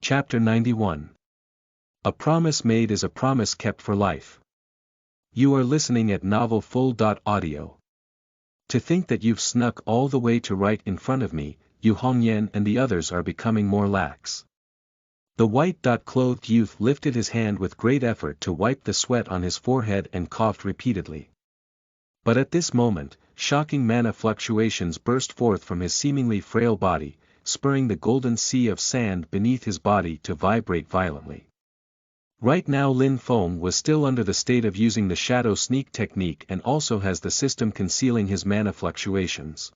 Chapter 91. A promise made is a promise kept for life. You are listening at novelfull.audio. To think that you've snuck all the way to right in front of me, Yu Hongyan and the others are becoming more lax. The white-clothed youth lifted his hand with great effort to wipe the sweat on his forehead and coughed repeatedly. But at this moment, shocking mana fluctuations burst forth from his seemingly frail body, spurring the golden sea of sand beneath his body to vibrate violently. Right now Lin Feng was still under the state of using the shadow sneak technique and also has the system concealing his mana fluctuations.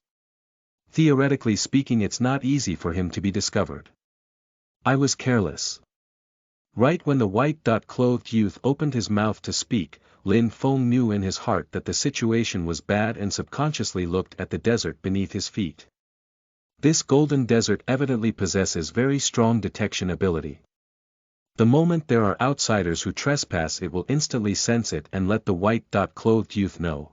Theoretically speaking, it's not easy for him to be discovered. I was careless. Right when the white-clothed youth opened his mouth to speak, Lin Feng knew in his heart that the situation was bad and subconsciously looked at the desert beneath his feet. This golden desert evidently possesses very strong detection ability. The moment there are outsiders who trespass, it will instantly sense it and let the white-clothed youth know.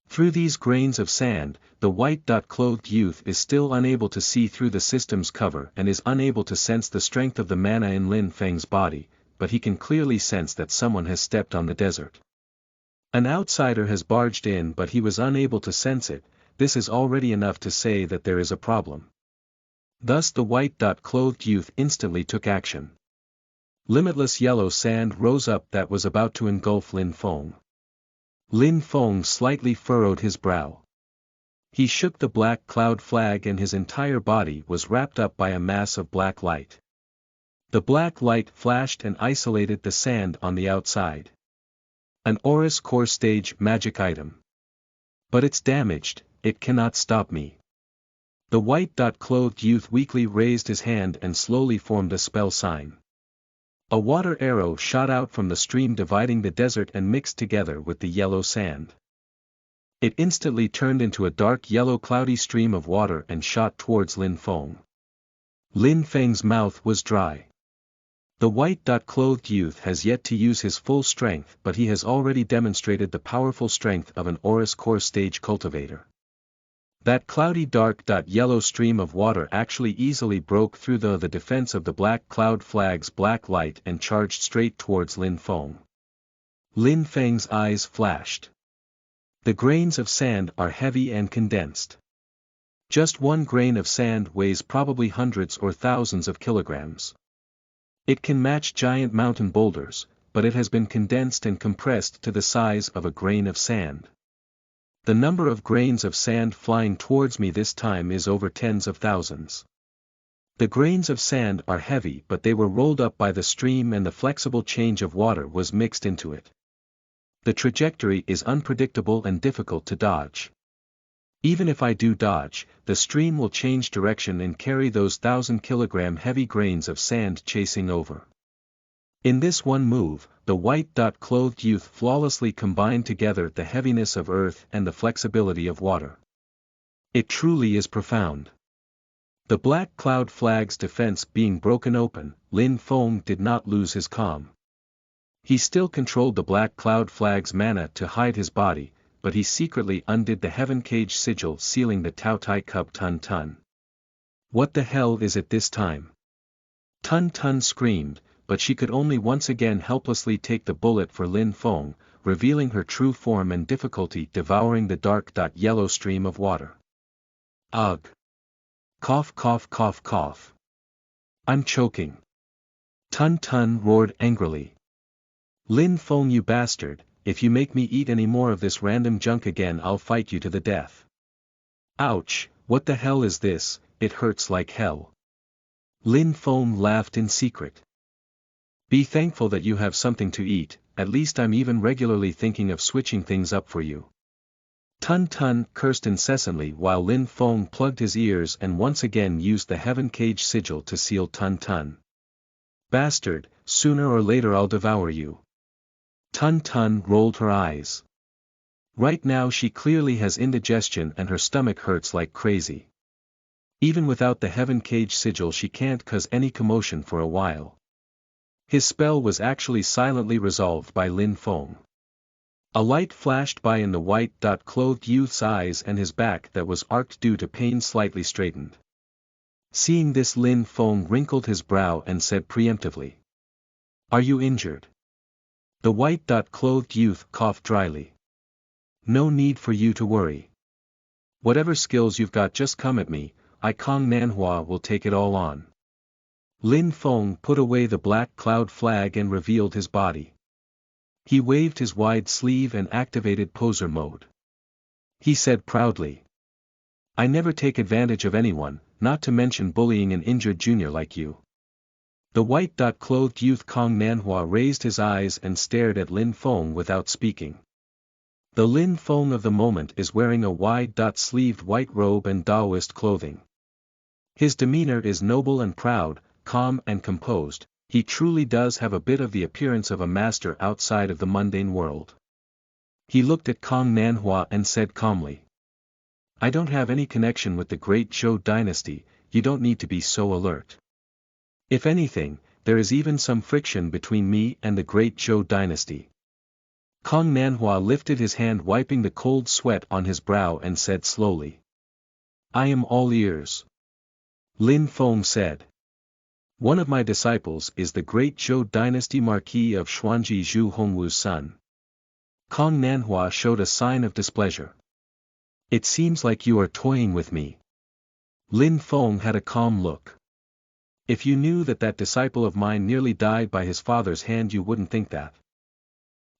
Through these grains of sand, the white-clothed youth is still unable to see through the system's cover and is unable to sense the strength of the mana in Lin Feng's body, but he can clearly sense that someone has stepped on the desert. An outsider has barged in, but he was unable to sense it. This is already enough to say that there is a problem. Thus the white-clothed youth instantly took action. Limitless yellow sand rose up that was about to engulf Lin Feng. Lin Feng slightly furrowed his brow. He shook the black cloud flag and his entire body was wrapped up by a mass of black light. The black light flashed and isolated the sand on the outside. An Aurus Core Stage magic item. But it's damaged, it cannot stop me. The white-clothed youth weakly raised his hand and slowly formed a spell sign. A water arrow shot out from the stream dividing the desert and mixed together with the yellow sand. It instantly turned into a dark yellow cloudy stream of water and shot towards Lin Feng. Lin Feng's mouth was dry. The white-clothed youth has yet to use his full strength, but he has already demonstrated the powerful strength of an Aurus Core Stage cultivator. That cloudy dark yellow stream of water actually easily broke through the defense of the black cloud flag's black light and charged straight towards Lin Feng. Lin Feng's eyes flashed. The grains of sand are heavy and condensed. Just one grain of sand weighs probably hundreds or thousands of kilograms. It can match giant mountain boulders, but it has been condensed and compressed to the size of a grain of sand. The number of grains of sand flying towards me this time is over tens of thousands. The grains of sand are heavy, but they were rolled up by the stream and the flexible change of water was mixed into it. The trajectory is unpredictable and difficult to dodge. Even if I do dodge, the stream will change direction and carry those 1,000-kilogram heavy grains of sand chasing over. In this one move, the white-clothed youth flawlessly combined together the heaviness of earth and the flexibility of water. It truly is profound. The black cloud flag's defense being broken open, Lin Feng did not lose his calm. He still controlled the black cloud flag's mana to hide his body, but he secretly undid the heaven cage sigil sealing the Tao Tai Cub Tun Tun. What the hell is it this time? Tun Tun screamed, but she could only once again helplessly take the bullet for Lin Feng, revealing her true form and difficulty devouring the dark yellow stream of water. Ugh! Cough cough cough cough. I'm choking. Tun Tun roared angrily. Lin Feng, you bastard, if you make me eat any more of this random junk again I'll fight you to the death. Ouch, what the hell is this, it hurts like hell. Lin Feng laughed in secret. Be thankful that you have something to eat, at least I'm even regularly thinking of switching things up for you. Tun Tun cursed incessantly while Lin Feng plugged his ears and once again used the heaven cage sigil to seal Tun Tun. Bastard, sooner or later I'll devour you. Tun Tun rolled her eyes. Right now she clearly has indigestion and her stomach hurts like crazy. Even without the heaven cage sigil she can't cause any commotion for a while. His spell was actually silently resolved by Lin Feng. A light flashed by in the white-clothed youth's eyes and his back that was arched due to pain slightly straightened. Seeing this, Lin Feng wrinkled his brow and said preemptively. Are you injured? The white-clothed youth coughed dryly. No need for you to worry. Whatever skills you've got, just come at me, I Kong Nanhua will take it all on. Lin Feng put away the black cloud flag and revealed his body. He waved his wide sleeve and activated poser mode. He said proudly. I never take advantage of anyone, not to mention bullying an injured junior like you. The white-clothed youth Kong Nanhua raised his eyes and stared at Lin Feng without speaking. The Lin Feng of the moment is wearing a wide-sleeved white robe and Taoist clothing. His demeanor is noble and proud, calm and composed. He truly does have a bit of the appearance of a master outside of the mundane world. He looked at Kong Nanhua and said calmly. I don't have any connection with the great Zhou dynasty, you don't need to be so alert. If anything, there is even some friction between me and the great Zhou dynasty. Kong Nanhua lifted his hand, wiping the cold sweat on his brow, and said slowly. I am all ears. Lin Feng said. One of my disciples is the great Zhou dynasty Marquis of Xuanji Zhu Hongwu's son. Kong Nanhua showed a sign of displeasure. It seems like you are toying with me. Lin Feng had a calm look. If you knew that that disciple of mine nearly died by his father's hand, you wouldn't think that.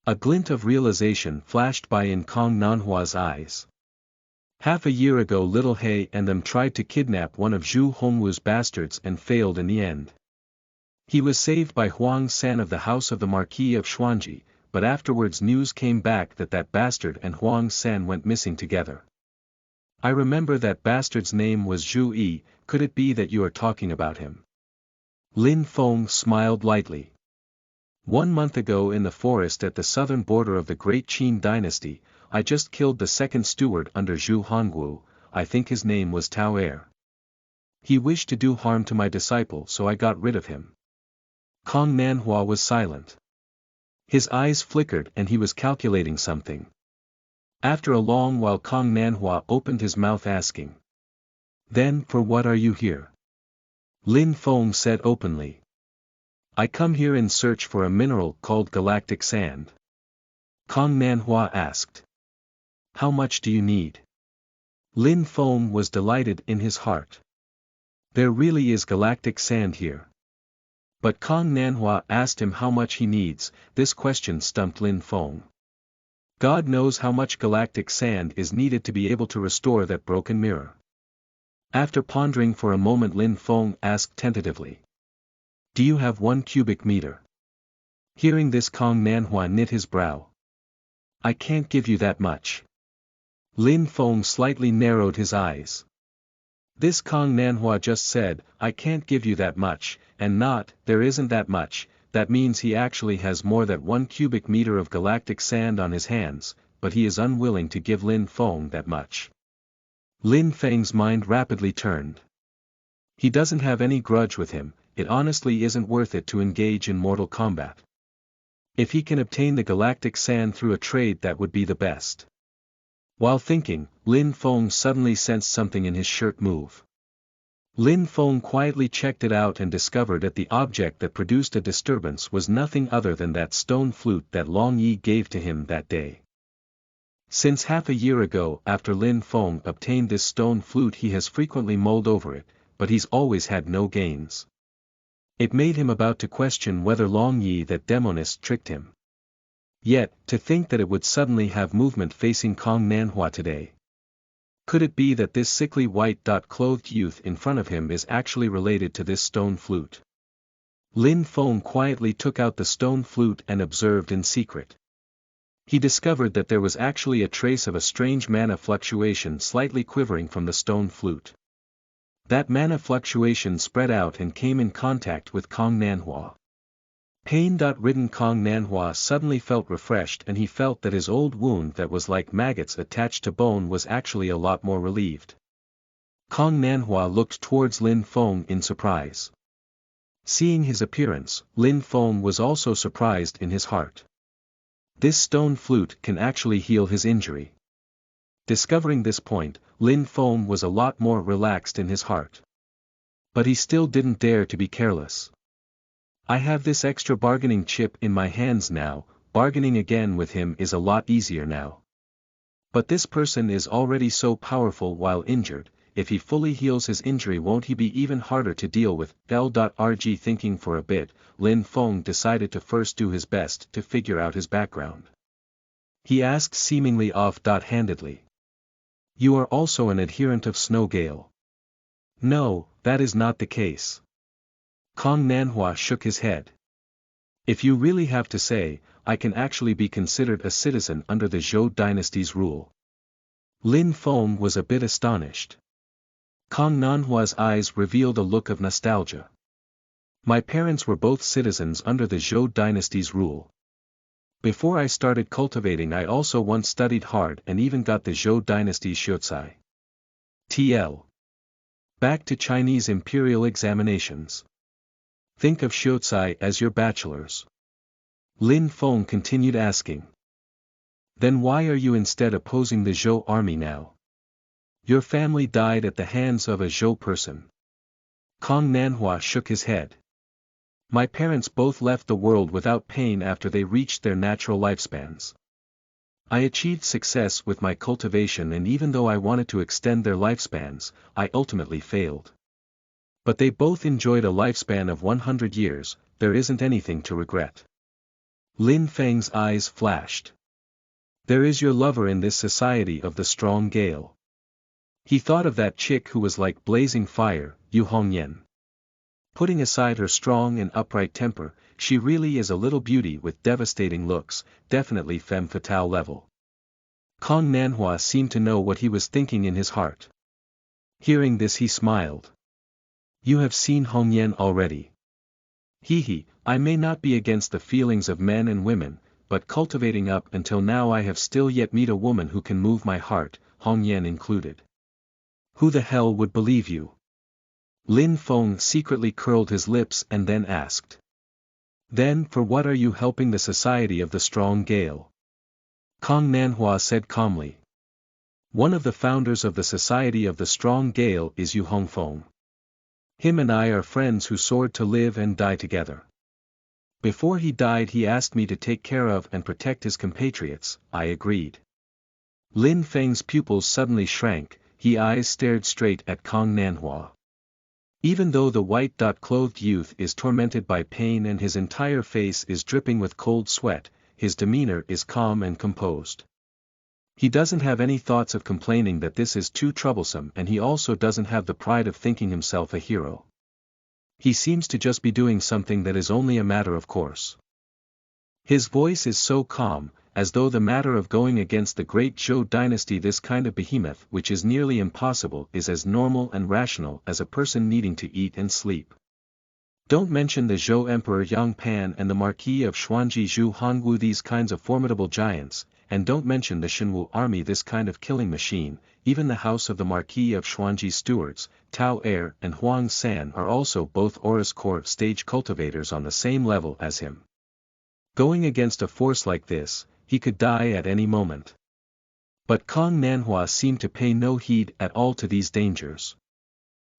A glint of realization flashed by in Kong Nanhua's eyes. Half a year ago Little He and them tried to kidnap one of Zhu Hongwu's bastards and failed in the end. He was saved by Huang San of the house of the Marquis of Xuanji, but afterwards news came back that that bastard and Huang San went missing together. I remember that bastard's name was Zhu Yi. Could it be that you are talking about him? Lin Feng smiled lightly. 1 month ago in the forest at the southern border of the great Qin dynasty, I just killed the second steward under Zhu Hongwu. I think his name was Tao Er. He wished to do harm to my disciple, so I got rid of him. Kong Nanhua was silent. His eyes flickered and he was calculating something. After a long while Kong Nanhua opened his mouth, asking. Then, for what are you here? Lin Feng said openly. I come here in search for a mineral called galactic sand. Kong Nanhua asked. How much do you need? Lin Feng was delighted in his heart. There really is galactic sand here. But Kong Nanhua asked him how much he needs. This question stumped Lin Feng. God knows how much galactic sand is needed to be able to restore that broken mirror. After pondering for a moment, Lin Feng asked tentatively. Do you have 1 cubic meter? Hearing this, Kong Nanhua knit his brow. I can't give you that much. Lin Feng slightly narrowed his eyes. This Kong Nanhua just said, I can't give you that much, and not, there isn't that much. That means he actually has more than 1 cubic meter of galactic sand on his hands, but he is unwilling to give Lin Feng that much. Lin Feng's mind rapidly turned. He doesn't have any grudge with him, it honestly isn't worth it to engage in mortal combat. If he can obtain the galactic sand through a trade, that would be the best. While thinking, Lin Feng suddenly sensed something in his shirt move. Lin Feng quietly checked it out and discovered that the object that produced a disturbance was nothing other than that stone flute that Long Yi gave to him that day. Since half a year ago, after Lin Feng obtained this stone flute, he has frequently mulled over it, but he's always had no gains. It made him about to question whether Long Yi, that demonist, tricked him. Yet, to think that it would suddenly have movement facing Kong Nanhua today. Could it be that this sickly white-clothed youth in front of him is actually related to this stone flute? Lin Feng quietly took out the stone flute and observed in secret. He discovered that there was actually a trace of a strange mana fluctuation slightly quivering from the stone flute. That mana fluctuation spread out and came in contact with Kong Nanhua. Pain-ridden Kong Nanhua suddenly felt refreshed, and he felt that his old wound that was like maggots attached to bone was actually a lot more relieved. Kong Nanhua looked towards Lin Feng in surprise. Seeing his appearance, Lin Feng was also surprised in his heart. This stone flute can actually heal his injury. Discovering this point, Lin Feng was a lot more relaxed in his heart. But he still didn't dare to be careless. I have this extra bargaining chip in my hands now, bargaining again with him is a lot easier now. But this person is already so powerful while injured, if he fully heals his injury won't he be even harder to deal with? L.RG Thinking for a bit, Lin Feng decided to first do his best to figure out his background. He asked seemingly off-handedly. You are also an adherent of Snow Gale? No, that is not the case. Kong Nanhua shook his head. If you really have to say, I can actually be considered a citizen under the Zhou dynasty's rule. Lin Feng was a bit astonished. Kong Nanhua's eyes revealed a look of nostalgia. My parents were both citizens under the Zhou dynasty's rule. Before I started cultivating I also once studied hard and even got the Zhou dynasty's Xuecai. TL. Back to Chinese imperial examinations. Think of Xuecai as your bachelor's. Lin Feng continued asking. Then why are you instead opposing the Zhou army now? Your family died at the hands of a Zhou person. Kong Nanhua shook his head. My parents both left the world without pain after they reached their natural lifespans. I achieved success with my cultivation and even though I wanted to extend their lifespans, I ultimately failed. But they both enjoyed a lifespan of 100 years, there isn't anything to regret. Lin Feng's eyes flashed. There is your lover in this society of the strong gale. He thought of that chick who was like blazing fire, Yu Hongyan. Putting aside her strong and upright temper, she really is a little beauty with devastating looks, definitely femme fatale level. Kong Nanhua seemed to know what he was thinking in his heart. Hearing this he smiled. You have seen Hongyan already. He, I may not be against the feelings of men and women, but cultivating up until now I have still yet met a woman who can move my heart, Hongyan included. Who the hell would believe you? Lin Feng secretly curled his lips and then asked. Then for what are you helping the society of the strong gale? Kong Nanhua said calmly. One of the founders of the society of the strong gale is Yu Hongfeng. Him and I are friends who soared to live and die together. Before he died he asked me to take care of and protect his compatriots, I agreed. Lin Feng's pupils suddenly shrank, his eyes stared straight at Kong Nanhua. Even though the white-clothed youth is tormented by pain and his entire face is dripping with cold sweat, his demeanor is calm and composed. He doesn't have any thoughts of complaining that this is too troublesome and he also doesn't have the pride of thinking himself a hero. He seems to just be doing something that is only a matter of course. His voice is so calm, as though the matter of going against the great Zhou dynasty, this kind of behemoth which is nearly impossible, is as normal and rational as a person needing to eat and sleep. Don't mention the Zhou Emperor Yang Pan and the Marquis of Xuanji Zhu Hongwu, these kinds of formidable giants, and don't mention the Shenwu army, this kind of killing machine. Even the house of the Marquis of Xuanji stewards, Tao Er and Huang San, are also both Oris Core stage cultivators on the same level as him. Going against a force like this, he could die at any moment. But Kong Nanhua seemed to pay no heed at all to these dangers.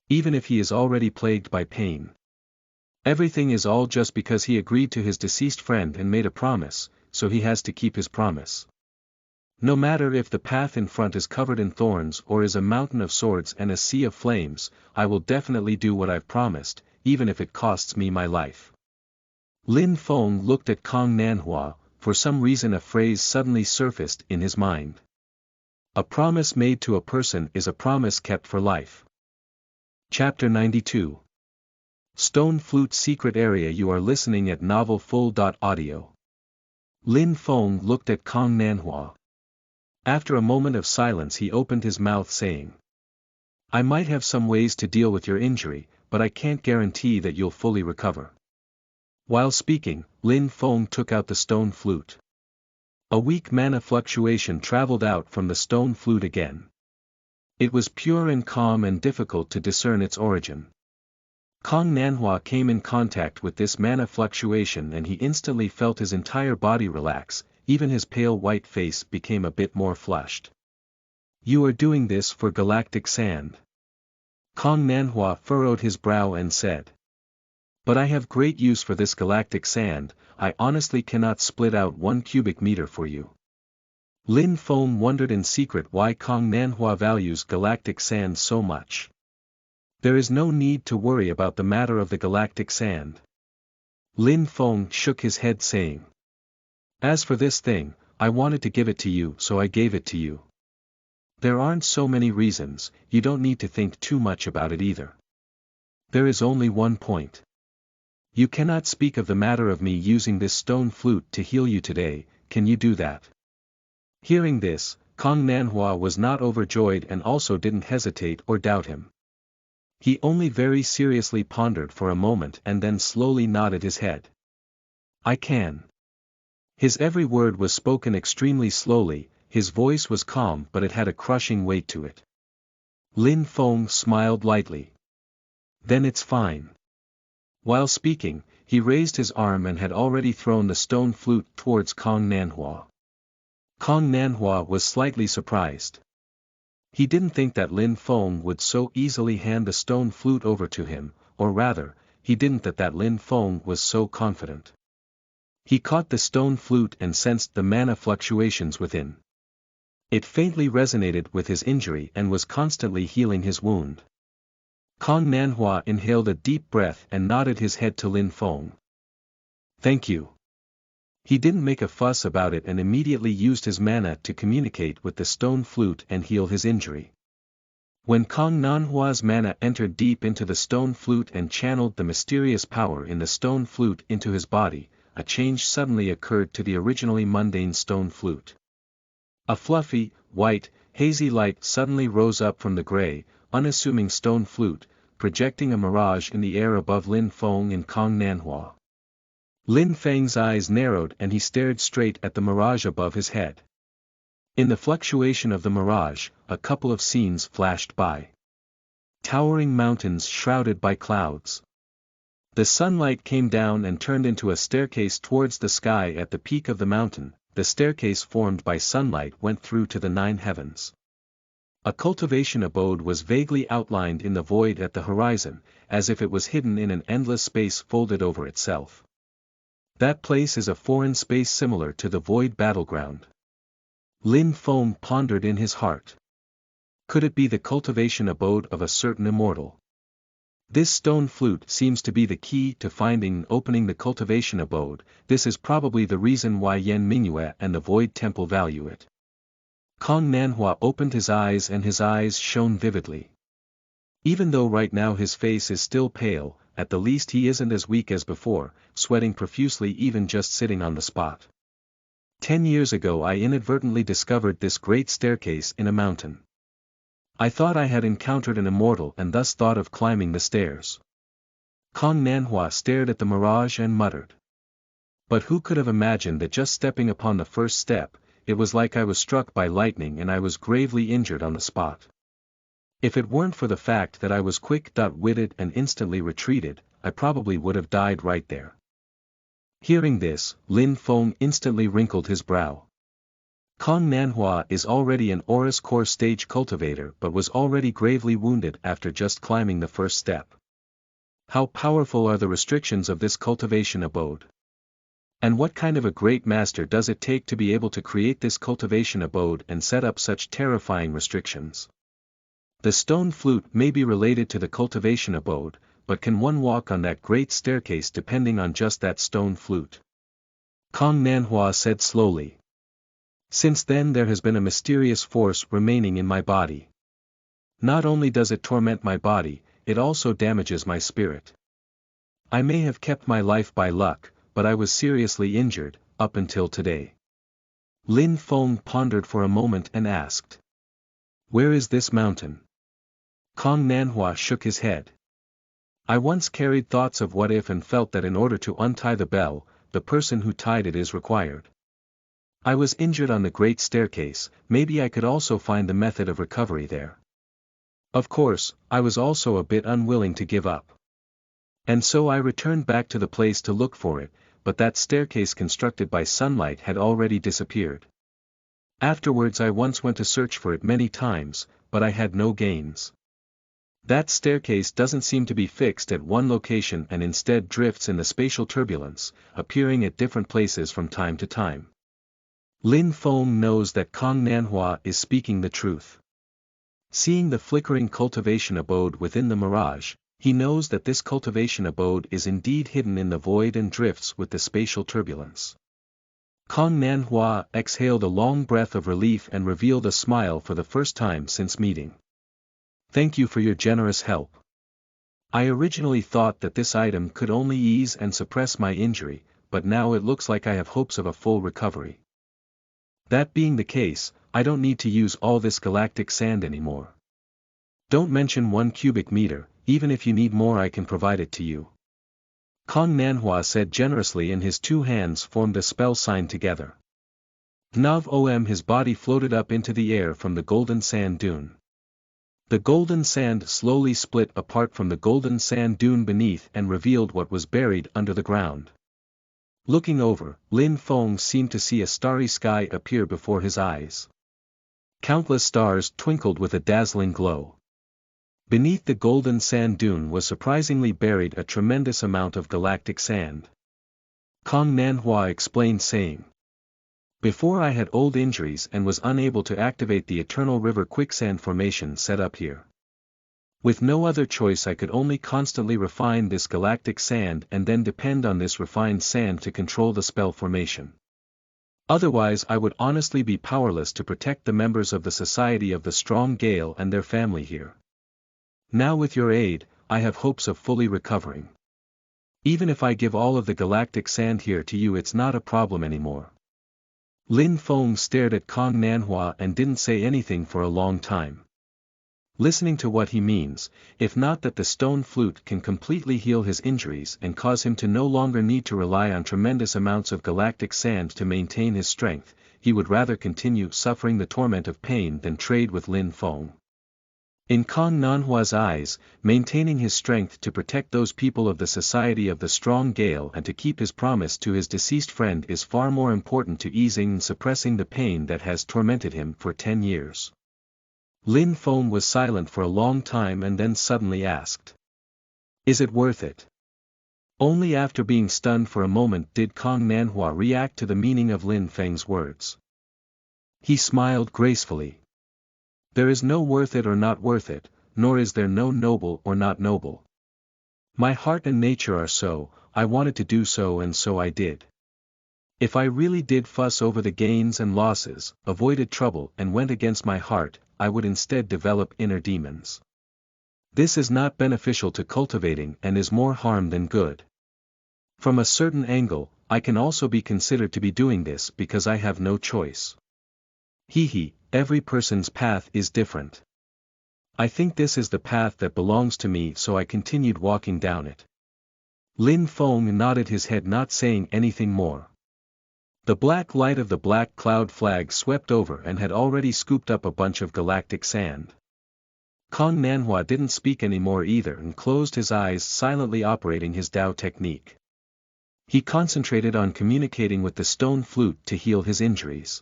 Even if he is already plagued by pain. Everything is all just because he agreed to his deceased friend and made a promise, so he has to keep his promise. No matter if the path in front is covered in thorns or is a mountain of swords and a sea of flames, I will definitely do what I've promised, even if it costs me my life. Lin Feng looked at Kong Nanhua. For some reason a phrase suddenly surfaced in his mind. A promise made to a person is a promise kept for life. Chapter 92. Stone Flute Secret Area. You are listening at NovelFull.audio. Lin Feng looked at Kong Nanhua. After a moment of silence he opened his mouth saying. I might have some ways to deal with your injury, but I can't guarantee that you'll fully recover. While speaking, Lin Feng took out the stone flute. A weak mana fluctuation traveled out from the stone flute again. It was pure and calm and difficult to discern its origin. Kong Nanhua came in contact with this mana fluctuation and he instantly felt his entire body relax, even his pale white face became a bit more flushed. You are doing this for galactic sand. Kong Nanhua furrowed his brow and said. But I have great use for this galactic sand, I honestly cannot split out 1 cubic meter for you. Lin Feng wondered in secret why Kong Nanhua values galactic sand so much. There is no need to worry about the matter of the galactic sand. Lin Feng shook his head saying. As for this thing, I wanted to give it to you so I gave it to you. There aren't so many reasons, you don't need to think too much about it either. There is only one point. You cannot speak of the matter of me using this stone flute to heal you today, can you do that? Hearing this, Kong Nanhua was not overjoyed and also didn't hesitate or doubt him. He only very seriously pondered for a moment and then slowly nodded his head. I can. His every word was spoken extremely slowly, his voice was calm but it had a crushing weight to it. Lin Feng smiled lightly. Then it's fine. While speaking, he raised his arm and had already thrown the stone flute towards Kong Nanhua. Kong Nanhua was slightly surprised. He didn't think that Lin Feng would so easily hand the stone flute over to him, or rather, he didn't that Lin Feng was so confident. He caught the stone flute and sensed the mana fluctuations within. It faintly resonated with his injury and was constantly healing his wound. Kong Nanhua inhaled a deep breath and nodded his head to Lin Feng. Thank you. He didn't make a fuss about it and immediately used his mana to communicate with the stone flute and heal his injury. When Kong Nanhua's mana entered deep into the stone flute and channeled the mysterious power in the stone flute into his body, a change suddenly occurred to the originally mundane stone flute. A fluffy, white, hazy light suddenly rose up from the gray, unassuming stone flute, projecting a mirage in the air above Lin Feng and Kong Nanhua. Lin Feng's eyes narrowed and he stared straight at the mirage above his head. In the fluctuation of the mirage, a couple of scenes flashed by. Towering mountains shrouded by clouds. The sunlight came down and turned into a staircase towards the sky at the peak of the mountain. The staircase formed by sunlight went through to the 9 heavens. A cultivation abode was vaguely outlined in the void at the horizon, as if it was hidden in an endless space folded over itself. That place is a foreign space similar to the void battleground. Lin Feng pondered in his heart. Could it be the cultivation abode of a certain immortal? This stone flute seems to be the key to finding and opening the cultivation abode. This is probably the reason why Yan Mingyue and the Void Temple value it. Kong Nanhua opened his eyes and his eyes shone vividly. Even though right now his face is still pale, at the least he isn't as weak as before, sweating profusely even just sitting on the spot. 10 years ago I inadvertently discovered this great staircase in a mountain. I thought I had encountered an immortal and thus thought of climbing the stairs. Kong Nanhua stared at the mirage and muttered. But who could have imagined that just stepping upon the first step, it was like I was struck by lightning and I was gravely injured on the spot. If it weren't for the fact that I was quick-witted and instantly retreated, I probably would have died right there. Hearing this, Lin Feng instantly wrinkled his brow. Kong Nanhua is already an Aurus Core stage cultivator but was already gravely wounded after just climbing the first step. How powerful are the restrictions of this cultivation abode? And what kind of a great master does it take to be able to create this cultivation abode and set up such terrifying restrictions? The stone flute may be related to the cultivation abode, but can one walk on that great staircase depending on just that stone flute? Kong Nanhua said slowly. Since then there has been a mysterious force remaining in my body. Not only does it torment my body, it also damages my spirit. I may have kept my life by luck, but I was seriously injured, up until today. Lin Feng pondered for a moment and asked. Where is this mountain? Kong Nanhua shook his head. I once carried thoughts of what if and felt that in order to untie the bell, the person who tied it is required. I was injured on the great staircase, maybe I could also find the method of recovery there. Of course, I was also a bit unwilling to give up. And so I returned back to the place to look for it, but that staircase constructed by sunlight had already disappeared. Afterwards I once went to search for it many times, but I had no gains. That staircase doesn't seem to be fixed at one location and instead drifts in the spatial turbulence, appearing at different places from time to time. Lin Feng knows that Kong Nanhua is speaking the truth. Seeing the flickering cultivation abode within the mirage, he knows that this cultivation abode is indeed hidden in the void and drifts with the spatial turbulence. Kong Nanhua exhaled a long breath of relief and revealed a smile for the first time since meeting. Thank you for your generous help. I originally thought that this item could only ease and suppress my injury, but now it looks like I have hopes of a full recovery. That being the case, I don't need to use all this galactic sand anymore. Don't mention 1 cubic meter, even if you need more I can provide it to you. Kong Nanhua said generously and his two hands formed a spell sign together. Gnav Om, his body floated up into the air from the golden sand dune. The golden sand slowly split apart from the golden sand dune beneath and revealed what was buried under the ground. Looking over, Lin Feng seemed to see a starry sky appear before his eyes. Countless stars twinkled with a dazzling glow. Beneath the golden sand dune was surprisingly buried a tremendous amount of galactic sand. Kong Nanhua explained saying, "Before I had old injuries and was unable to activate the Eternal River quicksand formation set up here. With no other choice I could only constantly refine this galactic sand and then depend on this refined sand to control the spell formation. Otherwise I would honestly be powerless to protect the members of the Society of the Strong Gale and their family here. Now with your aid, I have hopes of fully recovering. Even if I give all of the galactic sand here to you it's not a problem anymore." Lin Feng stared at Kong Nanhua and didn't say anything for a long time. Listening to what he means, if not that the stone flute can completely heal his injuries and cause him to no longer need to rely on tremendous amounts of galactic sand to maintain his strength, he would rather continue suffering the torment of pain than trade with Lin Feng. In Kong Nanhua's eyes, maintaining his strength to protect those people of the Society of the Strong Gale and to keep his promise to his deceased friend is far more important to easing and suppressing the pain that has tormented him for 10 years. Lin Feng was silent for a long time and then suddenly asked, "Is it worth it?" Only after being stunned for a moment did Kong Nanhua react to the meaning of Lin Feng's words. He smiled gracefully. "There is no worth it or not worth it, nor is there no noble or not noble. My heart and nature are so, I wanted to do so and so I did. If I really did fuss over the gains and losses, avoided trouble and went against my heart, I would instead develop inner demons. This is not beneficial to cultivating and is more harm than good. From a certain angle, I can also be considered to be doing this because I have no choice. Every person's path is different. I think this is the path that belongs to me so I continued walking down it." Lin Feng nodded his head not saying anything more. The black light of the black cloud flag swept over and had already scooped up a bunch of galactic sand. Kong Nanhua didn't speak anymore either and closed his eyes, silently operating his Dao technique. He concentrated on communicating with the stone flute to heal his injuries.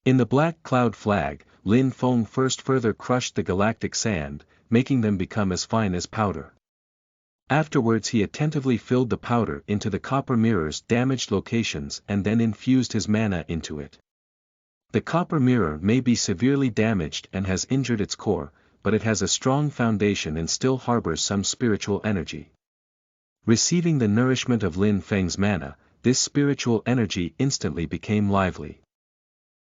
In the black cloud flag, Lin Feng first further crushed the galactic sand, making them become as fine as powder. Afterwards he attentively filled the powder into the copper mirror's damaged locations and then infused his mana into it. The copper mirror may be severely damaged and has injured its core, but it has a strong foundation and still harbors some spiritual energy. Receiving the nourishment of Lin Feng's mana, this spiritual energy instantly became lively.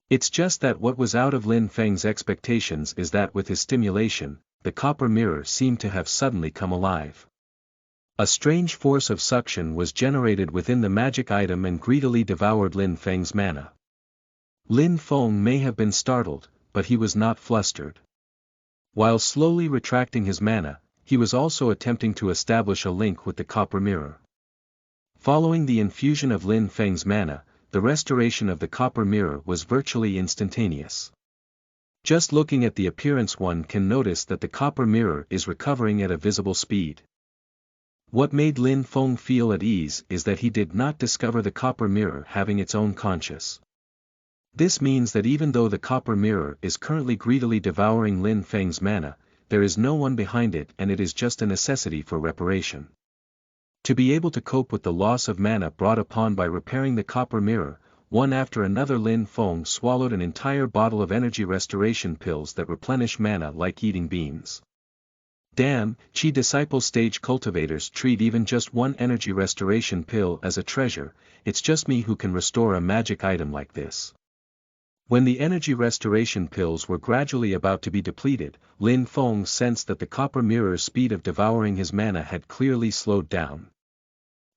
It's just that what was out of Lin Feng's expectations is that with his stimulation, the copper mirror seemed to have suddenly come alive. A strange force of suction was generated within the magic item and greedily devoured Lin Feng's mana. Lin Feng may have been startled, but he was not flustered. While slowly retracting his mana, he was also attempting to establish a link with the copper mirror. Following the infusion of Lin Feng's mana, the restoration of the copper mirror was virtually instantaneous. Just looking at the appearance one can notice that the copper mirror is recovering at a visible speed. What made Lin Feng feel at ease is that he did not discover the copper mirror having its own conscience. This means that even though the copper mirror is currently greedily devouring Lin Feng's mana, there is no one behind it and it is just a necessity for reparation. To be able to cope with the loss of mana brought upon by repairing the copper mirror, one after another Lin Feng swallowed an entire bottle of energy restoration pills that replenish mana like eating beans. Damn, Chi disciple stage cultivators treat even just one energy restoration pill as a treasure, it's just me who can restore a magic item like this. When the energy restoration pills were gradually about to be depleted, Lin Feng sensed that the copper mirror's speed of devouring his mana had clearly slowed down.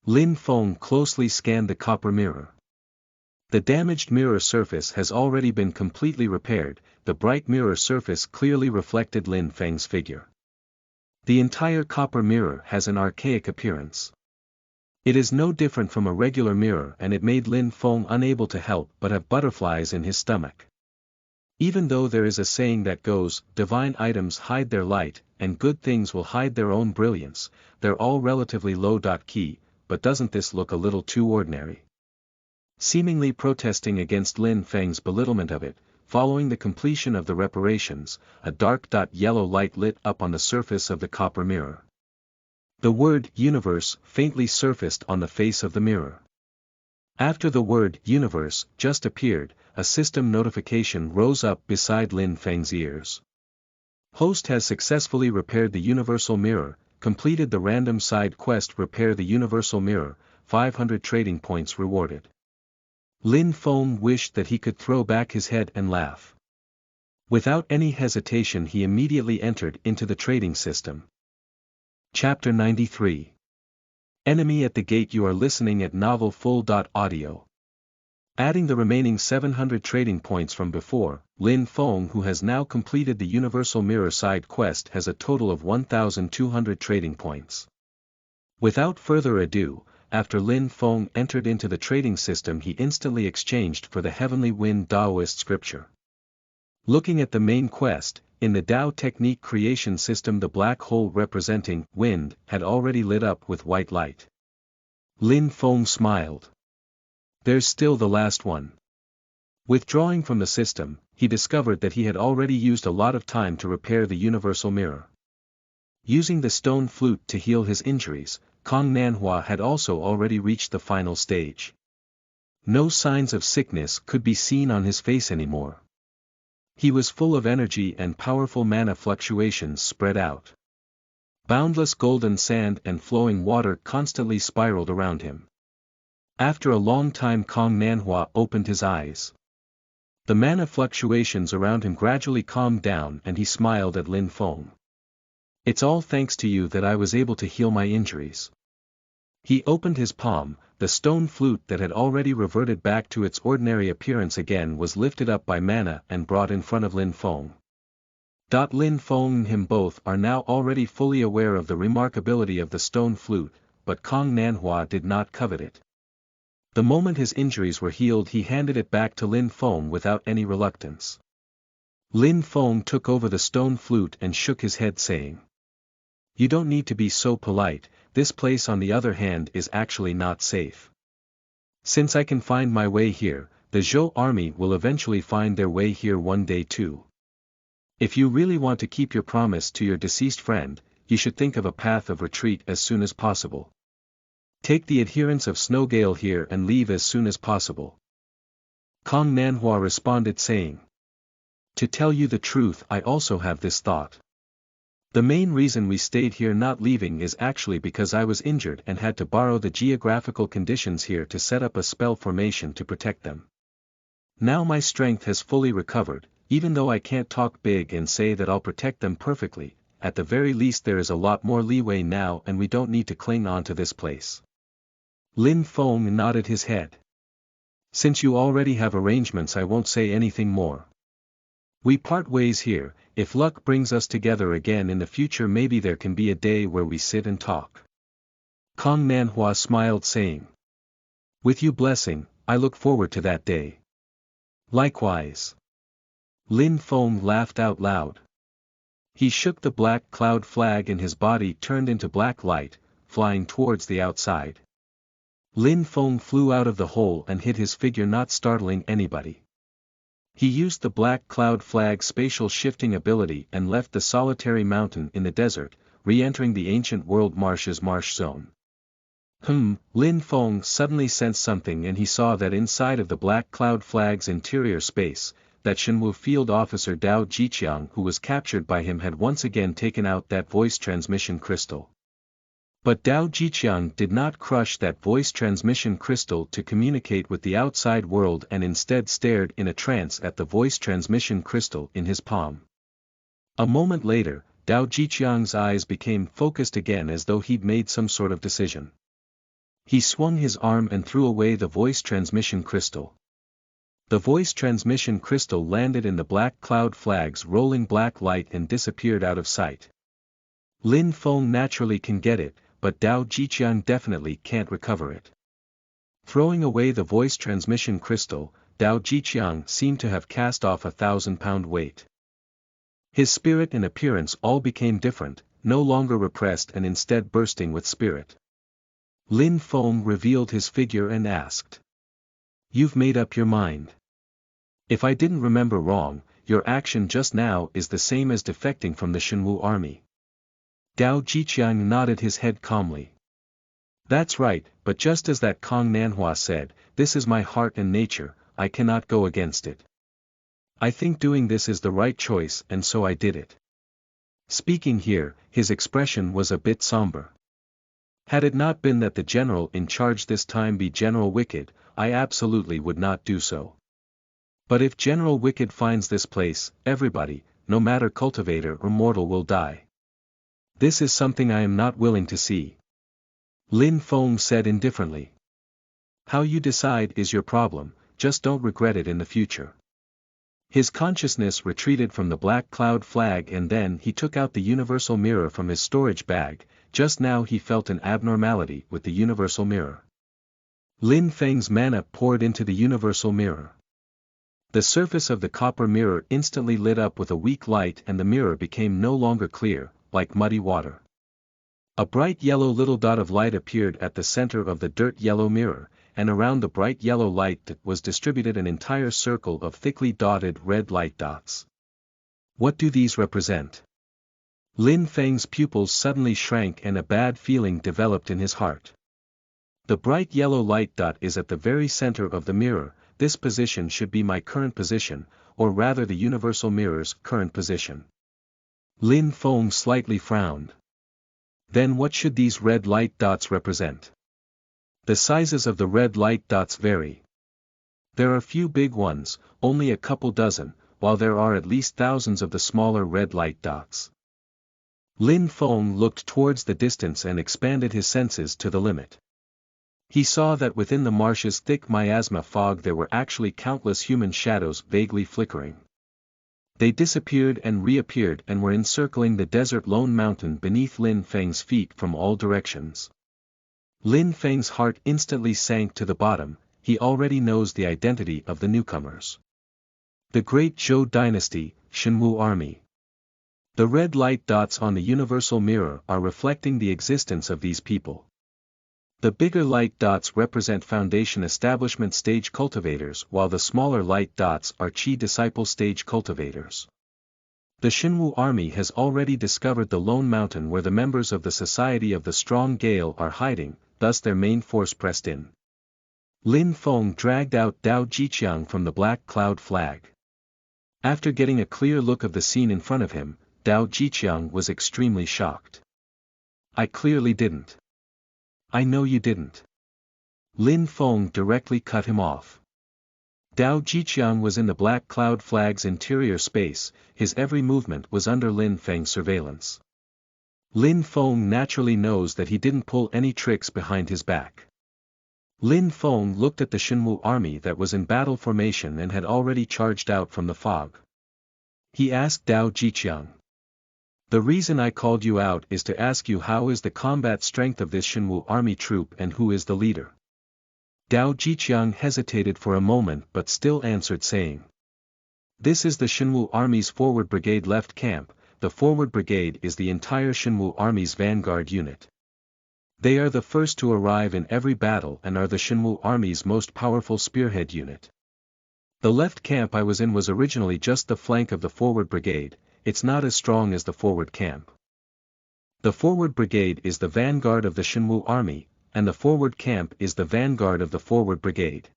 Lin Feng closely scanned the copper mirror. The damaged mirror surface has already been completely repaired, the bright mirror surface clearly reflected Lin Feng's figure. The entire copper mirror has an archaic appearance. It is no different from a regular mirror and it made Lin Feng unable to help but have butterflies in his stomach. Even though there is a saying that goes, divine items hide their light, and good things will hide their own brilliance, they're all relatively low-key, but doesn't this look a little too ordinary? Seemingly protesting against Lin Feng's belittlement of it, following the completion of the reparations, a dark yellow light lit up on the surface of the copper mirror. The word universe faintly surfaced on the face of the mirror. After the word universe just appeared, a system notification rose up beside Lin Feng's ears. Host has successfully repaired the universal mirror, completed the random side quest repair the universal mirror, 500 trading points rewarded. Lin Feng wished that he could throw back his head and laugh. Without any hesitation he immediately entered into the trading system. Chapter 93. Enemy at the Gate. You are listening at novelfull.audio. Adding the remaining 700 trading points from before, Lin Feng, who has now completed the Universal Mirror side quest, has a total of 1,200 trading points. Without further ado, after Lin Feng entered into the trading system he instantly exchanged for the Heavenly Wind Taoist scripture. Looking at the main quest, in the Tao Technique creation system the black hole representing wind had already lit up with white light. Lin Feng smiled. There's still the last one. Withdrawing from the system, he discovered that he had already used a lot of time to repair the universal mirror. Using the stone flute to heal his injuries, Kong Nanhua had also already reached the final stage. No signs of sickness could be seen on his face anymore. He was full of energy and powerful mana fluctuations spread out. Boundless golden sand and flowing water constantly spiraled around him. After a long time Kong Nanhua opened his eyes. The mana fluctuations around him gradually calmed down and he smiled at Lin Feng. It's all thanks to you that I was able to heal my injuries. He opened his palm, the stone flute that had already reverted back to its ordinary appearance again was lifted up by mana and brought in front of Lin Feng. Lin Feng and him both are now already fully aware of the remarkability of the stone flute, but Kong Nanhua did not covet it. The moment his injuries were healed he handed it back to Lin Feng without any reluctance. Lin Feng took over the stone flute and shook his head saying, "You don't need to be so polite, this place on the other hand is actually not safe. Since I can find my way here, the Zhou army will eventually find their way here one day too. If you really want to keep your promise to your deceased friend, you should think of a path of retreat as soon as possible. Take the adherents of Snowgale here and leave as soon as possible." Kong Nanhua responded saying, "To tell you the truth, I also have this thought. The main reason we stayed here not leaving is actually because I was injured and had to borrow the geographical conditions here to set up a spell formation to protect them. Now my strength has fully recovered, even though I can't talk big and say that I'll protect them perfectly, at the very least there is a lot more leeway now and we don't need to cling on to this place." Lin Feng nodded his head. "Since you already have arrangements I won't say anything more. We part ways here. If luck brings us together again in the future maybe there can be a day where we sit and talk." Kong Nanhua smiled saying, "With you blessing, I look forward to that day." "Likewise." Lin Feng laughed out loud. He shook the black cloud flag and his body turned into black light, flying towards the outside. Lin Feng flew out of the hole and hid his figure, not startling anybody. He used the Black Cloud Flag's spatial shifting ability and left the solitary mountain in the desert, re-entering the ancient world marsh's marsh zone. Lin Feng suddenly sensed something, and he saw that inside of the Black Cloud Flag's interior space, that Shenwu field officer Dao Jiqiang who was captured by him had once again taken out that voice transmission crystal. But Dao Jiqiang did not crush that voice transmission crystal to communicate with the outside world, and instead stared in a trance at the voice transmission crystal in his palm. A moment later, Dao Jiqiang's eyes became focused again as though he'd made some sort of decision. He swung his arm and threw away the voice transmission crystal. The voice transmission crystal landed in the Black Cloud Flag's rolling black light and disappeared out of sight. Lin Feng naturally can get it, but Dao Jiqiang definitely can't recover it. Throwing away the voice transmission crystal, Dao Jiqiang seemed to have cast off 1,000-pound weight. His spirit and appearance all became different, no longer repressed and instead bursting with spirit. Lin Feng revealed his figure and asked, "You've made up your mind? If I didn't remember wrong, your action just now is the same as defecting from the Shenwu army." Dao Jiqiang nodded his head calmly. "That's right, but just as that Kong Nanhua said, this is my heart and nature, I cannot go against it. I think doing this is the right choice, and so I did it." Speaking here, his expression was a bit somber. "Had it not been that the general in charge this time be General Wicked, I absolutely would not do so. But if General Wicked finds this place, everybody, no matter cultivator or mortal, will die. This is something I am not willing to see." Lin Feng said indifferently. "How you decide is your problem, just don't regret it in the future." His consciousness retreated from the Black Cloud Flag, and then he took out the universal mirror from his storage bag. Just now he felt an abnormality with the universal mirror. Lin Feng's mana poured into the universal mirror. The surface of the copper mirror instantly lit up with a weak light, and the mirror became no longer clear, like muddy water. A bright yellow little dot of light appeared at the center of the dirt yellow mirror, and around the bright yellow light was distributed an entire circle of thickly dotted red light dots. What do these represent? Lin Feng's pupils suddenly shrank and a bad feeling developed in his heart. The bright yellow light dot is at the very center of the mirror. This position should be my current position, or rather the universal mirror's current position. Lin Feng slightly frowned. Then what should these red light dots represent? The sizes of the red light dots vary. There are few big ones, only a couple dozen, while there are at least thousands of the smaller red light dots. Lin Feng looked towards the distance and expanded his senses to the limit. He saw that within the marsh's thick miasma fog there were actually countless human shadows vaguely flickering. They disappeared and reappeared and were encircling the desert lone mountain beneath Lin Feng's feet from all directions. Lin Feng's heart instantly sank to the bottom. He already knows the identity of the newcomers. The Great Zhou Dynasty, Shenwu Army. The red light dots on the universal mirror are reflecting the existence of these people. The bigger light dots represent Foundation Establishment stage cultivators, while the smaller light dots are Qi Disciple stage cultivators. The Shenwu army has already discovered the lone mountain where the members of the Society of the Strong Gale are hiding, thus their main force pressed in. Lin Feng dragged out Dao Jiqiang from the Black Cloud Flag. After getting a clear look of the scene in front of him, Dao Jiqiang was extremely shocked. "I clearly didn't." "I know you didn't." Lin Feng directly cut him off. Dao Jiqiang was in the Black Cloud Flag's interior space, his every movement was under Lin Feng's surveillance. Lin Feng naturally knows that he didn't pull any tricks behind his back. Lin Feng looked at the Shenwu army that was in battle formation and had already charged out from the fog. He asked Dao Jiqiang, "The reason I called you out is to ask you how is the combat strength of this Shenwu army troop and who is the leader?" Dao Jiqiang hesitated for a moment but still answered saying, "This is the Shenwu army's forward brigade left camp. The forward brigade is the entire Shenwu army's vanguard unit. They are the first to arrive in every battle and are the Shenwu army's most powerful spearhead unit. The left camp I was in was originally just the flank of the forward brigade, it's not as strong as the forward camp. The forward brigade is the vanguard of the Shenwu army, and the forward camp is the vanguard of the forward brigade.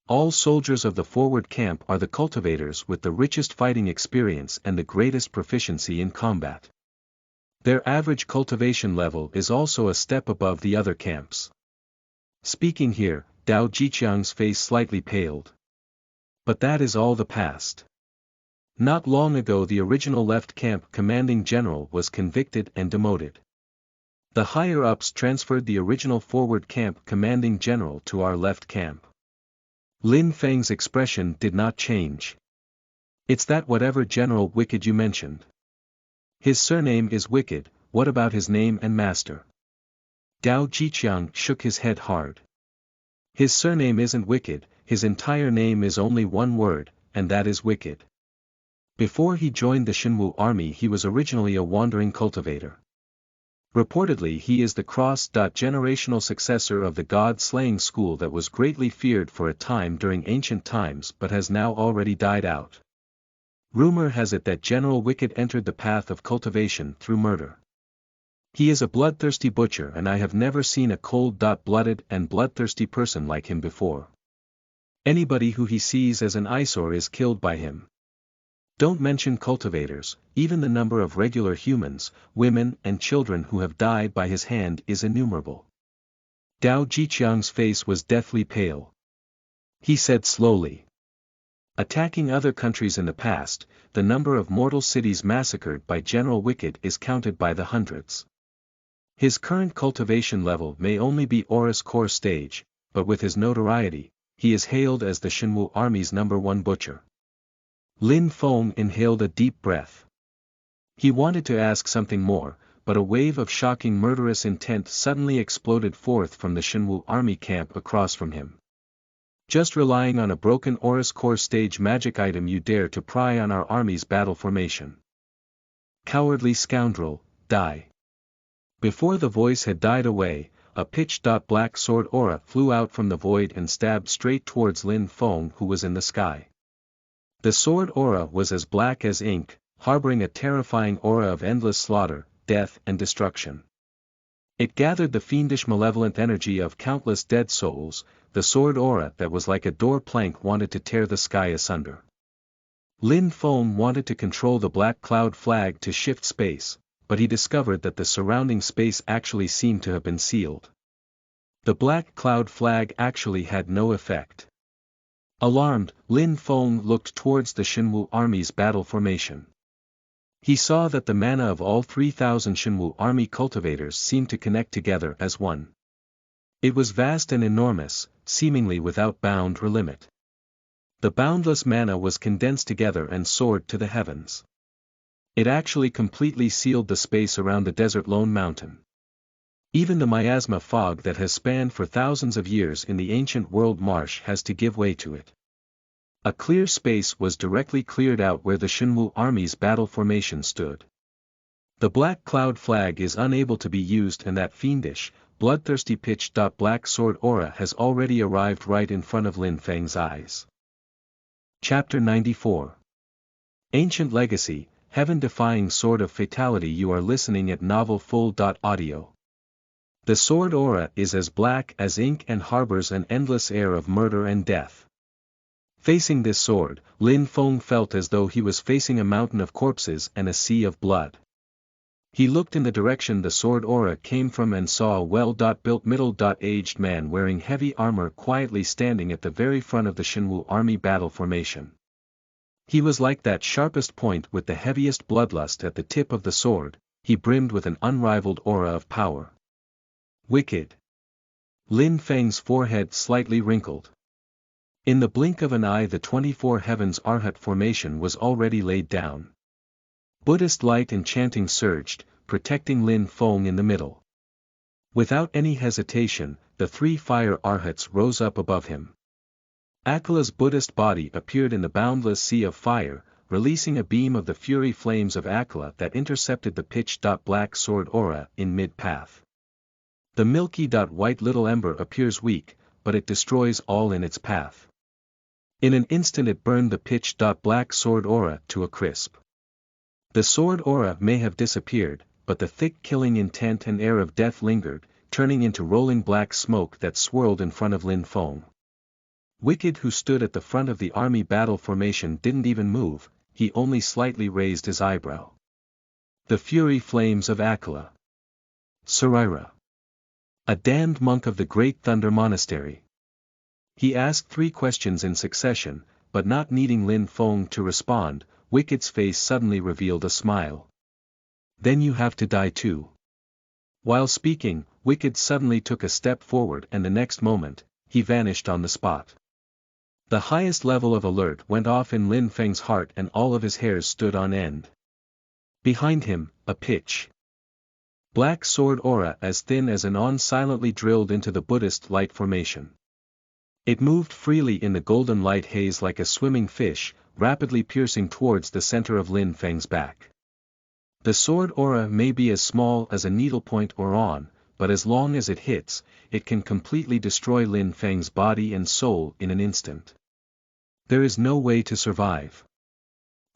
All soldiers of the forward camp are the cultivators with the richest fighting experience and the greatest proficiency in combat. Their average cultivation level is also a step above the other camps. Speaking here, Dao Jiqiang's face slightly paled. But that is all the past. Not long ago the original left camp commanding general was convicted and demoted. The higher-ups transferred the original forward camp commanding general to our left camp. Lin Feng's expression did not change. It's that whatever General Wicked you mentioned. His surname is Wicked, what about his name and master? Dao Jiqiang shook his head hard. His surname isn't Wicked, his entire name is only one word, and that is Wicked. Before he joined the Shenwu army he was originally a wandering cultivator. Reportedly he is the cross-generational successor of the god-slaying school that was greatly feared for a time during ancient times but has now already died out. Rumor has it that General Wicked entered the path of cultivation through murder. He is a bloodthirsty butcher and I have never seen a cold-blooded and bloodthirsty person like him before. Anybody who he sees as an eyesore is killed by him. Don't mention cultivators, even the number of regular humans, women and children who have died by his hand is innumerable. Dao Jiqiang's face was deathly pale. He said slowly. Attacking other countries in the past, the number of mortal cities massacred by General Wicked is counted by the hundreds. His current cultivation level may only be Aurus core stage, but with his notoriety, he is hailed as the Shenwu army's #1 butcher. Lin Feng inhaled a deep breath. He wanted to ask something more, but a wave of shocking murderous intent suddenly exploded forth from the Shenwu army camp across from him. Just relying on a broken Aurus core stage magic item you dare to pry on our army's battle formation. Cowardly scoundrel, die. Before the voice had died away, a pitch-black sword aura flew out from the void and stabbed straight towards Lin Feng who was in the sky. The sword aura was as black as ink, harboring a terrifying aura of endless slaughter, death and destruction. It gathered the fiendish malevolent energy of countless dead souls, the sword aura that was like a door plank wanted to tear the sky asunder. Lin Feng wanted to control the black cloud flag to shift space, but he discovered that the surrounding space actually seemed to have been sealed. The black cloud flag actually had no effect. Alarmed, Lin Feng looked towards the Shenwu army's battle formation. He saw that the mana of all 3,000 Shenwu army cultivators seemed to connect together as one. It was vast and enormous, seemingly without bound or limit. The boundless mana was condensed together and soared to the heavens. It actually completely sealed the space around the desert Lone Mountain. Even the miasma fog that has spanned for thousands of years in the ancient world marsh has to give way to it. A clear space was directly cleared out where the Shenwu army's battle formation stood. The black cloud flag is unable to be used and that fiendish, bloodthirsty pitch-black sword aura has already arrived right in front of Lin Feng's eyes. Chapter 94. Ancient Legacy, Heaven-Defying Sword of Fatality. You are listening at NovelFull.audio. The sword aura is as black as ink and harbors an endless air of murder and death. Facing this sword, Lin Feng felt as though he was facing a mountain of corpses and a sea of blood. He looked in the direction the sword aura came from and saw a well-built middle-aged man wearing heavy armor quietly standing at the very front of the Shenwu army battle formation. He was like that sharpest point with the heaviest bloodlust at the tip of the sword, he brimmed with an unrivaled aura of power. Wicked. Lin Feng's forehead slightly wrinkled. In the blink of an eye the 24 Heavens Arhat formation was already laid down. Buddhist light and chanting surged, protecting Lin Feng in the middle. Without any hesitation, the 3 fire Arhats rose up above him. Akila's Buddhist body appeared in the boundless sea of fire, releasing a beam of the fury flames of Akila that intercepted the pitch-black sword aura in mid-path. The milky white little ember appears weak, but it destroys all in its path. In an instant it burned the pitch-black sword aura to a crisp. The sword aura may have disappeared, but the thick killing intent and air of death lingered, turning into rolling black smoke that swirled in front of Lin Feng. Wicked, who stood at the front of the army battle formation, didn't even move, he only slightly raised his eyebrow. The fury flames of Akela. Saraira. A damned monk of the Great Thunder Monastery. He asked 3 questions in succession, but not needing Lin Feng to respond, Wicked's face suddenly revealed a smile. Then you have to die too. While speaking, Wicked suddenly took a step forward, and the next moment, he vanished on the spot. The highest level of alert went off in Lin Feng's heart, and all of his hairs stood on end. Behind him, a pitch-black sword aura as thin as an awn silently drilled into the Buddhist light formation. It moved freely in the golden light haze like a swimming fish, rapidly piercing towards the center of Lin Feng's back. The sword aura may be as small as a needlepoint or awn, but as long as it hits, it can completely destroy Lin Feng's body and soul in an instant. There is no way to survive.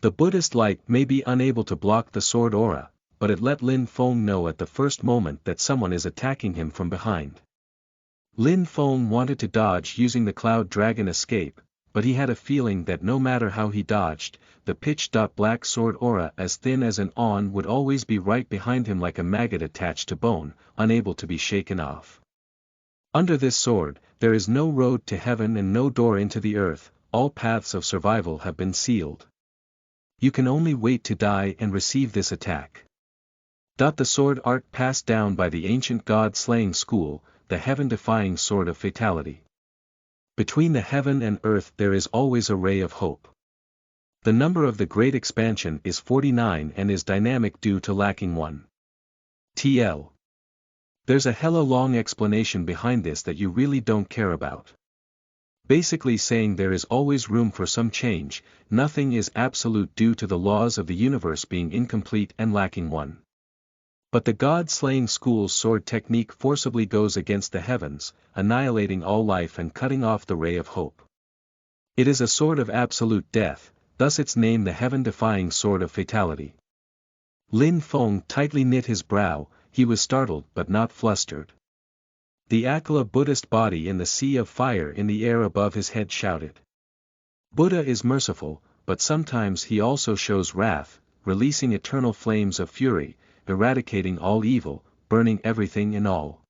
The Buddhist light may be unable to block the sword aura, but it let Lin Feng know at the first moment that someone is attacking him from behind. Lin Feng wanted to dodge using the Cloud Dragon escape, but he had a feeling that no matter how he dodged, the pitch-black sword aura as thin as an awn would always be right behind him like a maggot attached to bone, unable to be shaken off. Under this sword, there is no road to heaven and no door into the earth, all paths of survival have been sealed. You can only wait to die and receive this attack. The sword art passed down by the ancient god-slaying school, the heaven-defying sword of fatality. Between the heaven and earth there is always a ray of hope. The number of the Great Expansion is 49 and is dynamic due to lacking 1. TL. There's a hella long explanation behind this that you really don't care about. Basically saying there is always room for some change, nothing is absolute due to the laws of the universe being incomplete and lacking 1. But the god-slaying school's sword technique forcibly goes against the heavens, annihilating all life and cutting off the ray of hope. It is a sword of absolute death, thus its name the heaven-defying sword of fatality. Lin Feng tightly knit his brow, he was startled but not flustered. The Akela Buddhist body in the sea of fire in the air above his head shouted. Buddha is merciful, but sometimes he also shows wrath, releasing eternal flames of fury, eradicating all evil, burning everything and all.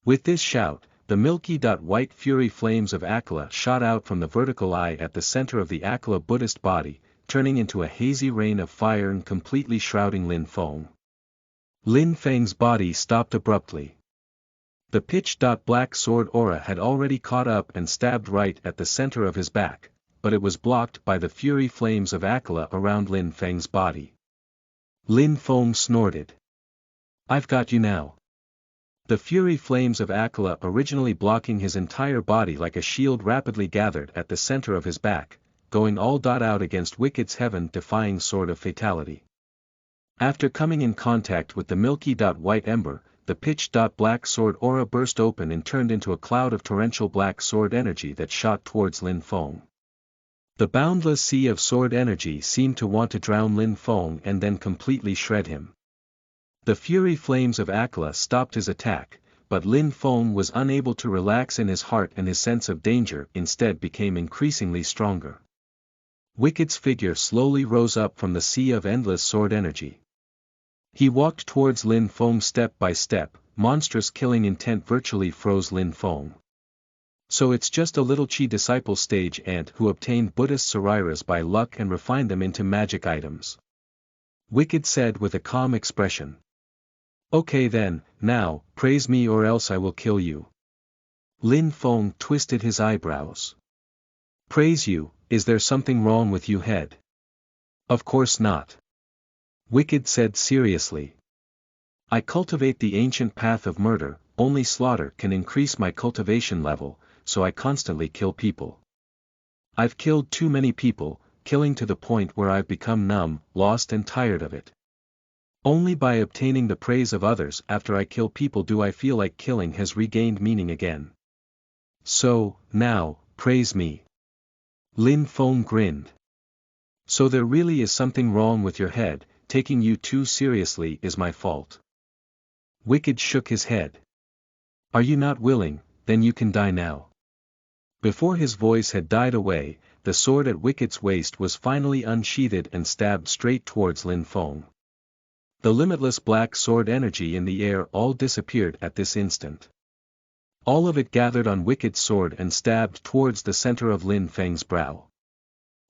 With this shout, the milky-white fury flames of Akela shot out from the vertical eye at the center of the Akela Buddhist body, turning into a hazy rain of fire and completely shrouding Lin Feng. Lin Feng's body stopped abruptly. The pitch-black sword aura had already caught up and stabbed right at the center of his back, but it was blocked by the fury flames of Akela around Lin Feng's body. Lin Feng snorted. I've got you now. The fury flames of Akela originally blocking his entire body like a shield rapidly gathered at the center of his back, going all out against Wicked's heaven-defying sword of fatality. After coming in contact with the milky-white ember, the pitch-black sword aura burst open and turned into a cloud of torrential black sword energy that shot towards Lin Feng. The boundless sea of sword energy seemed to want to drown Lin Feng and then completely shred him. The fury flames of Akela stopped his attack, but Lin Feng was unable to relax in his heart, and his sense of danger instead became increasingly stronger. Wicked's figure slowly rose up from the sea of endless sword energy. He walked towards Lin Feng step by step, monstrous killing intent virtually froze Lin Feng. So it's just a little Chi disciple stage ant who obtained Buddhist Sarairas by luck and refined them into magic items. Wicked said with a calm expression. Okay then, now, praise me or else I will kill you. Lin Feng twisted his eyebrows. Praise you, is there something wrong with you head? Of course not. Wicked said seriously. I cultivate the ancient path of murder, only slaughter can increase my cultivation level, so I constantly kill people. I've killed too many people, killing to the point where I've become numb, lost and tired of it. Only by obtaining the praise of others after I kill people do I feel like killing has regained meaning again. So, now, praise me. Lin Feng grinned. So there really is something wrong with your head, taking you too seriously is my fault. Wicked shook his head. Are you not willing, then you can die now. Before his voice had died away, the sword at Wicked's waist was finally unsheathed and stabbed straight towards Lin Feng. The limitless black sword energy in the air all disappeared at this instant. All of it gathered on Wicked's sword and stabbed towards the center of Lin Feng's brow.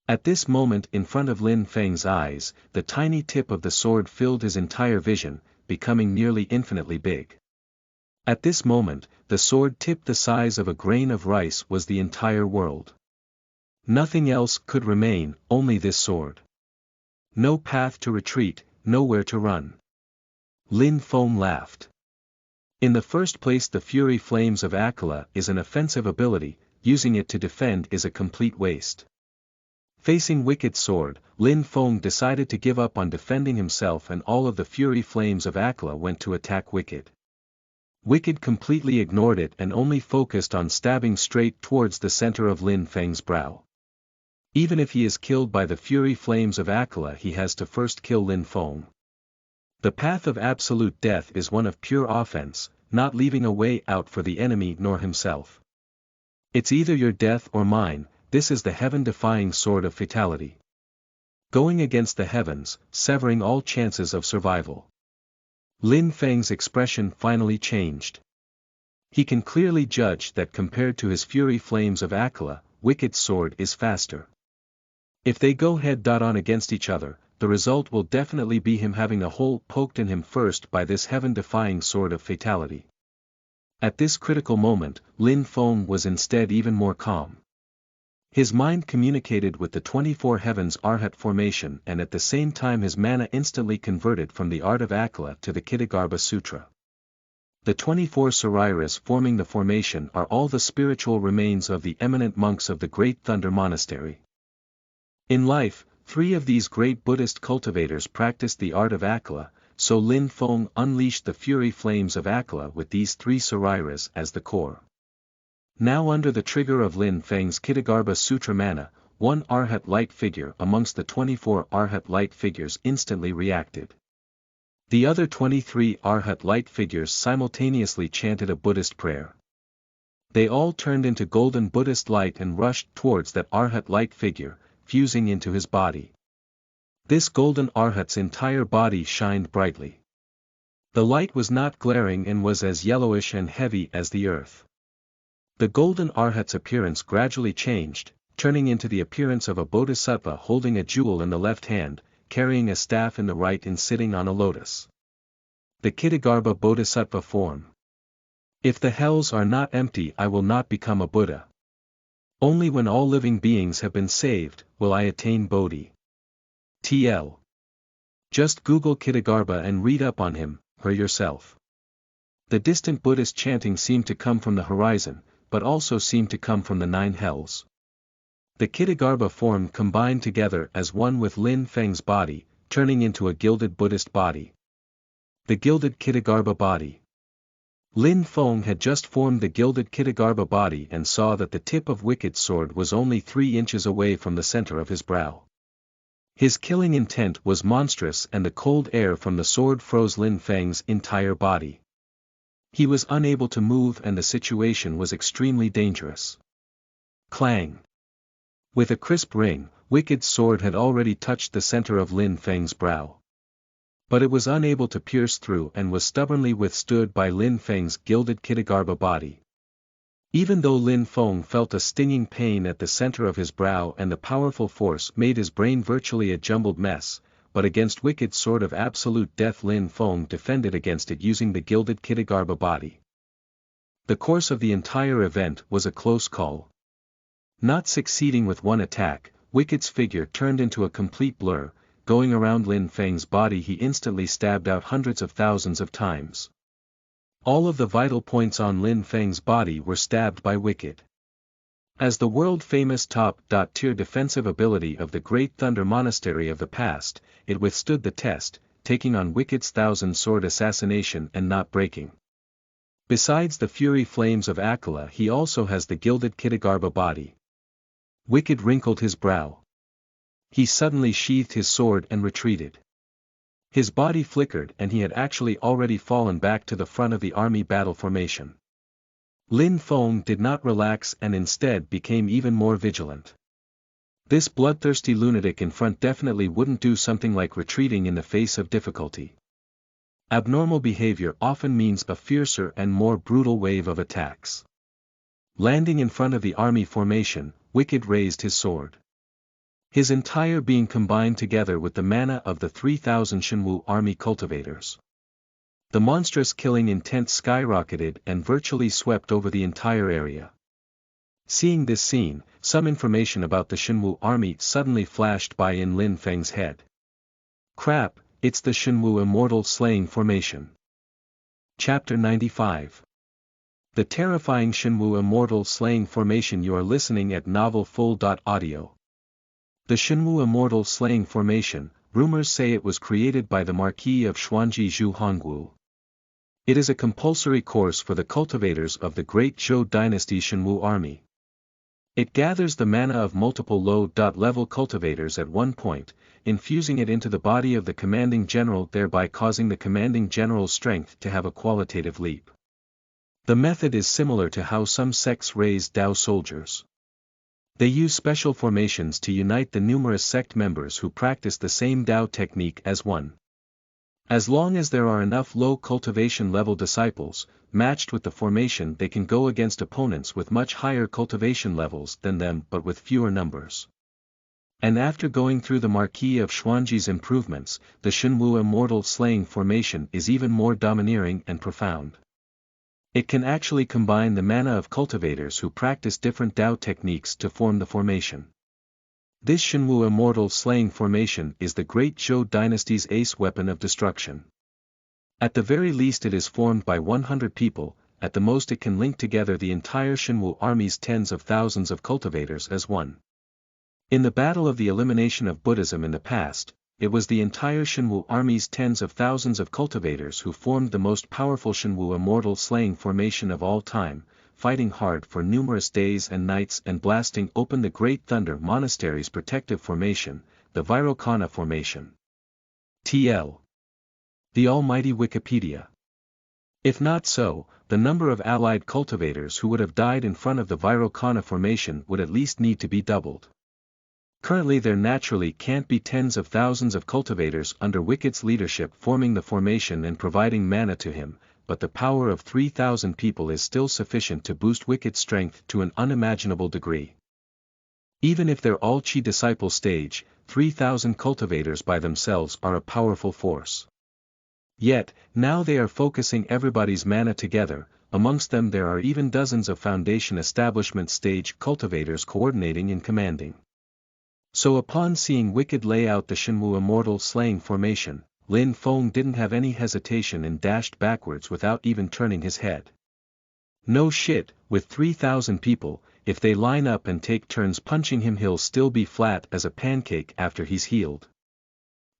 At this moment in front of Lin Feng's eyes, the tiny tip of the sword filled his entire vision, becoming nearly infinitely big. At this moment, the sword tip the size of a grain of rice was the entire world. Nothing else could remain, only this sword. No path to retreat, nowhere to run. Lin Feng laughed. In the first place, the Fury Flames of Akela is an offensive ability, using it to defend is a complete waste. Facing Wicked's sword, Lin Feng decided to give up on defending himself, and all of the Fury Flames of Akela went to attack Wicked. Wicked completely ignored it and only focused on stabbing straight towards the center of Lin Feng's brow. Even if he is killed by the Fury Flames of Akela, he has to first kill Lin Feng. The path of absolute death is one of pure offense, not leaving a way out for the enemy nor himself. It's either your death or mine. This is the heaven-defying sword of fatality. Going against the heavens, severing all chances of survival. Lin Feng's expression finally changed. He can clearly judge that compared to his Fury Flames of Akela, Wicked's sword is faster. If they go head-on against each other, the result will definitely be him having a hole poked in him first by this heaven-defying sword of fatality. At this critical moment, Lin Feng was instead even more calm. His mind communicated with the 24 heavens Arhat formation, and at the same time his mana instantly converted from the art of Akela to the Kittagarbha Sutra. The 24 Sariras forming the formation are all the spiritual remains of the eminent monks of the Great Thunder Monastery. In life, 3 of these great Buddhist cultivators practiced the art of Akela, so Lin Feng unleashed the Fury Flames of Akela with these 3 Sariras as the core. Now under the trigger of Lin Feng's Kittagarbha Sutra mana, one Arhat light figure amongst the 24 Arhat light figures instantly reacted. The other 23 Arhat light figures simultaneously chanted a Buddhist prayer. They all turned into golden Buddhist light and rushed towards that Arhat light figure, fusing into his body. This golden Arhat's entire body shined brightly. The light was not glaring and was as yellowish and heavy as the earth. The golden Arhat's appearance gradually changed, turning into the appearance of a bodhisattva holding a jewel in the left hand, carrying a staff in the right and sitting on a lotus. The Kittagarbha Bodhisattva form. If the hells are not empty, I will not become a Buddha. Only when all living beings have been saved, will I attain Bodhi. TL. Just Google Kittagarbha and read up on him, for yourself. The distant Buddhist chanting seemed to come from the horizon, but also seemed to come from the 9 hells. The Kittagarbha form combined together as one with Lin Feng's body, turning into a gilded Buddhist body. The gilded Kittagarbha body. Lin Feng had just formed the gilded Kittagarbha body and saw that the tip of Wicked's sword was only 3 inches away from the center of his brow. His killing intent was monstrous and the cold air from the sword froze Lin Feng's entire body. He was unable to move and the situation was extremely dangerous. Clang! With a crisp ring, Wicked's sword had already touched the center of Lin Feng's brow. But it was unable to pierce through and was stubbornly withstood by Lin Feng's gilded Kittagarbha body. Even though Lin Feng felt a stinging pain at the center of his brow and the powerful force made his brain virtually a jumbled mess, but against Wicked's sword of absolute death Lin Feng defended against it using the gilded Kittagarbha body. The course of the entire event was a close call. Not succeeding with one attack, Wicked's figure turned into a complete blur, going around Lin Feng's body he instantly stabbed out hundreds of thousands of times. All of the vital points on Lin Feng's body were stabbed by Wicked. As the world-famous top-tier defensive ability of the Great Thunder Monastery of the past, it withstood the test, taking on Wicked's 1,000-sword assassination and not breaking. Besides the Fury Flames of Akela, he also has the gilded Kittagarbha body. Wicked wrinkled his brow. He suddenly sheathed his sword and retreated. His body flickered and he had actually already fallen back to the front of the army battle formation. Lin Feng did not relax and instead became even more vigilant. This bloodthirsty lunatic in front definitely wouldn't do something like retreating in the face of difficulty. Abnormal behavior often means a fiercer and more brutal wave of attacks. Landing in front of the army formation, Wicked raised his sword. His entire being combined together with the mana of the 3,000 Shenwu army cultivators. The monstrous killing intent skyrocketed and virtually swept over the entire area. Seeing this scene, some information about the Shenwu army suddenly flashed by in Lin Feng's head. Crap, it's the Shenwu Immortal Slaying Formation. Chapter 95. The terrifying Shenwu Immortal Slaying Formation. You are listening at novelfull.audio. The Shenwu Immortal Slaying Formation, rumors say it was created by the Marquis of Xuanji Zhu Hongwu. It is a compulsory course for the cultivators of the Great Zhou Dynasty Shenwu army. It gathers the mana of multiple low-level cultivators at one point, infusing it into the body of the commanding general, thereby causing the commanding general's strength to have a qualitative leap. The method is similar to how some sects raise Dao soldiers. They use special formations to unite the numerous sect members who practice the same Dao technique as one. As long as there are enough low cultivation level disciples, matched with the formation, they can go against opponents with much higher cultivation levels than them but with fewer numbers. And after going through the Marquis of Xuanji's improvements, the Shenwu Immortal Slaying Formation is even more domineering and profound. It can actually combine the mana of cultivators who practice different Dao techniques to form the formation. This Shenwu Immortal Slaying Formation is the Great Zhou Dynasty's ace weapon of destruction. At the very least it is formed by 100 people, at the most it can link together the entire Shenwu army's tens of thousands of cultivators as one. In the battle of the elimination of Buddhism in the past, it was the entire Shenwu army's tens of thousands of cultivators who formed the most powerful Shenwu Immortal Slaying Formation of all time, fighting hard for numerous days and nights and blasting open the Great Thunder Monastery's protective formation, the Vairocana Formation. TL. The Almighty Wikipedia. If not so, the number of allied cultivators who would have died in front of the Vairocana Formation would at least need to be doubled. Currently there naturally can't be tens of thousands of cultivators under Wicked's leadership forming the formation and providing mana to him, but the power of 3,000 people is still sufficient to boost Wicked's strength to an unimaginable degree. Even if they're all Qi disciple stage, 3,000 cultivators by themselves are a powerful force. Yet, now they are focusing everybody's mana together, amongst them there are even dozens of foundation establishment stage cultivators coordinating and commanding. So upon seeing Wicked lay out the Shenwu Immortal Slaying Formation, Lin Feng didn't have any hesitation and dashed backwards without even turning his head. No shit, with 3,000 people, if they line up and take turns punching him he'll still be flat as a pancake after he's healed.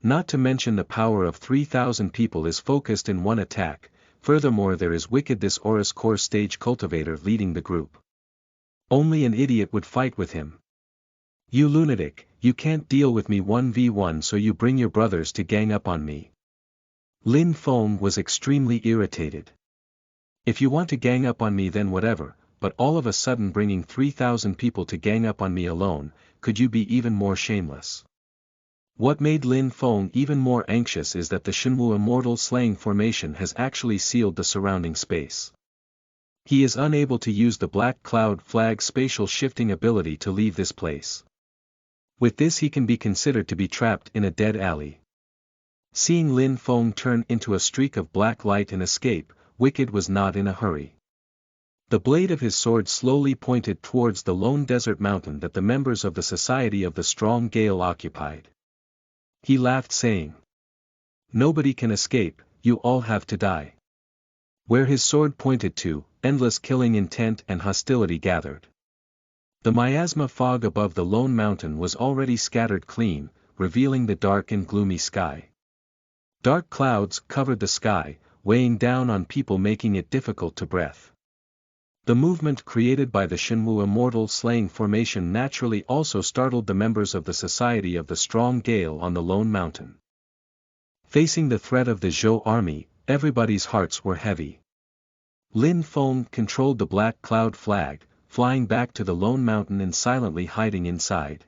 Not to mention the power of 3,000 people is focused in one attack, furthermore there is Wicked, this Aurus Core stage cultivator leading the group. Only an idiot would fight with him. You lunatic, you can't deal with me 1v1 so you bring your brothers to gang up on me. Lin Feng was extremely irritated. If you want to gang up on me then whatever, but all of a sudden bringing 3,000 people to gang up on me alone, could you be even more shameless? What made Lin Feng even more anxious is that the Shenwu Immortal Slaying Formation has actually sealed the surrounding space. He is unable to use the Black Cloud Flag spatial shifting ability to leave this place. With this he can be considered to be trapped in a dead alley. Seeing Lin Feng turn into a streak of black light and escape, Wicked was not in a hurry. The blade of his sword slowly pointed towards the lone desert mountain that the members of the Society of the Strong Gale occupied. He laughed saying, "Nobody can escape, you all have to die." Where his sword pointed to, endless killing intent and hostility gathered. The miasma fog above the lone mountain was already scattered clean, revealing the dark and gloomy sky. Dark clouds covered the sky, weighing down on people making it difficult to breathe. The movement created by the Shenwu Immortal Slaying Formation naturally also startled the members of the Society of the Strong Gale on the Lone Mountain. Facing the threat of the Zhou army, everybody's hearts were heavy. Lin Feng controlled the Black Cloud flag, flying back to the Lone Mountain and silently hiding inside.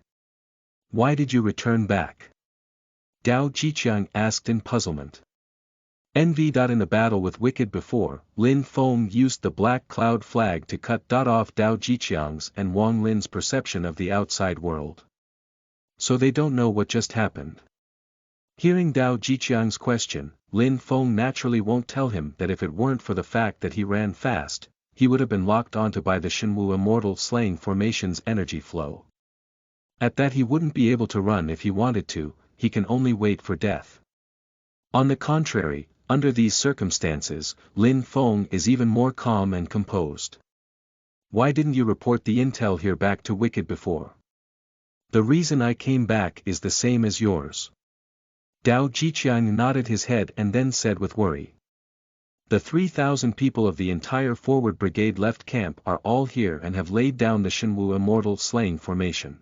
"Why did you return back?" Dao Jiqiang asked in puzzlement. In a battle with Wicked before, Lin Feng used the Black Cloud flag to cut off Dao Jiqiang's and Wang Lin's perception of the outside world. So they don't know what just happened. Hearing Dao Jiqiang's question, Lin Feng naturally won't tell him that if it weren't for the fact that he ran fast, he would have been locked onto by the Shenwu Immortal Slaying Formation's energy flow. At that he wouldn't be able to run if he wanted to, he can only wait for death. On the contrary, under these circumstances, Lin Feng is even more calm and composed. "Why didn't you report the intel here back to Wicked before?" "The reason I came back is the same as yours." Dao Jiqiang nodded his head and then said with worry. "The 3,000 people of the entire forward brigade left camp are all here and have laid down the Shenwu Immortal Slaying Formation.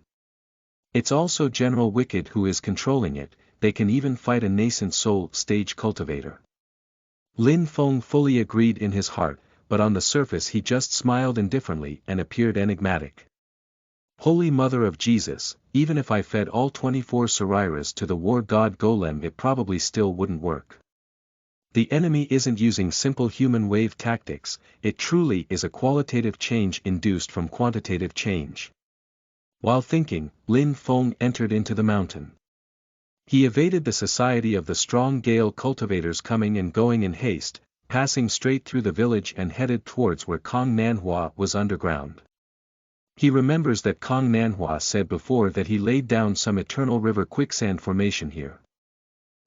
It's also General Wicked who is controlling it, they can even fight a nascent soul stage cultivator." Lin Feng fully agreed in his heart, but on the surface he just smiled indifferently and appeared enigmatic. "Holy Mother of Jesus, even if I fed all 24 Sariras to the war god Golem it probably still wouldn't work. The enemy isn't using simple human wave tactics, it truly is a qualitative change induced from quantitative change." While thinking, Lin Feng entered into the mountain. He evaded the Society of the Strong Gale cultivators coming and going in haste, passing straight through the village and headed towards where Kong Nanhua was underground. He remembers that Kong Nanhua said before that he laid down some eternal river quicksand formation here.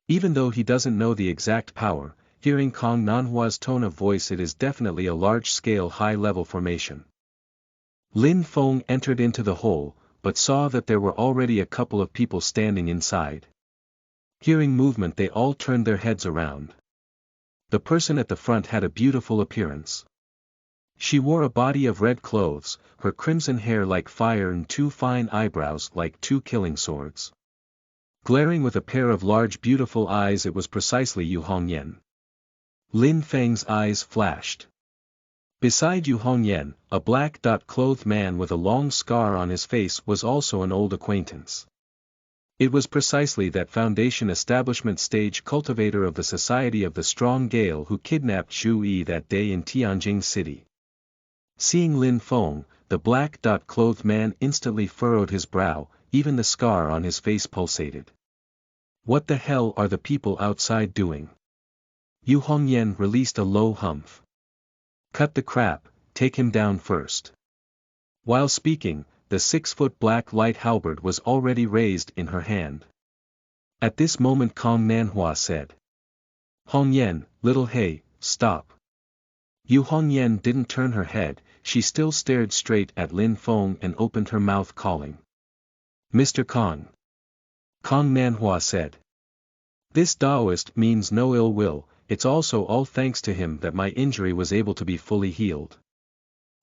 Even though he doesn't know the exact power, hearing Kong Nanhua's tone of voice it is definitely a large-scale high-level formation. Lin Feng entered into the hole, but saw that there were already a couple of people standing inside. Hearing movement they all turned their heads around. The person at the front had a beautiful appearance. She wore a body of red clothes, her crimson hair like fire and two fine eyebrows like two killing swords. Glaring with a pair of large beautiful eyes it was precisely Yu Hongyan. Lin Feng's eyes flashed. Beside Yu Hongyan, a black-clothed man with a long scar on his face was also an old acquaintance. It was precisely that Foundation establishment stage cultivator of the Society of the Strong Gale who kidnapped Zhu Yi that day in Tianjing City. Seeing Lin Feng, the black-clothed man instantly furrowed his brow, even the scar on his face pulsated. "What the hell are the people outside doing?" Yu Hongyan released a low humph. "Cut the crap, take him down first." While speaking, the 6-foot black light halberd was already raised in her hand. At this moment Kong Nanhua said. "Hongyan, little hey, stop." Yu Hongyan didn't turn her head, she still stared straight at Lin Feng and opened her mouth calling. "Mr. Kong." Kong Nanhua said. "This Taoist means no ill will, it's also all thanks to him that my injury was able to be fully healed."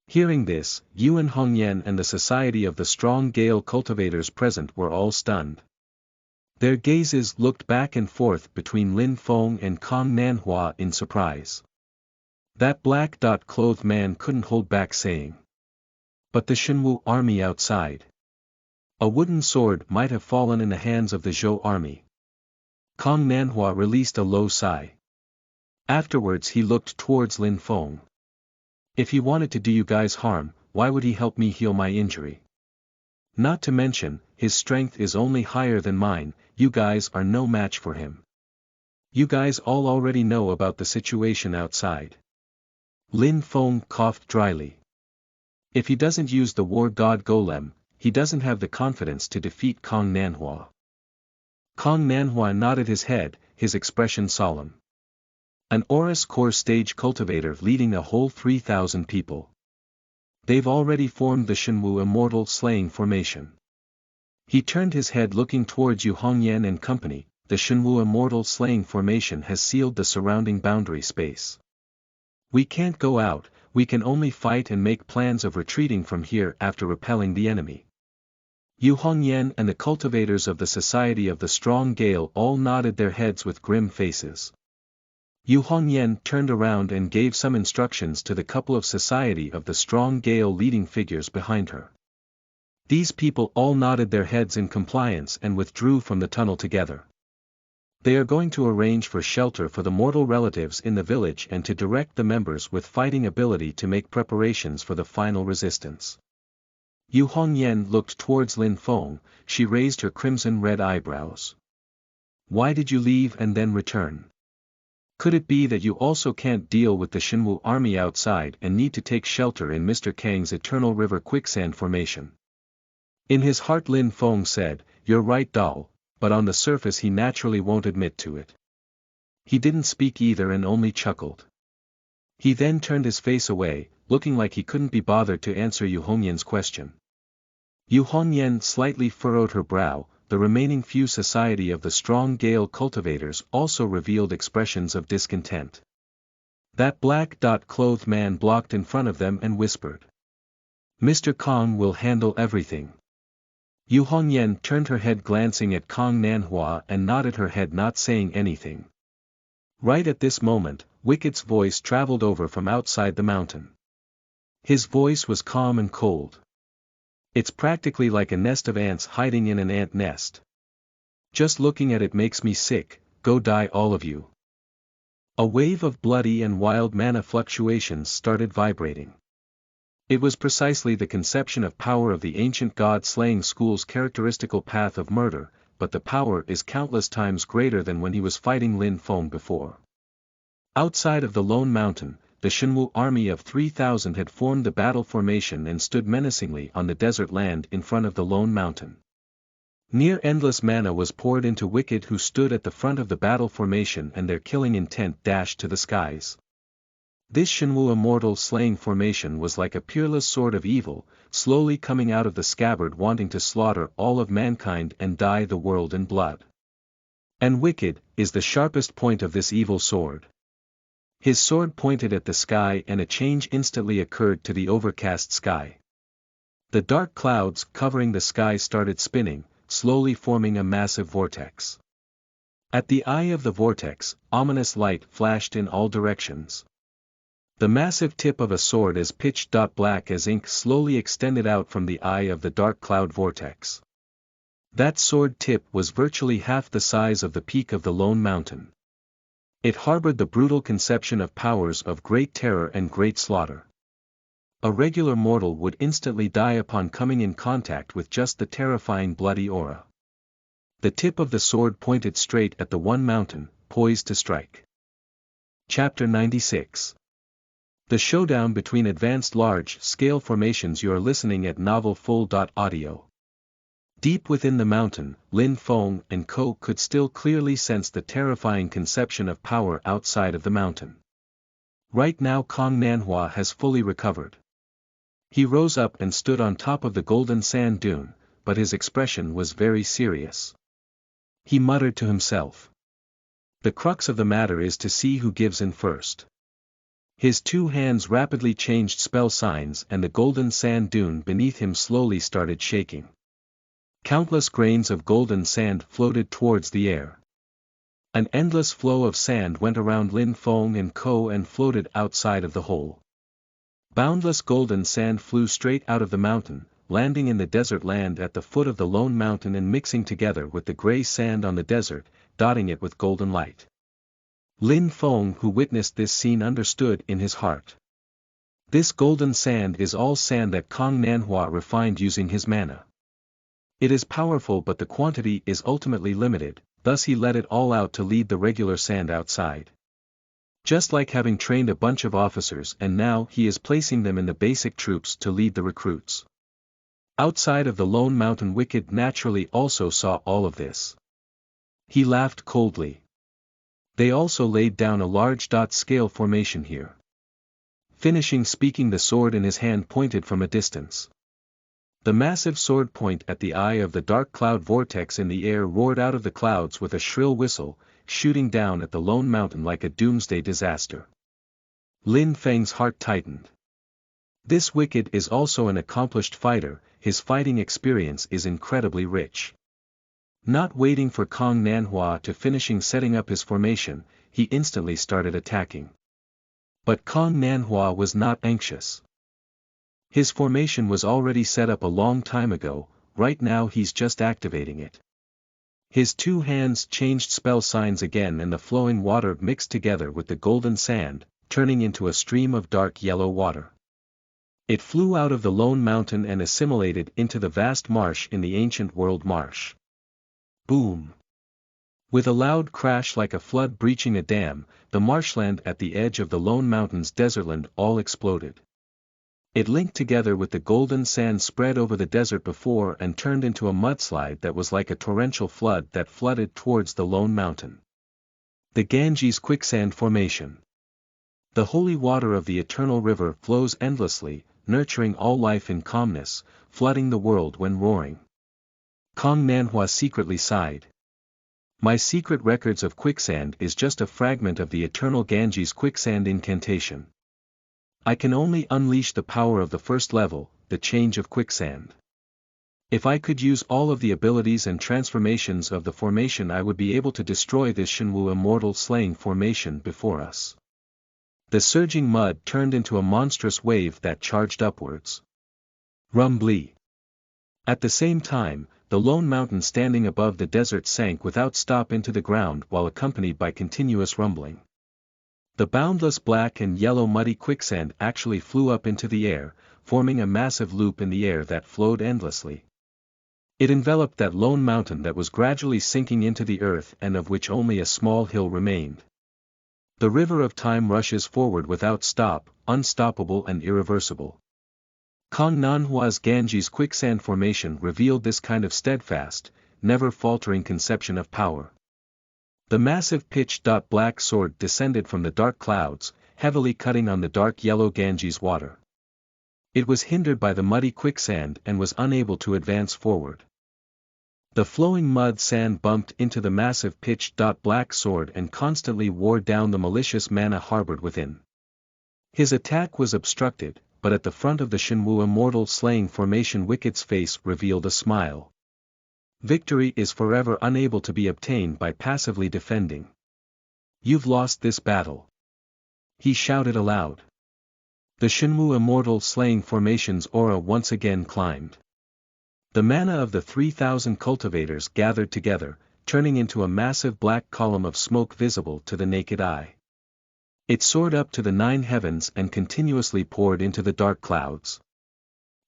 Hearing this, Yuan Hongyan and the Society of the Strong Gale cultivators present were all stunned. Their gazes looked back and forth between Lin Feng and Kong Nanhua in surprise. That black-clothed man couldn't hold back saying. "But the Shenwu army outside. A wooden sword might have fallen in the hands of the Zhou army." Kong Nanhua released a low sigh. Afterwards he looked towards Lin Feng. "If he wanted to do you guys harm, why would he help me heal my injury? Not to mention, his strength is only higher than mine, you guys are no match for him. You guys all already know about the situation outside." Lin Feng coughed dryly. "If he doesn't use the war god Golem, he doesn't have the confidence to defeat Kong Nanhua." Kong Nanhua nodded his head, his expression solemn. "An Aurus core stage cultivator leading a whole 3,000 people. They've already formed the Shenwu Immortal Slaying Formation." He turned his head looking towards Yu Hongyan and company. "The Shenwu Immortal Slaying Formation has sealed the surrounding boundary space. We can't go out, we can only fight and make plans of retreating from here after repelling the enemy. Yu Hongyan and the cultivators of the Society of the Strong Gale all nodded their heads with grim faces. Yu Hongyan turned around and gave some instructions to the couple of Society of the Strong Gale leading figures behind her. These people all nodded their heads in compliance and withdrew from the tunnel together. They are going to arrange for shelter for the mortal relatives in the village and to direct the members with fighting ability to make preparations for the final resistance. Yu Hongyan looked towards Lin Feng. She raised her crimson-red eyebrows. Why did you leave and then return? Could it be that you also can't deal with the Shenwu army outside and need to take shelter in Mr. Kang's Eternal River Quicksand Formation? In his heart Lin Feng said, "You're right, doll," but on the surface he naturally won't admit to it. He didn't speak either and only chuckled. He then turned his face away, looking like he couldn't be bothered to answer Yu Hongyan's question. Yu Hongyan slightly furrowed her brow. The remaining few Society of the Strong Gale cultivators also revealed expressions of discontent. That black-clothed man blocked in front of them and whispered, "Mr. Kong will handle everything." Yu Hongyan turned her head glancing at Kong Nanhua and nodded her head not saying anything. Right at this moment, Wicked's voice traveled over from outside the mountain. His voice was calm and cold. It's practically like a nest of ants hiding in an ant nest. Just looking at it makes me sick, go die all of you. A wave of bloody and wild mana fluctuations started vibrating. It was precisely the conception of power of the ancient god-slaying school's characteristical path of murder, but the power is countless times greater than when he was fighting Lin Feng before. Outside of the Lone Mountain, the Shenwu army of 3,000 had formed the battle formation and stood menacingly on the desert land in front of the Lone Mountain. Near endless mana was poured into Wicked, who stood at the front of the battle formation, and their killing intent dashed to the skies. This Shenwu immortal slaying formation was like a peerless sword of evil, slowly coming out of the scabbard wanting to slaughter all of mankind and dye the world in blood. And Wicked is the sharpest point of this evil sword. His sword pointed at the sky and a change instantly occurred to the overcast sky. The dark clouds covering the sky started spinning, slowly forming a massive vortex. At the eye of the vortex, ominous light flashed in all directions. The massive tip of a sword as pitch-black as ink slowly extended out from the eye of the dark cloud vortex. That sword tip was virtually half the size of the peak of the Lone Mountain. It harbored the brutal conception of powers of great terror and great slaughter. A regular mortal would instantly die upon coming in contact with just the terrifying bloody aura. The tip of the sword pointed straight at the one mountain, poised to strike. Chapter 96. The showdown between advanced large-scale formations. You are listening at novelfull.audio. Deep within the mountain, Lin Feng and Co. could still clearly sense the terrifying conception of power outside of the mountain. Right now Kong Nanhua has fully recovered. He rose up and stood on top of the golden sand dune, but his expression was very serious. He muttered to himself. The crux of the matter is to see who gives in first. His two hands rapidly changed spell signs and the golden sand dune beneath him slowly started shaking. Countless grains of golden sand floated towards the air. An endless flow of sand went around Lin Feng and Co. and floated outside of the hole. Boundless golden sand flew straight out of the mountain, landing in the desert land at the foot of the Lone Mountain and mixing together with the gray sand on the desert, dotting it with golden light. Lin Feng, who witnessed this scene, understood in his heart. This golden sand is all sand that Kong Nanhua refined using his mana. It is powerful, but the quantity is ultimately limited, thus he let it all out to lead the regular sand outside. Just like having trained a bunch of officers, and now he is placing them in the basic troops to lead the recruits. Outside of the Lone Mountain, Wicked naturally also saw all of this. He laughed coldly. They also laid down a large scale formation here. Finishing speaking, the sword in his hand pointed from a distance. The massive sword point at the eye of the dark cloud vortex in the air roared out of the clouds with a shrill whistle, shooting down at the Lone Mountain like a doomsday disaster. Lin Feng's heart tightened. This Wicked is also an accomplished fighter, his fighting experience is incredibly rich. Not waiting for Kong Nanhua to finishing setting up his formation, he instantly started attacking. But Kong Nanhua was not anxious. His formation was already set up a long time ago, right now he's just activating it. His two hands changed spell signs again and the flowing water mixed together with the golden sand, turning into a stream of dark yellow water. It flew out of the lone mountain and assimilated into the vast marsh in the ancient world marsh. Boom! With a loud crash like a flood breaching a dam, the marshland at the edge of the lone mountain's desertland all exploded. It linked together with the golden sand spread over the desert before and turned into a mudslide that was like a torrential flood that flooded towards the lone mountain. The Ganges Quicksand Formation. The holy water of the eternal river flows endlessly, nurturing all life in calmness, flooding the world when roaring. Kong Nanhua secretly sighed. My secret records of quicksand is just a fragment of the eternal Ganges quicksand incantation. I can only unleash the power of the first level, the change of quicksand. If I could use all of the abilities and transformations of the formation, I would be able to destroy this Shenwu immortal slaying formation before us. The surging mud turned into a monstrous wave that charged upwards. Rumbly. At the same time, the lone mountain standing above the desert sank without stop into the ground while accompanied by continuous rumbling. The boundless black and yellow muddy quicksand actually flew up into the air, forming a massive loop in the air that flowed endlessly. It enveloped that lone mountain that was gradually sinking into the earth and of which only a small hill remained. The river of time rushes forward without stop, unstoppable and irreversible. Kong Nanhua's Ganges quicksand formation revealed this kind of steadfast, never faltering conception of power. The massive pitch-black sword descended from the dark clouds, heavily cutting on the dark yellow Ganges water. It was hindered by the muddy quicksand and was unable to advance forward. The flowing mud sand bumped into the massive pitch-black sword and constantly wore down the malicious mana harbored within. His attack was obstructed, but at the front of the Shenwu immortal slaying formation Wicked's face revealed a smile. Victory is forever unable to be obtained by passively defending. You've lost this battle. He shouted aloud. The Shenwu immortal slaying formation's aura once again climbed. The mana of the 3,000 cultivators gathered together, turning into a massive black column of smoke visible to the naked eye. It soared up to the 9 heavens and continuously poured into the dark clouds.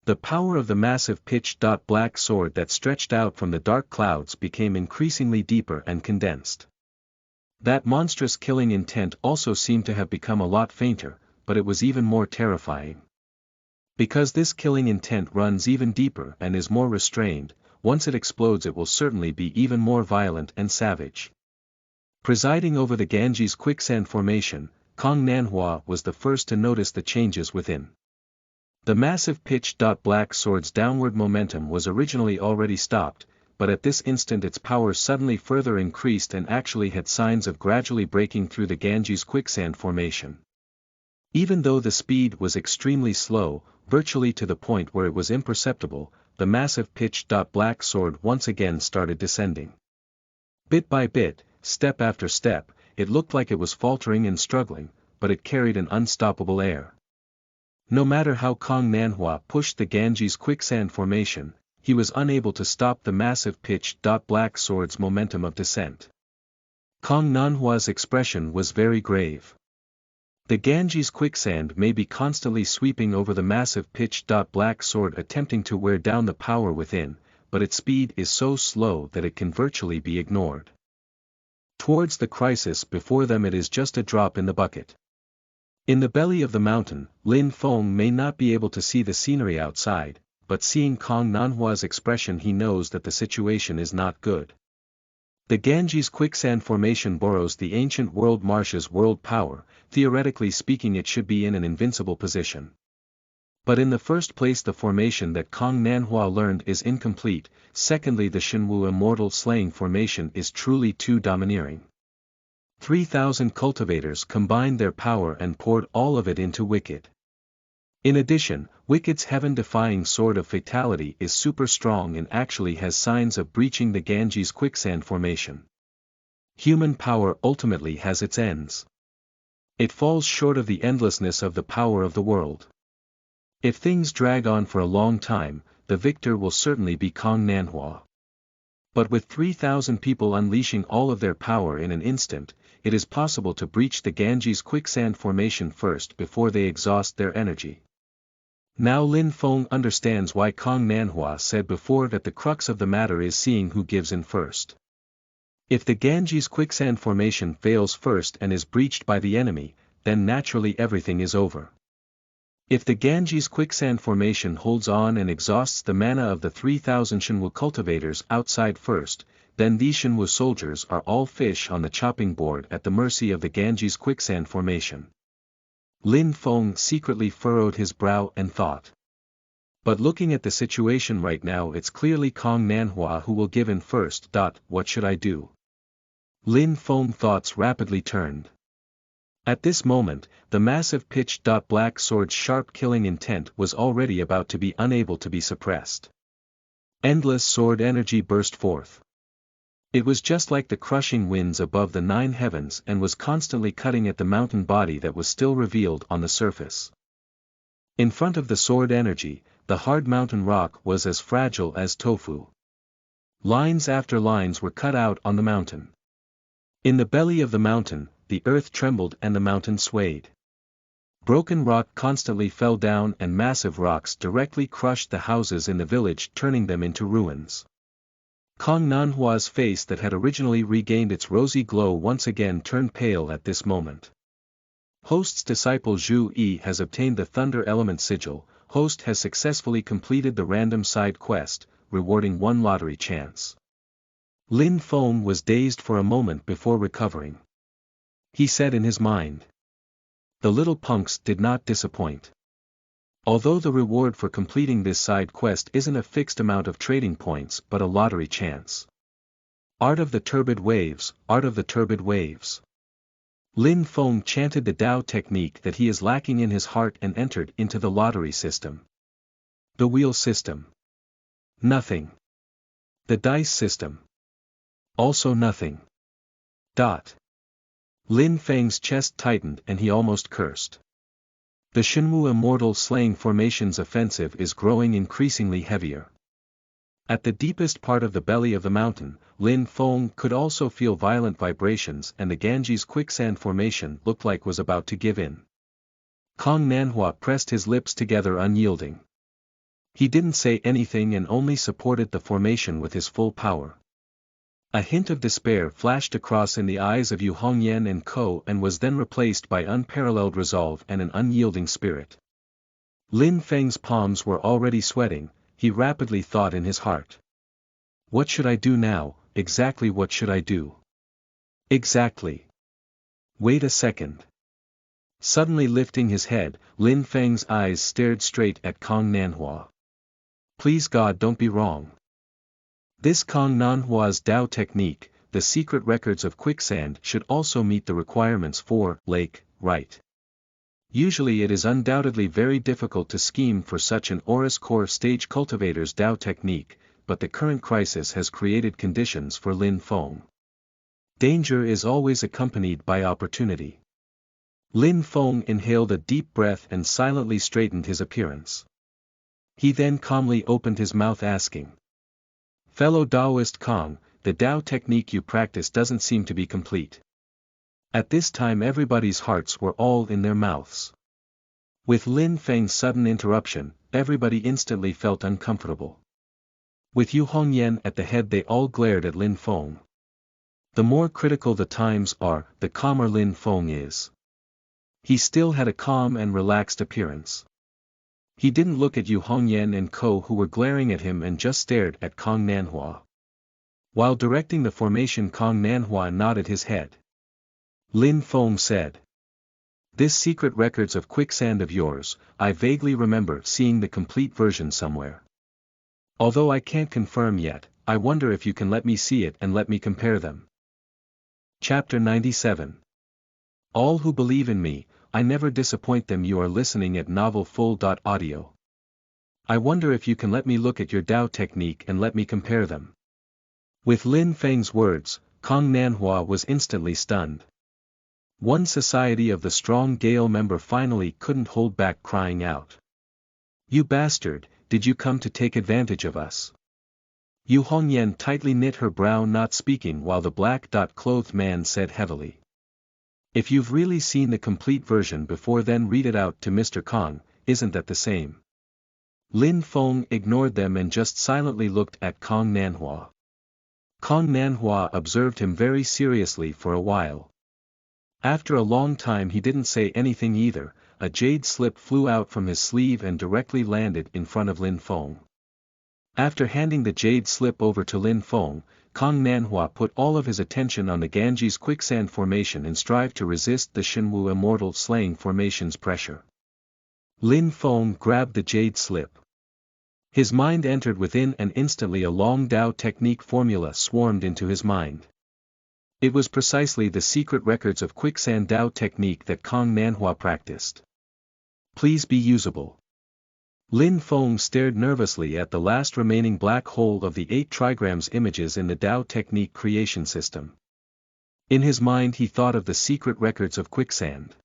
The power of the massive pitch-black sword that stretched out from the dark clouds became increasingly deeper and condensed. That monstrous killing intent also seemed to have become a lot fainter, but it was even more terrifying. Because this killing intent runs even deeper and is more restrained, once it explodes it will certainly be even more violent and savage. Presiding over the Ganges quicksand formation, Kong Nanhua was the first to notice the changes within. The massive pitch-black sword's downward momentum was originally already stopped, but at this instant its power suddenly further increased and actually had signs of gradually breaking through the Ganges quicksand formation. Even though the speed was extremely slow, virtually to the point where it was imperceptible, the massive pitch-black sword once again started descending. Bit by bit, step after step, it looked like it was faltering and struggling, but it carried an unstoppable air. No matter how Kong Nanhua pushed the Ganges quicksand formation, he was unable to stop the massive pitch-black sword's momentum of descent. Kong Nanhua's expression was very grave. The Ganges quicksand may be constantly sweeping over the massive pitch-black sword attempting to wear down the power within, but its speed is so slow that it can virtually be ignored. Towards the crisis before them it is just a drop in the bucket. In the belly of the mountain, Lin Feng may not be able to see the scenery outside, but seeing Kong Nanhua's expression he knows that the situation is not good. The Ganges quicksand formation borrows the ancient world marsh's world power, theoretically speaking it should be in an invincible position. But in the first place the formation that Kong Nanhua learned is incomplete, secondly the Shenwu immortal slaying formation is truly too domineering. 3,000 cultivators combined their power and poured all of it into Wicked. In addition, Wicked's heaven-defying sword of fatality is super strong and actually has signs of breaching the Ganges quicksand formation. Human power ultimately has its ends. It falls short of the endlessness of the power of the world. If things drag on for a long time, the victor will certainly be Kong Nanhua. But with 3,000 people unleashing all of their power in an instant, it is possible to breach the Ganges quicksand formation first before they exhaust their energy. Now Lin Feng understands why Kong Nanhua said before that the crux of the matter is seeing who gives in first. If the Ganges quicksand formation fails first and is breached by the enemy, then naturally everything is over. If the Ganges quicksand formation holds on and exhausts the mana of the 3,000 Shenwu cultivators outside first, then these Shenwu soldiers are all fish on the chopping board at the mercy of the Ganges quicksand formation. Lin Feng secretly furrowed his brow and thought. But looking at the situation right now, it's clearly Kong Nanhua who will give in first. What should I do? Lin Feng's thoughts rapidly turned. At this moment, the massive pitch-black sword's sharp killing intent was already about to be unable to be suppressed. Endless sword energy burst forth. It was just like the crushing winds above the 9 heavens and was constantly cutting at the mountain body that was still revealed on the surface. In front of the sword energy, the hard mountain rock was as fragile as tofu. Lines after lines were cut out on the mountain. In the belly of the mountain, the earth trembled and the mountain swayed. Broken rock constantly fell down and massive rocks directly crushed the houses in the village, turning them into ruins. Kong Nanhua's face that had originally regained its rosy glow once again turned pale at this moment. Host's disciple Zhu Yi has obtained the Thunder Element Sigil. Host has successfully completed the random side quest, rewarding 1 lottery chance. Lin Feng was dazed for a moment before recovering. He said in his mind. The little punks did not disappoint. Although the reward for completing this side quest isn't a fixed amount of trading points but a lottery chance. Art of the Turbid Waves, Art of the Turbid Waves. Lin Feng chanted the Tao technique that he is lacking in his heart and entered into the lottery system. The wheel system. Nothing. The dice system. Also nothing. Lin Feng's chest tightened and he almost cursed. The Shenwu Immortal Slaying Formation's offensive is growing increasingly heavier. At the deepest part of the belly of the mountain, Lin Feng could also feel violent vibrations and the Ganges quicksand formation looked like was about to give in. Kong Nanhua pressed his lips together unyielding. He didn't say anything and only supported the formation with his full power. A hint of despair flashed across in the eyes of Yu Hongyan and Co. and was then replaced by unparalleled resolve and an unyielding spirit. Lin Feng's palms were already sweating, he rapidly thought in his heart. What should I do now? Exactly what should I do? Exactly. Wait a second. Suddenly lifting his head, Lin Feng's eyes stared straight at Kong Nanhua. Please God, don't be wrong. This Kong Nanhua's Tao technique, the secret records of quicksand, should also meet the requirements for lake, right? Usually it is undoubtedly very difficult to scheme for such an Aurus Core stage cultivator's Tao technique, but the current crisis has created conditions for Lin Feng. Danger is always accompanied by opportunity. Lin Feng inhaled a deep breath and silently straightened his appearance. He then calmly opened his mouth asking. Fellow Taoist Kong, the Tao technique you practice doesn't seem to be complete. At this time everybody's hearts were all in their mouths. With Lin Feng's sudden interruption, everybody instantly felt uncomfortable. With Yu Hongyan at the head they all glared at Lin Feng. The more critical the times are, the calmer Lin Feng is. He still had a calm and relaxed appearance. He didn't look at Yu Hongyan and Co. who were glaring at him and just stared at Kong Nanhua. While directing the formation, Kong Nanhua nodded his head. Lin Feng said. This secret records of quicksand of yours, I vaguely remember seeing the complete version somewhere. Although I can't confirm yet, I wonder if you can let me see it and let me compare them. Chapter 97. All who believe in me, I never disappoint them. You are listening at novelfull.audio. I wonder if you can let me look at your Tao technique and let me compare them. With Lin Feng's words, Kong Nanhua was instantly stunned. One Society of the Strong Gale member finally couldn't hold back, crying out. You bastard, did you come to take advantage of us? Yu Hongyan tightly knit her brow, not speaking, while the black-clothed man said heavily. If you've really seen the complete version before, then read it out to Mr. Kong, isn't that the same? Lin Feng ignored them and just silently looked at Kong Nanhua. Kong Nanhua observed him very seriously for a while. After a long time he didn't say anything either. A jade slip flew out from his sleeve and directly landed in front of Lin Feng. After handing the jade slip over to Lin Feng, Kong Nanhua put all of his attention on the Ganges quicksand formation and strived to resist the Shenwu immortal slaying formation's pressure. Lin Feng grabbed the jade slip. His mind entered within, and instantly a long Tao technique formula swarmed into his mind. It was precisely the secret records of quicksand Tao technique that Kong Nanhua practiced. Please be usable. Lin Feng stared nervously at the last remaining black hole of the 8 trigrams images in the Tao technique creation system. In his mind he thought of the secret records of quicksand.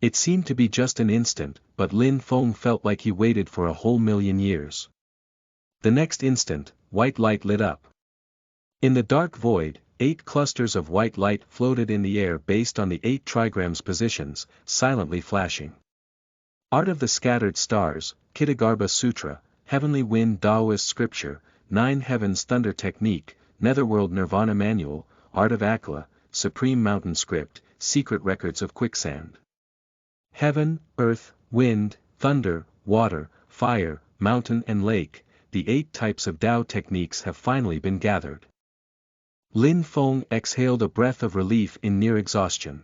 It seemed to be just an instant, but Lin Feng felt like he waited for a whole million years. The next instant, white light lit up. In the dark void, 8 clusters of white light floated in the air based on the 8 trigrams positions, silently flashing. Art of the Scattered Stars, Kitagarbha Sutra, Heavenly Wind Taoist Scripture, 9 Heavens Thunder Technique, Netherworld Nirvana Manual, Art of Akla, Supreme Mountain Script, Secret Records of Quicksand. Heaven, Earth, Wind, Thunder, Water, Fire, Mountain and Lake, the 8 types of Tao techniques have finally been gathered. Lin Feng exhaled a breath of relief in near exhaustion.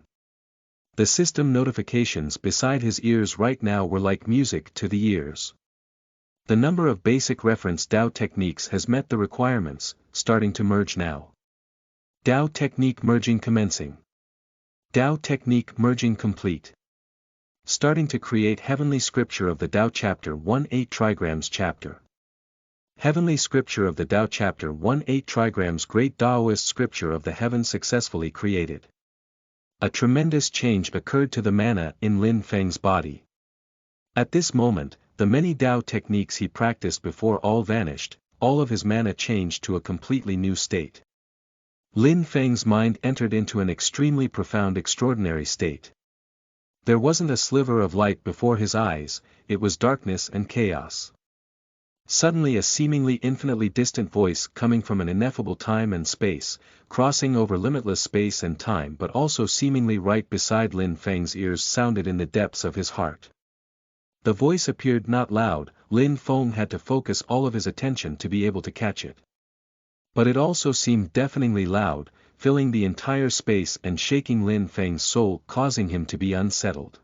The system notifications beside his ears right now were like music to the ears. The number of basic reference Tao techniques has met the requirements, starting to merge now. Tao technique merging commencing. Tao technique merging complete. Starting to create Heavenly Scripture of the Tao Chapter 1 8 Trigrams Chapter. Heavenly Scripture of the Tao Chapter 1 8 Trigrams Great Taoist Scripture of the Heaven successfully created. A tremendous change occurred to the mana in Lin Feng's body. At this moment, the many Tao techniques he practiced before all vanished, all of his mana changed to a completely new state. Lin Feng's mind entered into an extremely profound, extraordinary state. There wasn't a sliver of light before his eyes, it was darkness and chaos. Suddenly a seemingly infinitely distant voice coming from an ineffable time and space, crossing over limitless space and time but also seemingly right beside Lin Feng's ears, sounded in the depths of his heart. The voice appeared not loud, Lin Feng had to focus all of his attention to be able to catch it. But it also seemed deafeningly loud, filling the entire space and shaking Lin Feng's soul, causing him to be unsettled.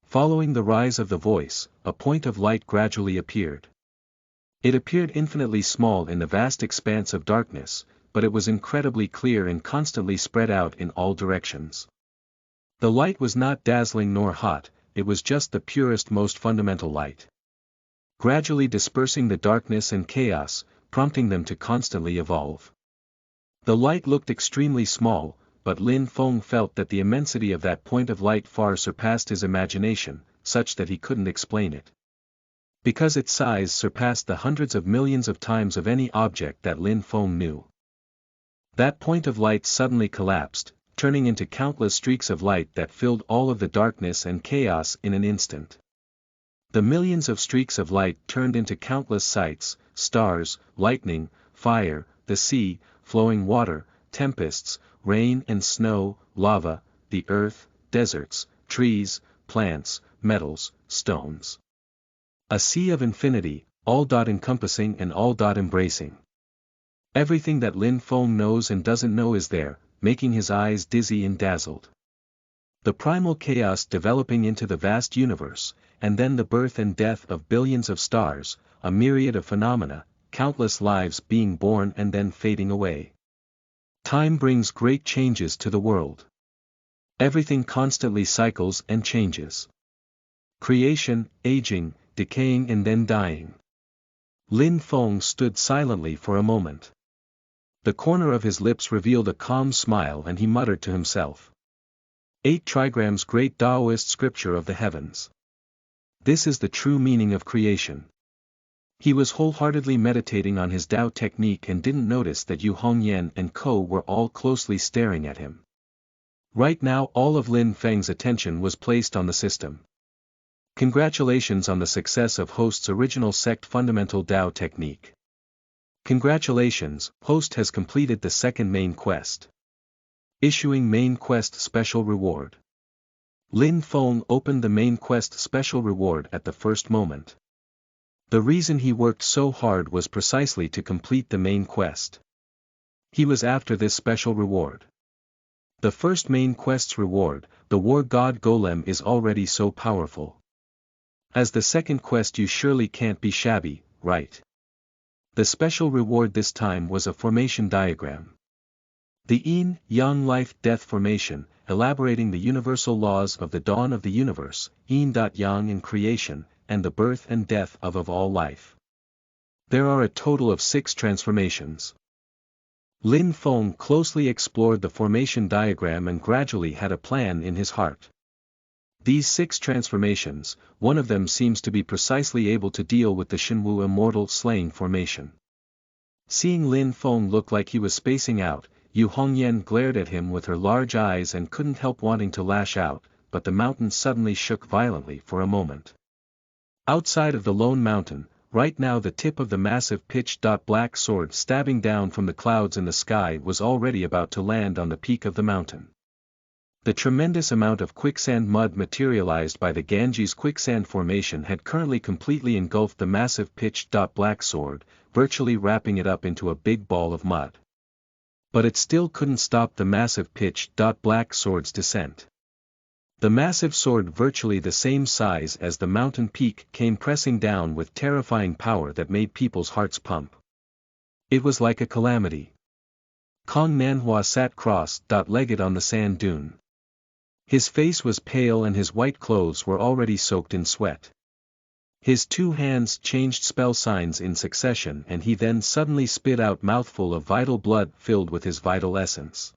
Following the rise of the voice, a point of light gradually appeared. It appeared infinitely small in the vast expanse of darkness, but it was incredibly clear and constantly spread out in all directions. The light was not dazzling nor hot, it was just the purest, most fundamental light. Gradually dispersing the darkness and chaos, prompting them to constantly evolve. The light looked extremely small, but Lin Feng felt that the immensity of that point of light far surpassed his imagination, such that he couldn't explain it. Because its size surpassed the hundreds of millions of times of any object that Lin Feng knew. That point of light suddenly collapsed, turning into countless streaks of light that filled all of the darkness and chaos in an instant. The millions of streaks of light turned into countless sights, stars, lightning, fire, the sea, flowing water, tempests, rain and snow, lava, the earth, deserts, trees, plants, metals, stones. A sea of infinity, all encompassing and all embracing. Everything that Lin Feng knows and doesn't know is there, making his eyes dizzy and dazzled. The primal chaos developing into the vast universe, and then the birth and death of billions of stars, a myriad of phenomena, countless lives being born and then fading away. Time brings great changes to the world. Everything constantly cycles and changes. Creation, aging, decaying and then dying. Lin Feng stood silently for a moment. The corner of his lips revealed a calm smile and he muttered to himself. 8 trigrams Great Taoist Scripture of the Heavens. This is the true meaning of creation. He was wholeheartedly meditating on his Tao technique and didn't notice that Yu Hongyan and Co were all closely staring at him. Right now all of Lin Feng's attention was placed on the system. Congratulations on the success of Host's original sect fundamental Tao technique. Congratulations, Host has completed the second main quest. Issuing main quest special reward. Lin Feng opened the main quest special reward at the first moment. The reason he worked so hard was precisely to complete the main quest. He was after this special reward. The first main quest's reward, the War God Golem, is already so powerful. As the second quest you surely can't be shabby, right? The special reward this time was a formation diagram. The Yin, Yang Life-Death formation, elaborating the universal laws of the dawn of the universe, Yin-Yang in creation, and the birth and death of all life. There are a total of 6 transformations. Lin Feng closely explored the formation diagram and gradually had a plan in his heart. These 6 transformations, one of them seems to be precisely able to deal with the Shenwu immortal slaying formation. Seeing Lin Feng look like he was spacing out, Yu Hongyan glared at him with her large eyes and couldn't help wanting to lash out, but the mountain suddenly shook violently for a moment. Outside of the lone mountain, right now the tip of the massive pitch-black sword stabbing down from the clouds in the sky was already about to land on the peak of the mountain. The tremendous amount of quicksand mud materialized by the Ganges quicksand formation had currently completely engulfed the massive pitch-black sword, virtually wrapping it up into a big ball of mud. But it still couldn't stop the massive pitch-black sword's descent. The massive sword, virtually the same size as the mountain peak, came pressing down with terrifying power that made people's hearts pump. It was like a calamity. Kong Nanhua sat cross-legged on the sand dune. His face was pale and his white clothes were already soaked in sweat. His 2 hands changed spell signs in succession and he then suddenly spit out mouthful of vital blood filled with his vital essence.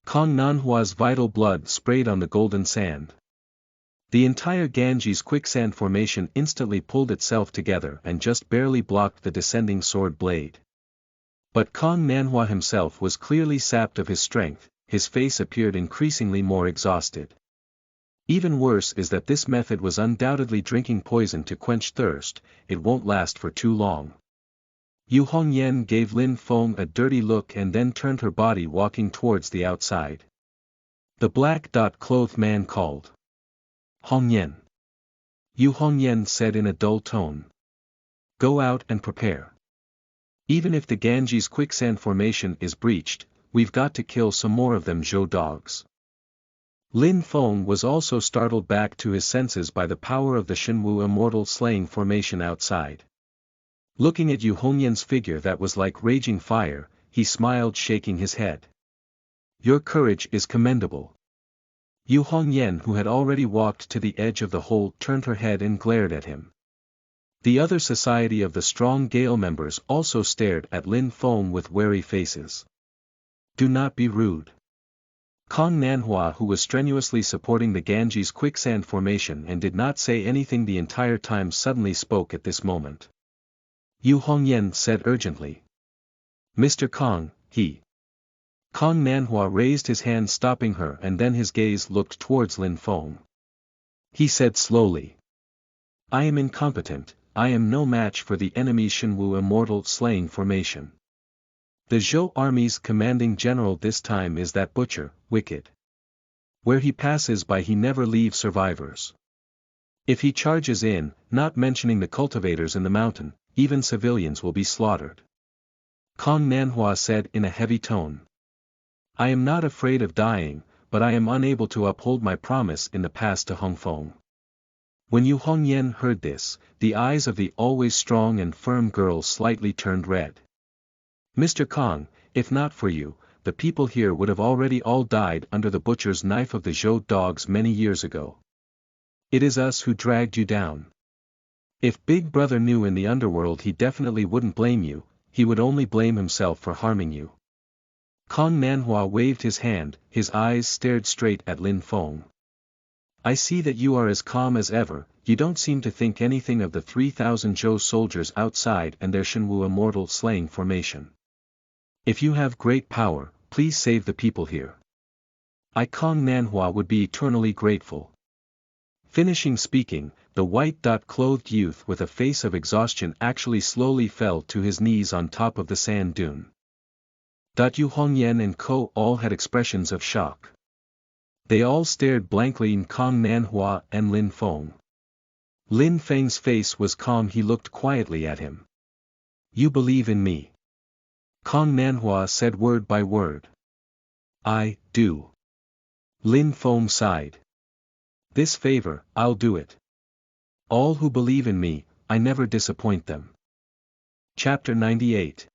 Kong Nanhua's vital blood sprayed on the golden sand. The entire Ganges quicksand formation instantly pulled itself together and just barely blocked the descending sword blade. But Kong Nanhua himself was clearly sapped of his strength, his face appeared increasingly more exhausted. Even worse is that this method was undoubtedly drinking poison to quench thirst, it won't last for too long. Yu Hongyan gave Lin Feng a dirty look and then turned her body walking towards the outside. The black-clothed man called. Hongyan. Yu Hongyan said in a dull tone. Go out and prepare. Even if the Ganges quicksand formation is breached, we've got to kill some more of them Zhou dogs. Lin Feng was also startled back to his senses by the power of the Shenwu immortal slaying formation outside. Looking at Yu Hongyan's figure that was like raging fire, he smiled, shaking his head. Your courage is commendable. Yu Hongyan, who had already walked to the edge of the hole, turned her head and glared at him. The other Society of the Strong Gale members also stared at Lin Feng with wary faces. Do not be rude. Kong Nanhua, who was strenuously supporting the Ganges quicksand formation and did not say anything the entire time, suddenly spoke at this moment. Yu Hongyan said urgently. Mr. Kong, he. Kong Nanhua raised his hand stopping her and then his gaze looked towards Lin Feng. He said slowly. I am incompetent, I am no match for the enemy's Shenwu immortal slaying formation. The Zhou army's commanding general this time is that butcher, Wicked. Where he passes by he never leaves survivors. If he charges in, not mentioning the cultivators in the mountain, even civilians will be slaughtered. Kong Nanhua said in a heavy tone. I am not afraid of dying, but I am unable to uphold my promise in the past to Hong Feng. When Yu Hongyan heard this, the eyes of the always strong and firm girl slightly turned red. Mr. Kong, if not for you, the people here would have already all died under the butcher's knife of the Zhou dogs many years ago. It is us who dragged you down. If Big Brother knew in the underworld, he definitely wouldn't blame you, he would only blame himself for harming you. Kong Nanhua waved his hand, his eyes stared straight at Lin Feng. I see that you are as calm as ever, you don't seem to think anything of the 3,000 Zhou soldiers outside and their Shenwu immortal slaying formation. If you have great power, please save the people here. I Kong Nanhua would be eternally grateful. Finishing speaking, the white-clothed youth with a face of exhaustion actually slowly fell to his knees on top of the sand dune. Yu Hongyan and Ko all had expressions of shock. They all stared blankly in Kong Nanhua and Lin Feng. Lin Feng's face was calm, he looked quietly at him. You believe in me? Kong Nanhua said word by word. I do. Lin Feng sighed. This favor, I'll do it. All who believe in me, I never disappoint them. Chapter 98.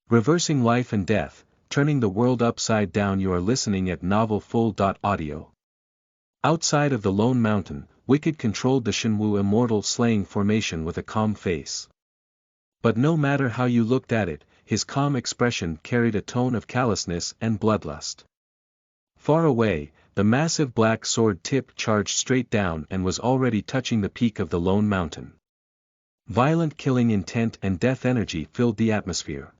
Reversing Life and Death, Turning the World Upside Down. You are listening at NovelFull.audio. Outside of the Lone Mountain, Wicked controlled the Shenwu immortal slaying formation with a calm face. But no matter how you looked at it, his calm expression carried a tone of callousness and bloodlust. Far away, the massive black sword tip charged straight down and was already touching the peak of the Lone Mountain. Violent killing intent and death energy filled the atmosphere.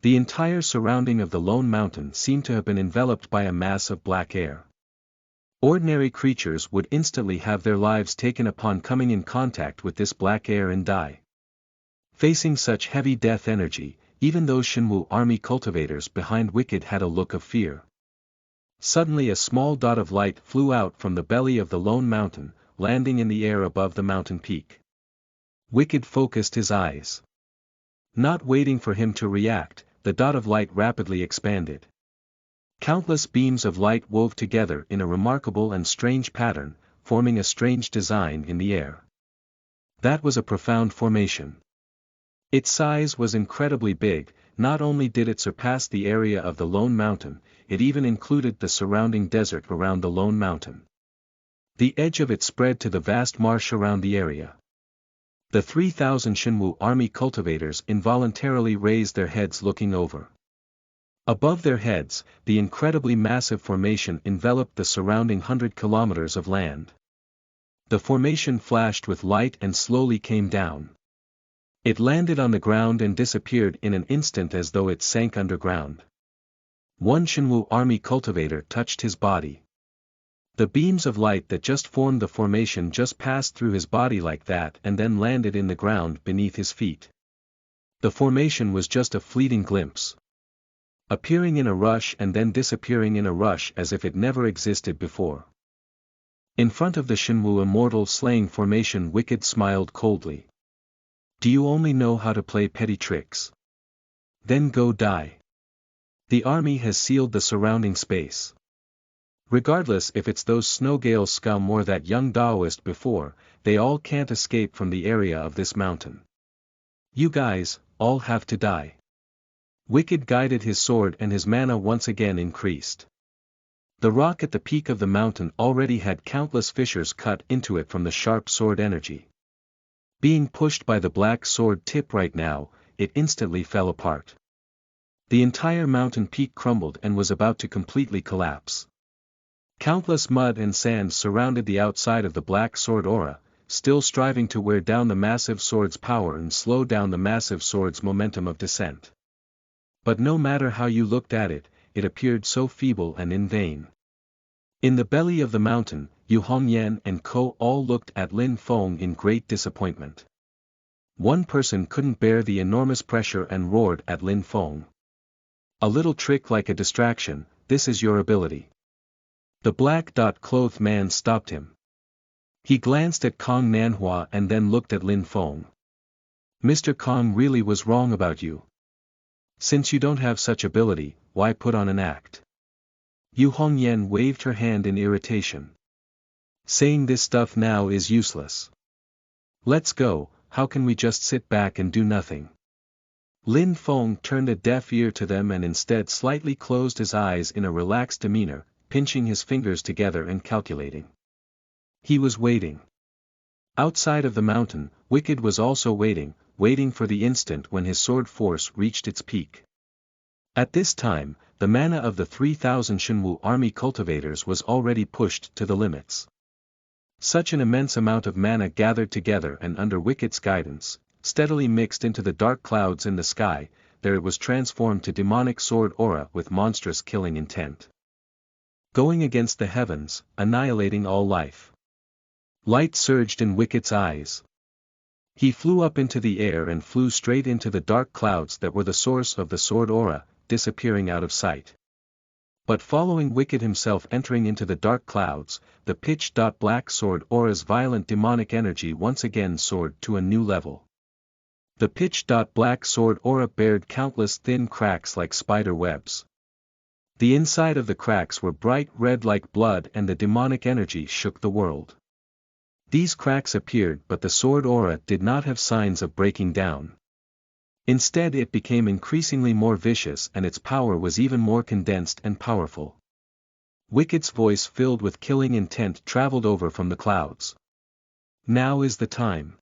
The entire surrounding of the Lone Mountain seemed to have been enveloped by a mass of black air. Ordinary creatures would instantly have their lives taken upon coming in contact with this black air and die. Facing such heavy death energy, even those Shenwu army cultivators behind Wicked had a look of fear. Suddenly a small dot of light flew out from the belly of the Lone Mountain, landing in the air above the mountain peak. Wicked focused his eyes. Not waiting for him to react, the dot of light rapidly expanded. Countless beams of light wove together in a remarkable and strange pattern, forming a strange design in the air. That was a profound formation. Its size was incredibly big. Not only did it surpass the area of the Lone Mountain, it even included the surrounding desert around the Lone Mountain. The edge of it spread to the vast marsh around the area. The 3,000 Shenwu army cultivators involuntarily raised their heads looking over. Above their heads, the incredibly massive formation enveloped the surrounding 100 kilometers of land. The formation flashed with light and slowly came down. It landed on the ground and disappeared in an instant as though it sank underground. One Shenwu army cultivator touched his body. The beams of light that just formed the formation just passed through his body like that and then landed in the ground beneath his feet. The formation was just a fleeting glimpse. Appearing in a rush and then disappearing in a rush as if it never existed before. In front of the Shenwu immortal slaying formation, Wicked smiled coldly. Do you only know how to play petty tricks? Then go die. The army has sealed the surrounding space. Regardless if it's those Snowgale scum or that young Daoist before, they all can't escape from the area of this mountain. You guys, all have to die. Wicked guided his sword and his mana once again increased. The rock at the peak of the mountain already had countless fissures cut into it from the sharp sword energy. Being pushed by the black sword tip right now, it instantly fell apart. The entire mountain peak crumbled and was about to completely collapse. Countless mud and sand surrounded the outside of the black sword aura, still striving to wear down the massive sword's power and slow down the massive sword's momentum of descent. But no matter how you looked at it, it appeared so feeble and in vain. In the belly of the mountain, Yu Hongyan and Ko all looked at Lin Feng in great disappointment. One person couldn't bear the enormous pressure and roared at Lin Feng. A little trick like a distraction, this is your ability. The black-clothed man stopped him. He glanced at Kong Nanhua and then looked at Lin Feng. Mr. Kong really was wrong about you. Since you don't have such ability, why put on an act? Yu Hongyan waved her hand in irritation. Saying this stuff now is useless. Let's go, how can we just sit back and do nothing? Lin Feng turned a deaf ear to them and instead slightly closed his eyes in a relaxed demeanor, pinching his fingers together and calculating. He was waiting. Outside of the mountain, Wicked was also waiting for the instant when his sword force reached its peak. At this time, the mana of the 3,000 Shenwu army cultivators was already pushed to the limits. Such an immense amount of mana gathered together and under Wicked's guidance, steadily mixed into the dark clouds in the sky, there it was transformed to demonic sword aura with monstrous killing intent. Going against the heavens, annihilating all life. Light surged in Wicked's eyes. He flew up into the air and flew straight into the dark clouds that were the source of the sword aura, disappearing out of sight. But following Wicked himself entering into the dark clouds, the pitch-black sword aura's violent demonic energy once again soared to a new level. The pitch-black sword aura bared countless thin cracks like spider webs. The inside of the cracks were bright red like blood and the demonic energy shook the world. These cracks appeared but the sword aura did not have signs of breaking down. Instead it became increasingly more vicious and its power was even more condensed and powerful. Wicked's voice filled with killing intent traveled over from the clouds. Now is the time.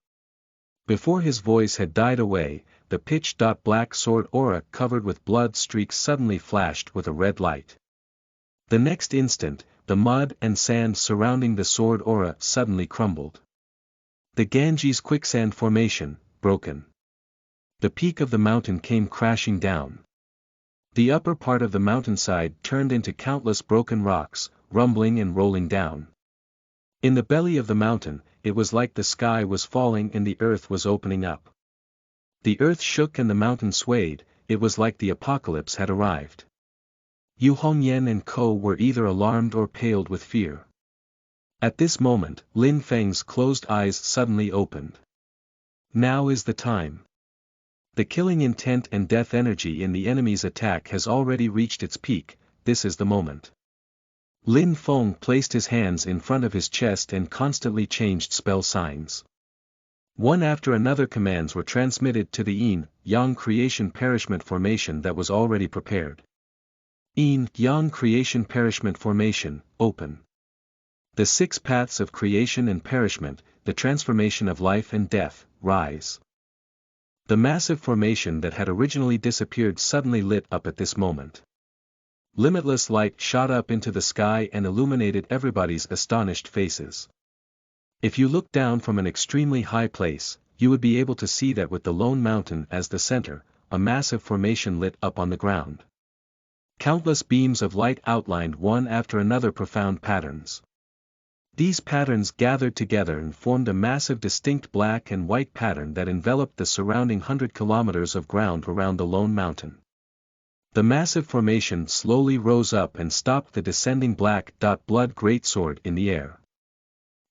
Before his voice had died away, the pitch-black sword aura covered with blood streaks suddenly flashed with a red light. The next instant, the mud and sand surrounding the sword aura suddenly crumbled. The Ganges quicksand formation, broken. The peak of the mountain came crashing down. The upper part of the mountainside turned into countless broken rocks, rumbling and rolling down. In the belly of the mountain, it was like the sky was falling and the earth was opening up. The earth shook and the mountain swayed, it was like the apocalypse had arrived. Yu Hongyan and Co were either alarmed or paled with fear. At this moment, Lin Feng's closed eyes suddenly opened. Now is the time. The killing intent and death energy in the enemy's attack has already reached its peak, this is the moment. Lin Feng placed his hands in front of his chest and constantly changed spell signs. One after another commands were transmitted to the Yin-Yang creation perishment formation that was already prepared. Yin-Yang creation perishment formation, open. The 6 paths of creation and perishment, the transformation of life and death, rise. The massive formation that had originally disappeared suddenly lit up at this moment. Limitless light shot up into the sky and illuminated everybody's astonished faces. If you looked down from an extremely high place, you would be able to see that with the lone mountain as the center, a massive formation lit up on the ground. Countless beams of light outlined one after another profound patterns. These patterns gathered together and formed a massive distinct black and white pattern that enveloped the surrounding 100 kilometers of ground around the lone mountain. The massive formation slowly rose up and stopped the descending black-blood greatsword in the air.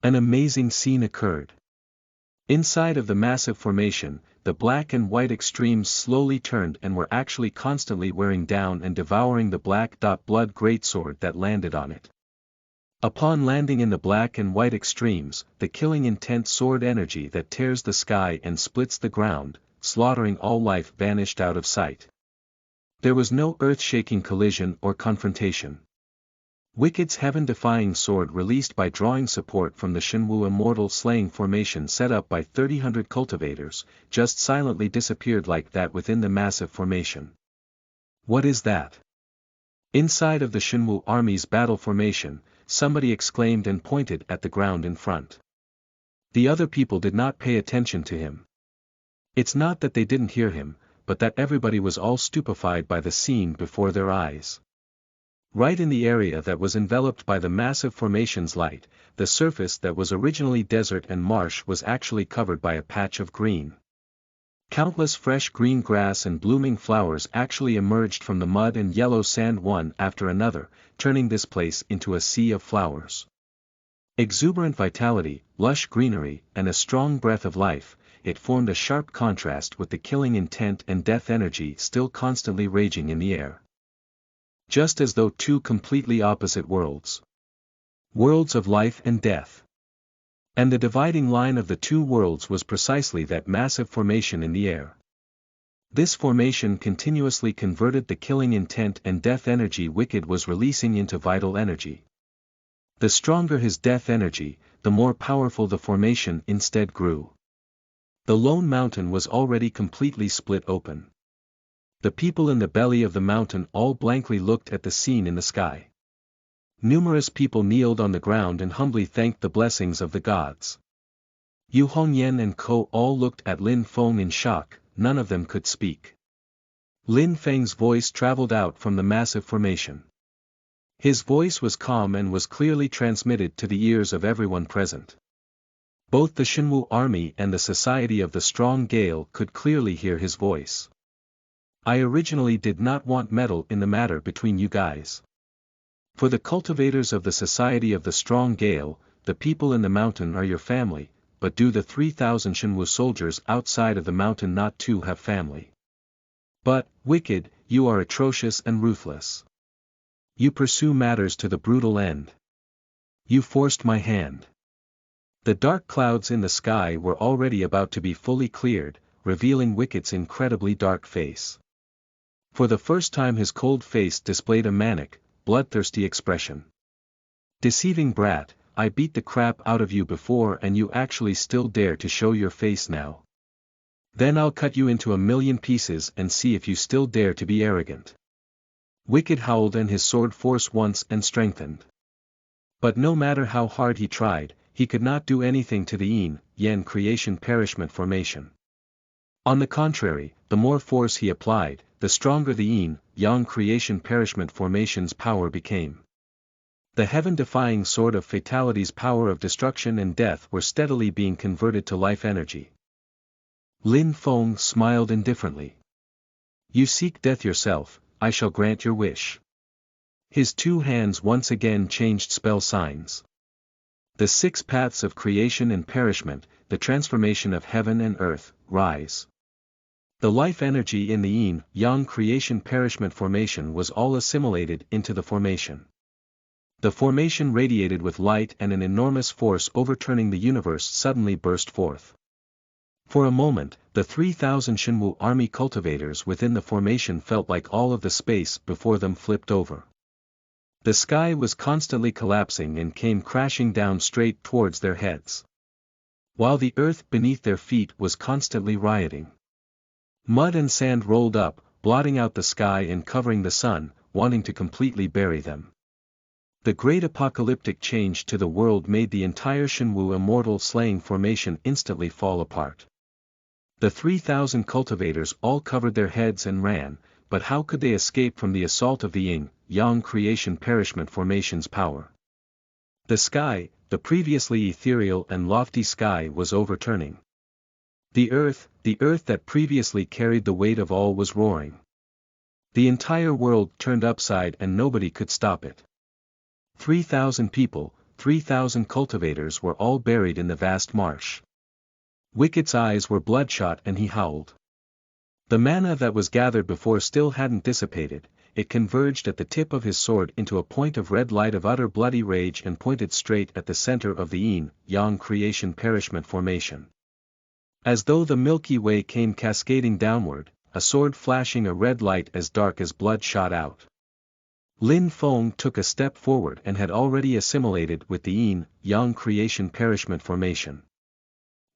An amazing scene occurred. Inside of the massive formation, the black and white extremes slowly turned and were actually constantly wearing down and devouring the black-blood greatsword that landed on it. Upon landing in the black and white extremes, the killing intent sword energy that tears the sky and splits the ground, slaughtering all life vanished out of sight. There was no earth-shaking collision or confrontation. Wicked's heaven-defying sword released by drawing support from the Shenwu immortal slaying formation set up by 300 cultivators, just silently disappeared like that within the massive formation. What is that? Inside of the Shenwu army's battle formation, somebody exclaimed and pointed at the ground in front. The other people did not pay attention to him. It's not that they didn't hear him, but that everybody was all stupefied by the scene before their eyes. Right in the area that was enveloped by the massive formation's light, the surface that was originally desert and marsh was actually covered by a patch of green. Countless fresh green grass and blooming flowers actually emerged from the mud and yellow sand one after another, turning this place into a sea of flowers. Exuberant vitality, lush greenery, and a strong breath of life, it formed a sharp contrast with the killing intent and death energy still constantly raging in the air. Just as though two completely opposite worlds. Worlds of life and death. And the dividing line of the two worlds was precisely that massive formation in the air. This formation continuously converted the killing intent and death energy Wicked was releasing into vital energy. The stronger his death energy, the more powerful the formation instead grew. The lone mountain was already completely split open. The people in the belly of the mountain all blankly looked at the scene in the sky. Numerous people kneeled on the ground and humbly thanked the blessings of the gods. Yu Hongyan and Ko all looked at Lin Feng in shock, none of them could speak. Lin Feng's voice traveled out from the massive formation. His voice was calm and was clearly transmitted to the ears of everyone present. Both the Shenwu army and the Society of the Strong Gale could clearly hear his voice. I originally did not want meddle in the matter between you guys. For the cultivators of the Society of the Strong Gale, the people in the mountain are your family, but do the 3,000 Shenwu soldiers outside of the mountain not too have family? But, Wicked, you are atrocious and ruthless. You pursue matters to the brutal end. You forced my hand. The dark clouds in the sky were already about to be fully cleared, revealing Wicked's incredibly dark face. For the first time his cold face displayed a manic, bloodthirsty expression. Deceiving brat, I beat the crap out of you before and you actually still dare to show your face now. Then I'll cut you into 1,000,000 pieces and see if you still dare to be arrogant. Wicked howled and his sword force once and strengthened. But no matter how hard he tried, he could not do anything to the Yin-Yang creation perishment formation. On the contrary, the more force he applied, the stronger the Yin-Yang creation perishment formation's power became. The heaven-defying sword of fatality's power of destruction and death were steadily being converted to life energy. Lin Feng smiled indifferently. You seek death yourself, I shall grant your wish. His two hands once again changed spell signs. The 6 paths of creation and perishment, the transformation of heaven and earth, rise. The life energy in the Yin-Yang creation perishment formation was all assimilated into the formation. The formation radiated with light and an enormous force overturning the universe suddenly burst forth. For a moment, the 3,000 Shenwu army cultivators within the formation felt like all of the space before them flipped over. The sky was constantly collapsing and came crashing down straight towards their heads. While the earth beneath their feet was constantly rioting. Mud and sand rolled up, blotting out the sky and covering the sun, wanting to completely bury them. The great apocalyptic change to the world made the entire Shenwu immortal slaying formation instantly fall apart. The 3,000 cultivators all covered their heads and ran, but how could they escape from the assault of the Yin-Yang creation perishment formation's power? The sky, the previously ethereal and lofty sky, was overturning. The earth that previously carried the weight of all was roaring. The entire world turned upside and nobody could stop it. 3,000 people, 3,000 cultivators were all buried in the vast marsh. Wicked's eyes were bloodshot and he howled. The mana that was gathered before still hadn't dissipated, it converged at the tip of his sword into a point of red light of utter bloody rage and pointed straight at the center of the Yin-Yang creation perishment formation. As though the Milky Way came cascading downward, a sword flashing a red light as dark as blood shot out. Lin Feng took a step forward and had already assimilated with the Yin-Yang creation perishment formation.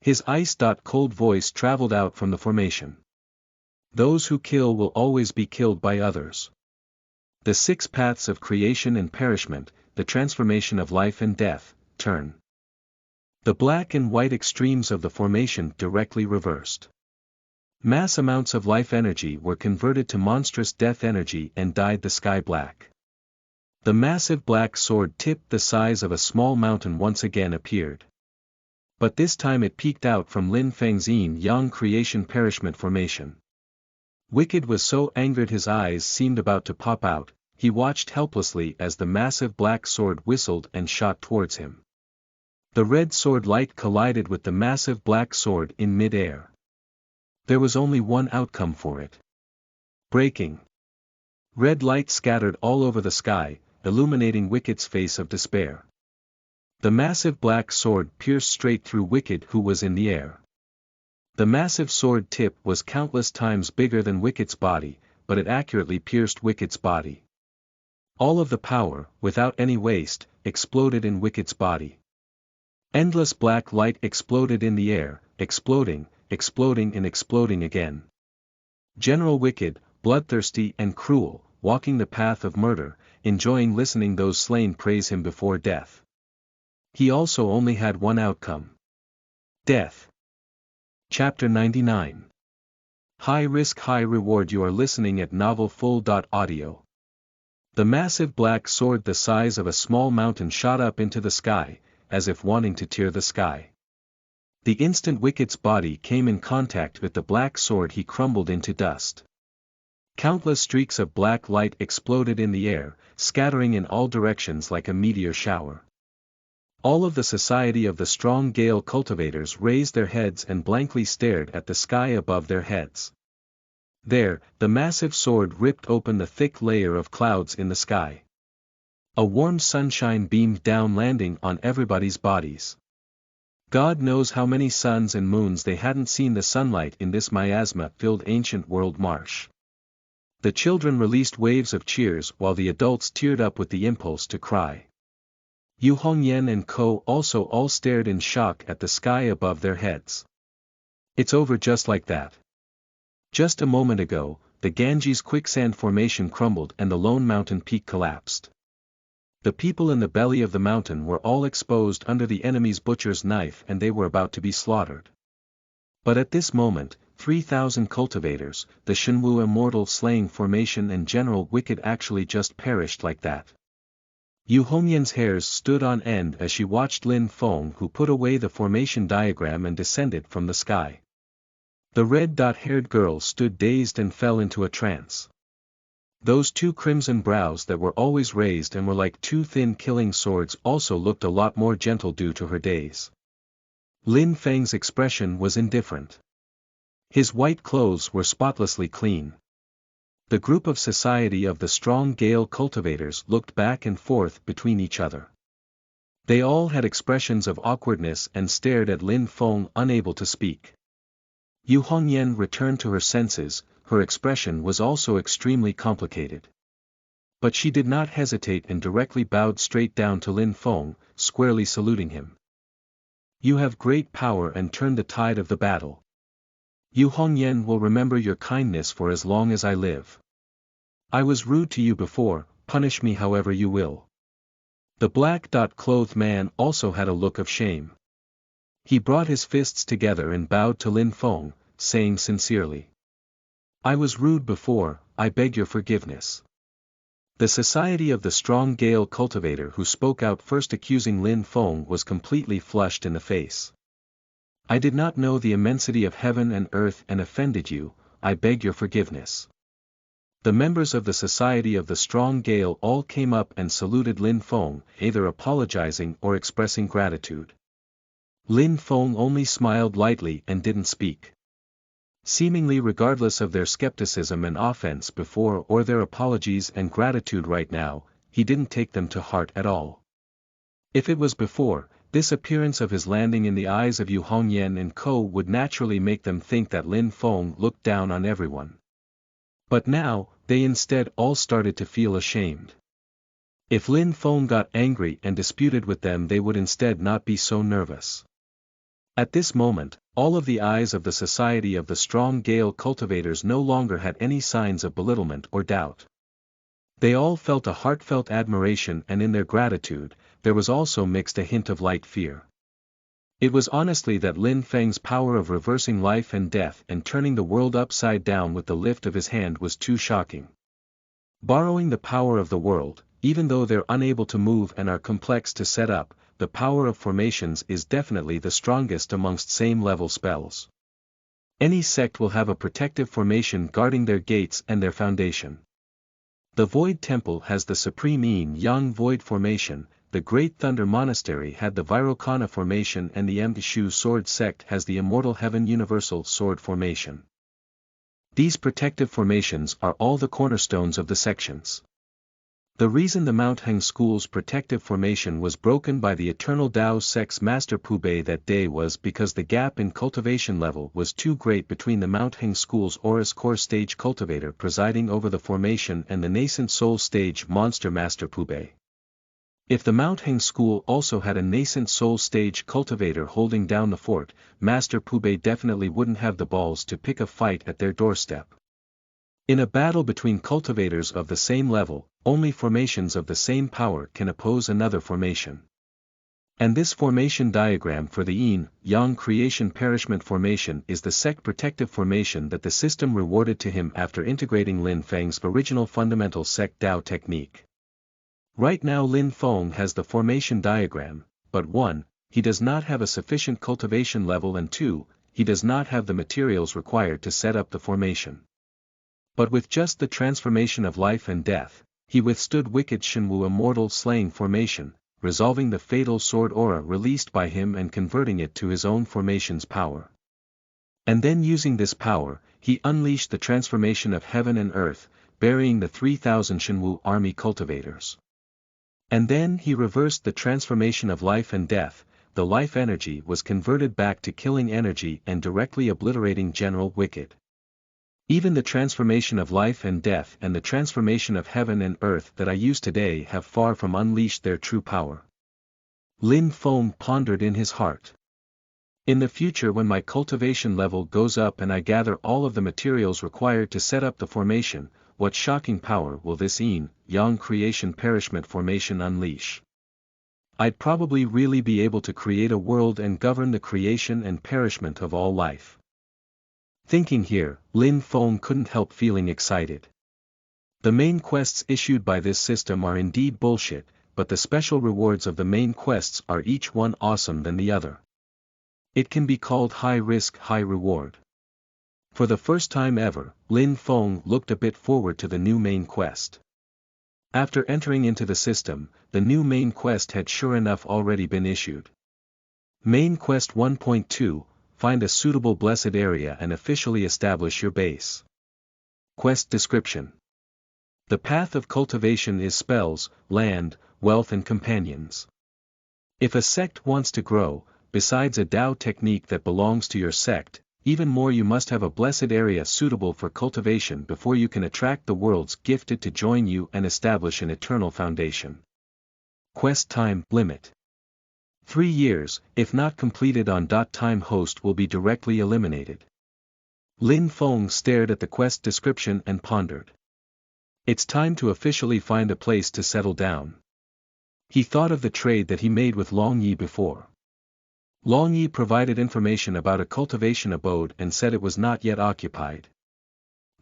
His ice-cold voice traveled out from the formation. Those who kill will always be killed by others. The 6 paths of creation and perishment, the transformation of life and death, turn. The black and white extremes of the formation directly reversed. Mass amounts of life energy were converted to monstrous death energy and dyed the sky black. The massive black sword tipped the size of a small mountain once again appeared. But this time it peeked out from Lin Feng's Yin-Yang creation perishment formation. Wicked was so angered his eyes seemed about to pop out, he watched helplessly as the massive black sword whistled and shot towards him. The red sword light collided with the massive black sword in mid-air. There was only one outcome for it. Breaking. Red light scattered all over the sky, illuminating Wicked's face of despair. The massive black sword pierced straight through Wicked, who was in the air. The massive sword tip was countless times bigger than Wicket's body, but it accurately pierced Wicket's body. All of the power, without any waste, exploded in Wicket's body. Endless black light exploded in the air, exploding, exploding and exploding again. General Wicket, bloodthirsty and cruel, walking the path of murder, enjoying listening those slain praise him before death. He also only had one outcome. Death. Chapter 99. High Risk High Reward. You are listening at NovelFull.audio. The massive black sword the size of a small mountain shot up into the sky, as if wanting to tear the sky. The instant Wicket's body came in contact with the black sword he crumbled into dust. Countless streaks of black light exploded in the air, scattering in all directions like a meteor shower. All of the Society of the Strong Gale cultivators raised their heads and blankly stared at the sky above their heads. There, the massive sword ripped open the thick layer of clouds in the sky. A warm sunshine beamed down, landing on everybody's bodies. God knows how many suns and moons they hadn't seen the sunlight in this miasma-filled ancient world marsh. The children released waves of cheers while the adults teared up with the impulse to cry. Yu Hongyan and Co. also all stared in shock at the sky above their heads. It's over just like that. Just a moment ago, the Ganges quicksand formation crumbled and the lone mountain peak collapsed. The people in the belly of the mountain were all exposed under the enemy's butcher's knife and they were about to be slaughtered. But at this moment, 3,000 cultivators, the Shenwu immortal slaying formation and General Wicket actually just perished like that. Yu Hongyan's hairs stood on end as she watched Lin Feng, who put away the formation diagram and descended from the sky. The red-haired girl stood dazed and fell into a trance. Those two crimson brows that were always raised and were like two thin killing swords also looked a lot more gentle due to her daze. Lin Feng's expression was indifferent. His white clothes were spotlessly clean. The group of Society of the Strong Gale cultivators looked back and forth between each other. They all had expressions of awkwardness and stared at Lin Feng, unable to speak. Yu Hongyan returned to her senses. Her expression was also extremely complicated. But she did not hesitate and directly bowed straight down to Lin Feng, squarely saluting him. You have great power and turned the tide of the battle. Yu Hongyan will remember your kindness for as long as I live. I was rude to you before, punish me however you will. The black-clothed man also had a look of shame. He brought his fists together and bowed to Lin Feng, saying sincerely, I was rude before, I beg your forgiveness. The Society of the Strong Gale cultivator who spoke out first accusing Lin Feng was completely flushed in the face. I did not know the immensity of heaven and earth and offended you, I beg your forgiveness. The members of the Society of the Strong Gale all came up and saluted Lin Feng, either apologizing or expressing gratitude. Lin Feng only smiled lightly and didn't speak. Seemingly regardless of their skepticism and offense before or their apologies and gratitude right now, he didn't take them to heart at all. If it was before, this appearance of his landing in the eyes of Yu Hongyan and Co. would naturally make them think that Lin Feng looked down on everyone. But now, they instead all started to feel ashamed. If Lin Feng got angry and disputed with them, they would instead not be so nervous. At this moment, all of the eyes of the Society of the Strong Gale cultivators no longer had any signs of belittlement or doubt. They all felt a heartfelt admiration, and in their gratitude, there was also mixed a hint of light fear. It was honestly that Lin Feng's power of reversing life and death and turning the world upside down with the lift of his hand was too shocking. Borrowing the power of the world, even though they're unable to move and are complex to set up, the power of formations is definitely the strongest amongst same-level spells. Any sect will have a protective formation guarding their gates and their foundation. The Void Temple has the Supreme Yin-Yang Void Formation, the Great Thunder Monastery had the Vairocana Formation, and the Mshu Sword Sect has the Immortal Heaven Universal Sword Formation. These protective formations are all the cornerstones of the sections. The reason the Mount Heng School's protective formation was broken by the Eternal Tao Sect's Master Pubei that day was because the gap in cultivation level was too great between the Mount Heng School's Aurus Core stage cultivator presiding over the formation and the nascent soul stage monster Master Pubei. If the Mount Heng School also had a nascent soul stage cultivator holding down the fort, Master Pubei definitely wouldn't have the balls to pick a fight at their doorstep. In a battle between cultivators of the same level, only formations of the same power can oppose another formation. And this formation diagram for the Yin-Yang creation perishment formation is the sect protective formation that the system rewarded to him after integrating Lin Feng's original fundamental sect Tao technique. Right now Lin Feng has the formation diagram, but 1, he does not have a sufficient cultivation level, and 2, he does not have the materials required to set up the formation. But with just the transformation of life and death, he withstood wicked Shenwu immortal slaying formation, resolving the fatal sword aura released by him and converting it to his own formation's power. And then using this power, he unleashed the transformation of heaven and earth, burying the 3,000 Shenwu army cultivators. And then he reversed the transformation of life and death, the life energy was converted back to killing energy and directly obliterating General Wicked. Even the transformation of life and death and the transformation of heaven and earth that I use today have far from unleashed their true power. Lin Feng pondered in his heart. In the future, when my cultivation level goes up and I gather all of the materials required to set up the formation, what shocking power will this Yin-Yang creation perishment formation unleash? I'd probably really be able to create a world and govern the creation and perishment of all life. Thinking here, Lin Feng couldn't help feeling excited. The main quests issued by this system are indeed bullshit, but the special rewards of the main quests are each one awesome than the other. It can be called high risk, high reward. For the first time ever, Lin Feng looked a bit forward to the new main quest. After entering into the system, the new main quest had sure enough already been issued. Main Quest 1.2, Find a suitable blessed area and officially establish your base. Quest description. The path of cultivation is spells, land, wealth and companions. If a sect wants to grow, besides a Tao technique that belongs to your sect, even more you must have a blessed area suitable for cultivation before you can attract the worlds gifted to join you and establish an eternal foundation. Quest time limit. 3 years, if not completed on time host will be directly eliminated. Lin Feng stared at the quest description and pondered. It's time to officially find a place to settle down. He thought of the trade that he made with Long Yi before. Long Yi provided information about a cultivation abode and said it was not yet occupied.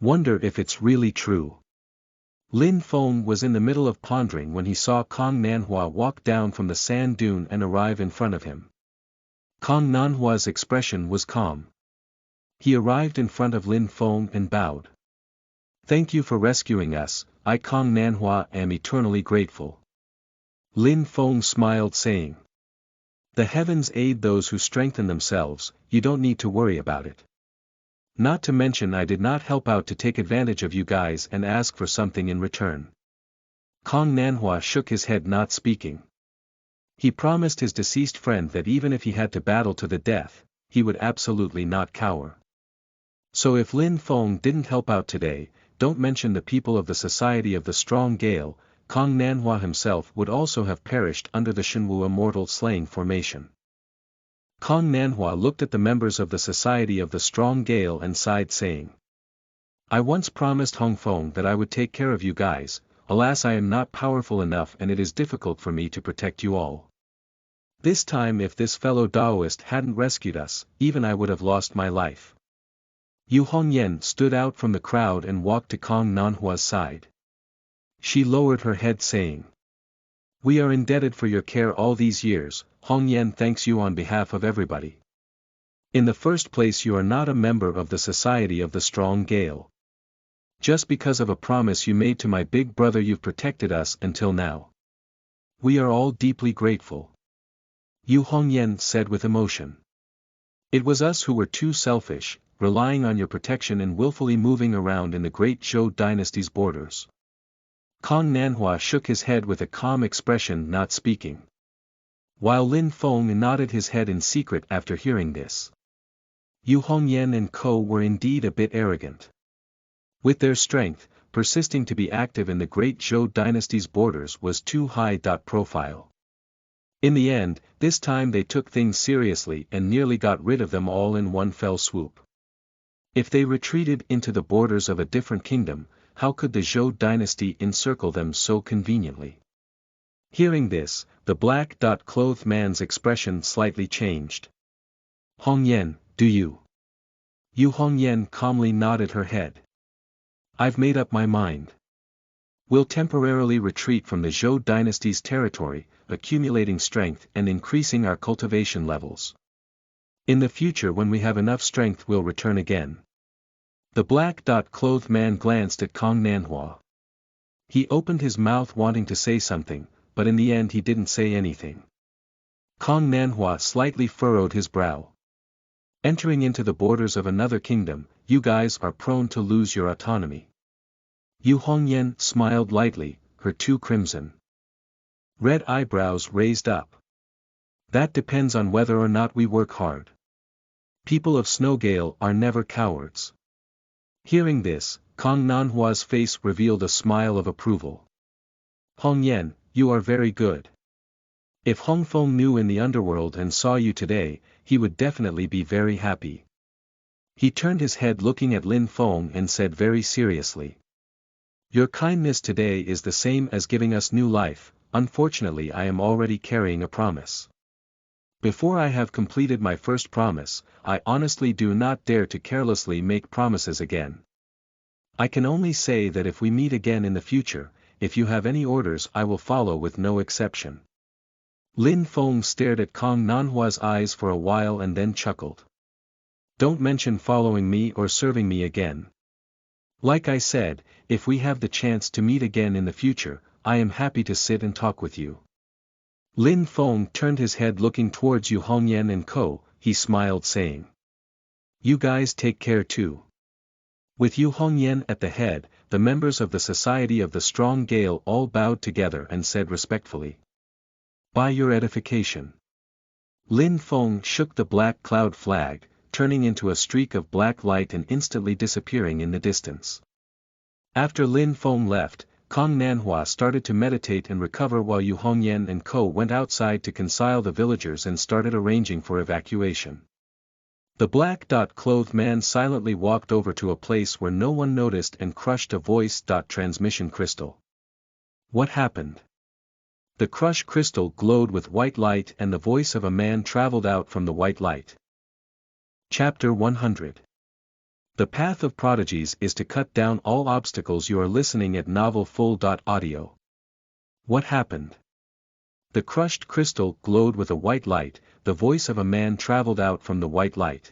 Wonder if it's really true. Lin Feng was in the middle of pondering when he saw Kong Nanhua walk down from the sand dune and arrive in front of him. Kong Nanhua's expression was calm. He arrived in front of Lin Feng and bowed. Thank you for rescuing us, I Kong Nanhua am eternally grateful. Lin Feng smiled saying. The heavens aid those who strengthen themselves, you don't need to worry about it. Not to mention I did not help out to take advantage of you guys and ask for something in return. Kong Nanhua shook his head not speaking. He promised his deceased friend that even if he had to battle to the death, he would absolutely not cower. So if Lin Feng didn't help out today, don't mention the people of the Society of the Strong Gale, Kong Nanhua himself would also have perished under the Shenwu immortal slaying formation. Kong Nanhua looked at the members of the Society of the Strong Gale and sighed saying. I once promised Hong Feng that I would take care of you guys, alas I am not powerful enough and it is difficult for me to protect you all. This time if this fellow Daoist hadn't rescued us, even I would have lost my life. Yu Hongyan stood out from the crowd and walked to Kong Nanhua's side. She lowered her head saying. We are indebted for your care all these years, Hongyan thanks you on behalf of everybody. In the first place you are not a member of the Society of the Strong Gale. Just because of a promise you made to my big brother you've protected us until now. We are all deeply grateful. Yu Hongyan said with emotion. It was us who were too selfish, relying on your protection and willfully moving around in the great Zhou dynasty's borders. Kong Nanhua shook his head with a calm expression, not speaking. While Lin Feng nodded his head in secret after hearing this. Yu Hongyan and Co were indeed a bit arrogant. With their strength, persisting to be active in the great Zhou dynasty's borders was too high. Profile. In the end, this time they took things seriously and nearly got rid of them all in one fell swoop. If they retreated into the borders of a different kingdom, how could the Zhou dynasty encircle them so conveniently? Hearing this, the black-clothed man's expression slightly changed. Hongyan, do you? Yu Hongyan calmly nodded her head. I've made up my mind. We'll temporarily retreat from the Zhou dynasty's territory, accumulating strength and increasing our cultivation levels. In the future, when we have enough strength, we'll return again. The black-clothed man glanced at Kong Nanhua. He opened his mouth wanting to say something, but in the end he didn't say anything. Kong Nanhua slightly furrowed his brow. Entering into the borders of another kingdom, you guys are prone to lose your autonomy. Yu Hongyan smiled lightly, her two crimson red eyebrows raised up. That depends on whether or not we work hard. People of Snowgale are never cowards. Hearing this, Kong Nanhua's face revealed a smile of approval. Hongyan, you are very good. If Hongfeng knew in the underworld and saw you today, he would definitely be very happy. He turned his head looking at Lin Feng and said very seriously. Your kindness today is the same as giving us new life. Unfortunately, I am already carrying a promise. Before I have completed my first promise, I honestly do not dare to carelessly make promises again. I can only say that if we meet again in the future, if you have any orders, I will follow with no exception. Lin Feng stared at Kong Nanhua's eyes for a while and then chuckled. Don't mention following me or serving me again. Like I said, if we have the chance to meet again in the future, I am happy to sit and talk with you. Lin Feng turned his head looking towards Yu Hongyan and Co, he smiled saying. You guys take care too. With Yu Hongyan at the head, the members of the Society of the Strong Gale all bowed together and said respectfully. By your edification. Lin Feng shook the black cloud flag, turning into a streak of black light and instantly disappearing in the distance. After Lin Feng left, Kong Nanhua started to meditate and recover while Yu Hongyan and Co went outside to concile the villagers and started arranging for evacuation. The black-clothed man silently walked over to a place where no one noticed and crushed a voice transmission crystal. What happened? The crushed crystal glowed with white light and the voice of a man traveled out from the white light. Chapter 100. The path of prodigies is to cut down all obstacles. You are listening at novelfull.audio. What happened? The crushed crystal glowed with a white light, the voice of a man traveled out from the white light.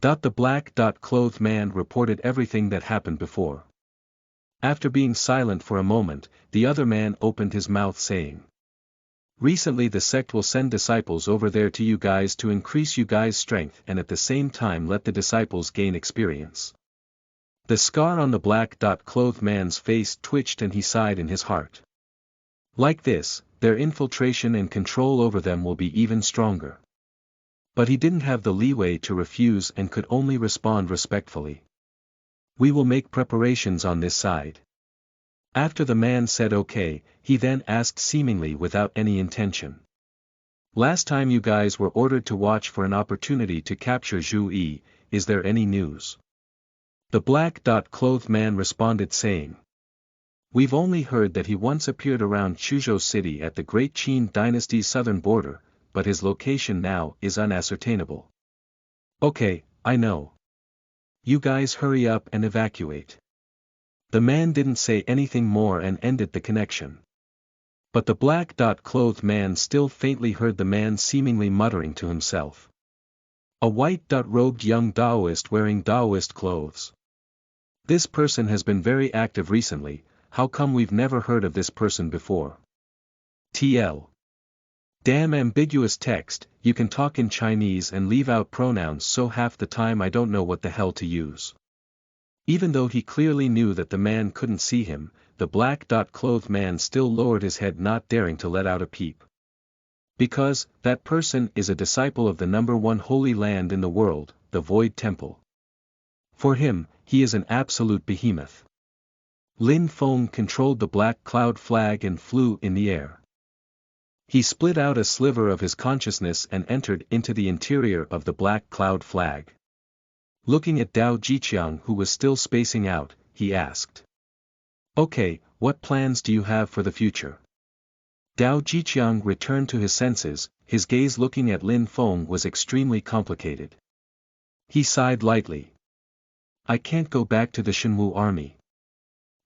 The black-clothed man reported everything that happened before. After being silent for a moment, the other man opened his mouth saying. Recently the sect will send disciples over there to you guys to increase you guys' strength and at the same time let the disciples gain experience. The scar on the black-clothed man's face twitched and he sighed in his heart. Like this, their infiltration and control over them will be even stronger. But he didn't have the leeway to refuse and could only respond respectfully. We will make preparations on this side. After the man said okay, he then asked seemingly without any intention. Last time you guys were ordered to watch for an opportunity to capture Zhu Yi, is there any news? The black-clothed man responded saying. We've only heard that he once appeared around Chuzhou City at the Great Qin dynasty's southern border, but his location now is unascertainable. Okay, I know. You guys hurry up and evacuate. The man didn't say anything more and ended the connection. But the black-clothed man still faintly heard the man seemingly muttering to himself. A white-robed young Taoist wearing Taoist clothes. This person has been very active recently, how come we've never heard of this person before? TL. Damn ambiguous text, you can talk in Chinese and leave out pronouns so half the time I don't know what the hell to use. Even though he clearly knew that the man couldn't see him, the black-clothed man still lowered his head, not daring to let out a peep. Because, that person is a disciple of the number one holy land in the world, the Void Temple. For him, he is an absolute behemoth. Lin Feng controlled the black cloud flag and flew in the air. He split out a sliver of his consciousness and entered into the interior of the black cloud flag. Looking at Dao Jiqiang, who was still spacing out, he asked. Okay, what plans do you have for the future? Dao Jiqiang returned to his senses, his gaze looking at Lin Feng was extremely complicated. He sighed lightly. I can't go back to the Shenwu army.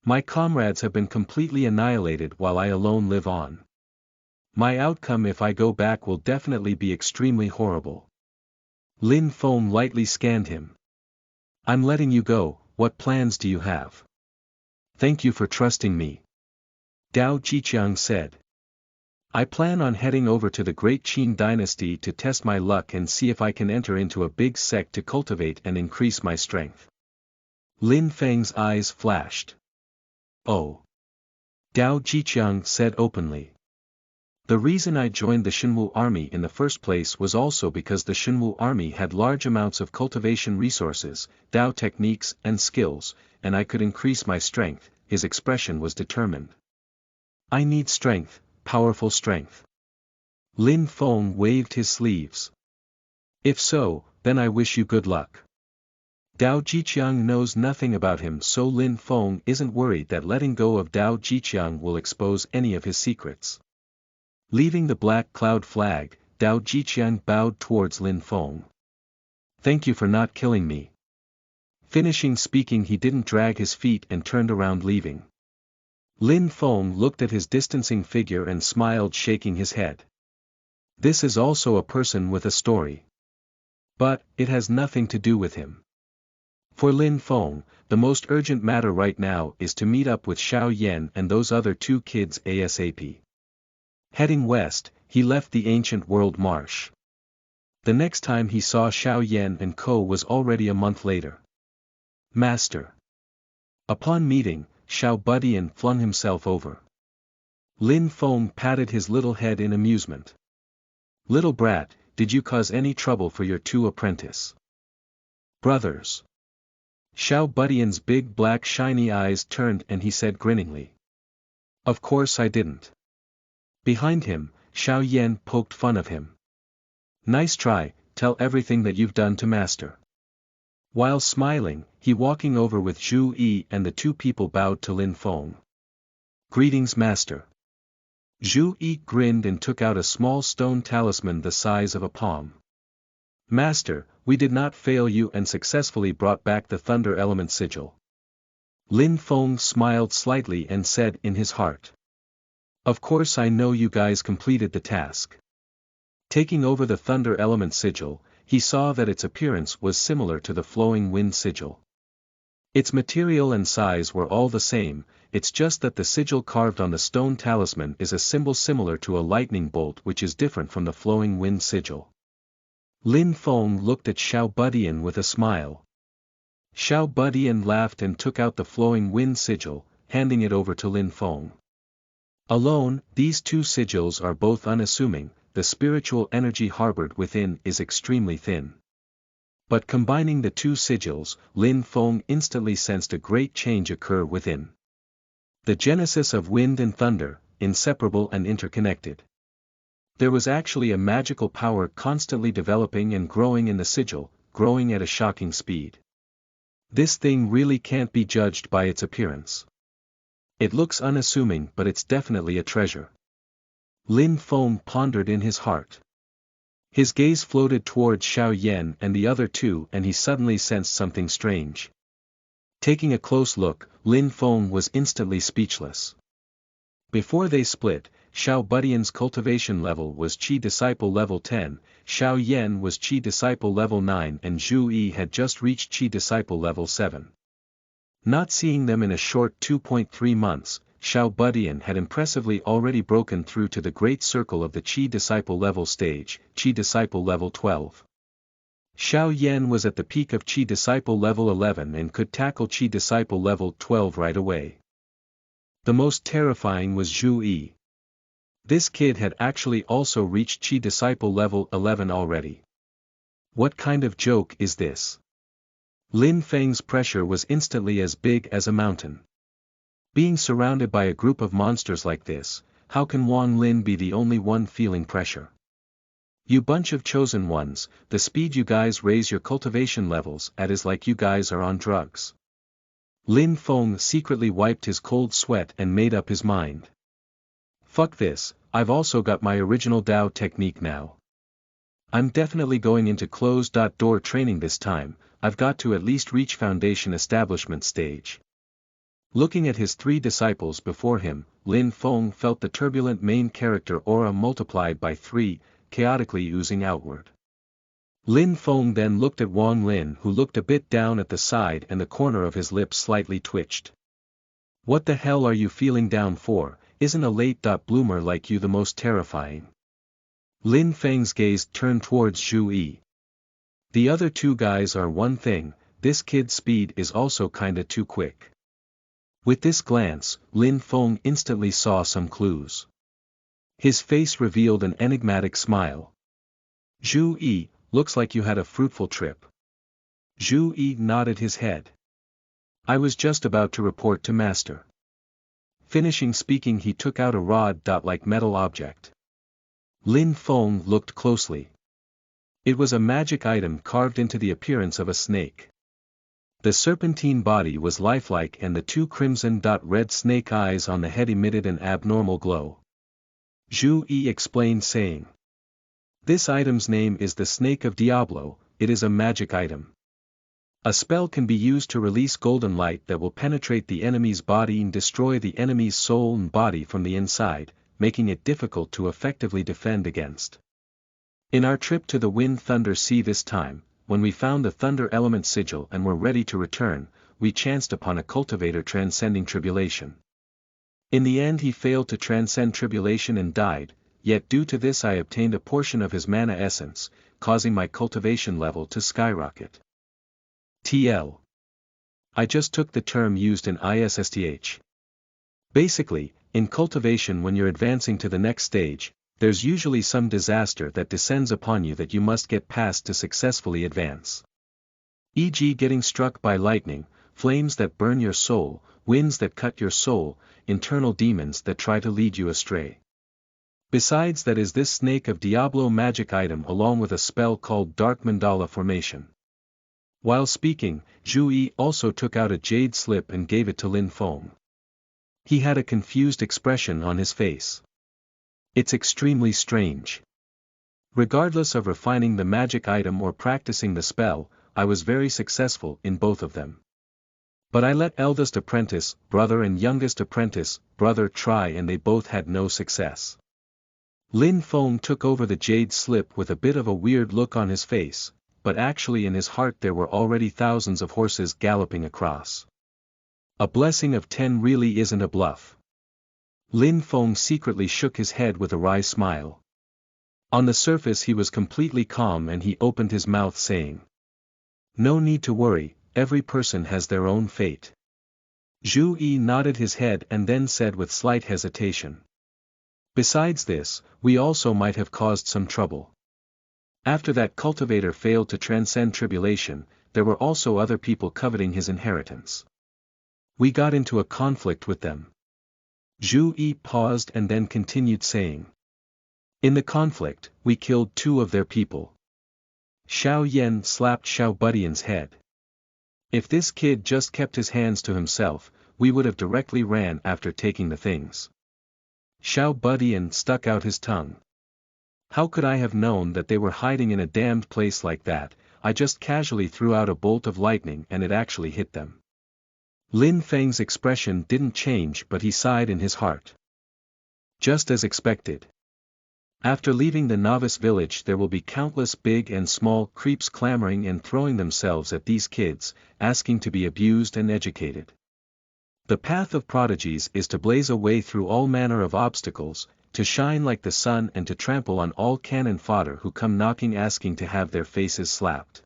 My comrades have been completely annihilated while I alone live on. My outcome if I go back will definitely be extremely horrible. Lin Feng lightly scanned him. I'm letting you go, what plans do you have? Thank you for trusting me. Dao Jiqiang said. I plan on heading over to the Great Qin dynasty to test my luck and see if I can enter into a big sect to cultivate and increase my strength. Lin Feng's eyes flashed. Oh. Dao Jiqiang said openly. The reason I joined the Shenwu army in the first place was also because the Shenwu army had large amounts of cultivation resources, Dao techniques and skills, and I could increase my strength. His expression was determined. I need strength, powerful strength. Lin Feng waved his sleeves. If so, then I wish you good luck. Dao Jiqiang knows nothing about him, so Lin Feng isn't worried that letting go of Dao Jiqiang will expose any of his secrets. Leaving the black cloud flag, Dao Jiqiang bowed towards Lin Feng. Thank you for not killing me. Finishing speaking, he didn't drag his feet and turned around leaving. Lin Feng looked at his distancing figure and smiled, shaking his head. This is also a person with a story. But, it has nothing to do with him. For Lin Feng, the most urgent matter right now is to meet up with Xiao Yan and those other two kids ASAP. Heading west, he left the ancient world marsh. The next time he saw Xiao Yan and Co was already a month later. Master. Upon meeting, Xiao Budian flung himself over. Lin Feng patted his little head in amusement. Little brat, did you cause any trouble for your two apprentice brothers? Xiao Budian's big black shiny eyes turned and he said grinningly. Of course I didn't. Behind him, Xiao Yan poked fun of him. Nice try, tell everything that you've done to Master. While smiling, he walking over with Zhu Yi and the two people bowed to Lin Feng. Greetings Master. Zhu Yi grinned and took out a small stone talisman the size of a palm. Master, we did not fail you and successfully brought back the Thunder Element Sigil. Lin Feng smiled slightly and said in his heart. Of course I know you guys completed the task. Taking over the Thunder Element Sigil, he saw that its appearance was similar to the Flowing Wind Sigil. Its material and size were all the same, it's just that the sigil carved on the stone talisman is a symbol similar to a lightning bolt, which is different from the Flowing Wind Sigil. Lin Feng looked at Xiao Budian with a smile. Xiao Budian laughed and took out the Flowing Wind Sigil, handing it over to Lin Feng. Alone, these two sigils are both unassuming, the spiritual energy harbored within is extremely thin. But combining the two sigils, Lin Feng instantly sensed a great change occur within. The genesis of wind and thunder, inseparable and interconnected. There was actually a magical power constantly developing and growing in the sigil, growing at a shocking speed. This thing really can't be judged by its appearance. It looks unassuming, but it's definitely a treasure. Lin Feng pondered in his heart. His gaze floated towards Xiao Yan and the other two and he suddenly sensed something strange. Taking a close look, Lin Feng was instantly speechless. Before they split, Xiao Budian's cultivation level was Qi Disciple level 10, Xiao Yan was Qi Disciple level 9 and Zhu Yi had just reached Qi Disciple level 7. Not seeing them in a short 2.3 months, Xiao Budian had impressively already broken through to the great circle of the Qi Disciple level stage, Qi Disciple level 12. Xiao Yan was at the peak of Qi Disciple level 11 and could tackle Qi Disciple level 12 right away. The most terrifying was Zhu Yi. This kid had actually also reached Qi Disciple level 11 already. What kind of joke is this? Lin Feng's pressure was instantly as big as a mountain. Being surrounded by a group of monsters like this, how can Wang Lin be the only one feeling pressure? You bunch of chosen ones, the speed you guys raise your cultivation levels at is like you guys are on drugs. Lin Feng secretly wiped his cold sweat and made up his mind. Fuck this, I've also got my original Dao technique now. I'm definitely going into closed-door training this time. I've got to at least reach foundation establishment stage. Looking at his 3 disciples before him, Lin Feng felt the turbulent main character aura multiplied by 3, chaotically oozing outward. Lin Feng then looked at Wang Lin, who looked a bit down at the side and the corner of his lips slightly twitched. What the hell are you feeling down for? Isn't a late bloomer like you the most terrifying? Lin Feng's gaze turned towards Zhu Yi. The other 2 guys are one thing, this kid's speed is also kinda too quick. With this glance, Lin Feng instantly saw some clues. His face revealed an enigmatic smile. Zhu Yi, looks like you had a fruitful trip. Zhu Yi nodded his head. I was just about to report to master. Finishing speaking, he took out a rod-like metal object. Lin Feng looked closely. It was a magic item carved into the appearance of a snake. The serpentine body was lifelike and the 2 crimson-red snake eyes on the head emitted an abnormal glow. Zhu Yi explained, saying, this item's name is the Snake of Diablo. It is a magic item. A spell can be used to release golden light that will penetrate the enemy's body and destroy the enemy's soul and body from the inside, making it difficult to effectively defend against. In our trip to the Wind Thunder Sea this time, when we found the Thunder Element Sigil and were ready to return, we chanced upon a cultivator transcending tribulation. In the end he failed to transcend tribulation and died, yet due to this I obtained a portion of his mana essence, causing my cultivation level to skyrocket. TL. I just took the term used in ISSTH. Basically, in cultivation when you're advancing to the next stage, there's usually some disaster that descends upon you that you must get past to successfully advance. E.g. getting struck by lightning, flames that burn your soul, winds that cut your soul, internal demons that try to lead you astray. Besides that is this Snake of Diablo magic item along with a spell called Dark Mandala Formation. While speaking, Zhu Yi also took out a jade slip and gave it to Lin Feng. He had a confused expression on his face. It's extremely strange. Regardless of refining the magic item or practicing the spell, I was very successful in both of them. But I let eldest apprentice, brother and youngest apprentice, brother try and they both had no success. Lin Feng took over the jade slip with a bit of a weird look on his face, but actually in his heart there were already thousands of horses galloping across. A blessing of 10 really isn't a bluff. Lin Feng secretly shook his head with a wry smile. On the surface he was completely calm and he opened his mouth saying, no need to worry, every person has their own fate. Zhu Yi nodded his head and then said with slight hesitation. Besides this, we also might have caused some trouble. After that cultivator failed to transcend tribulation, there were also other people coveting his inheritance. We got into a conflict with them. Zhu Yi paused and then continued saying. In the conflict, we killed 2 of their people. Xiao Yan slapped Xiao Budian's head. If this kid just kept his hands to himself, we would have directly ran after taking the things. Xiao Budian stuck out his tongue. How could I have known that they were hiding in a damned place like that? I just casually threw out a bolt of lightning and it actually hit them. Lin Feng's expression didn't change but he sighed in his heart. Just as expected. After leaving the novice village there will be countless big and small creeps clamoring and throwing themselves at these kids, asking to be abused and educated. The path of prodigies is to blaze a way through all manner of obstacles, to shine like the sun and to trample on all cannon fodder who come knocking asking to have their faces slapped.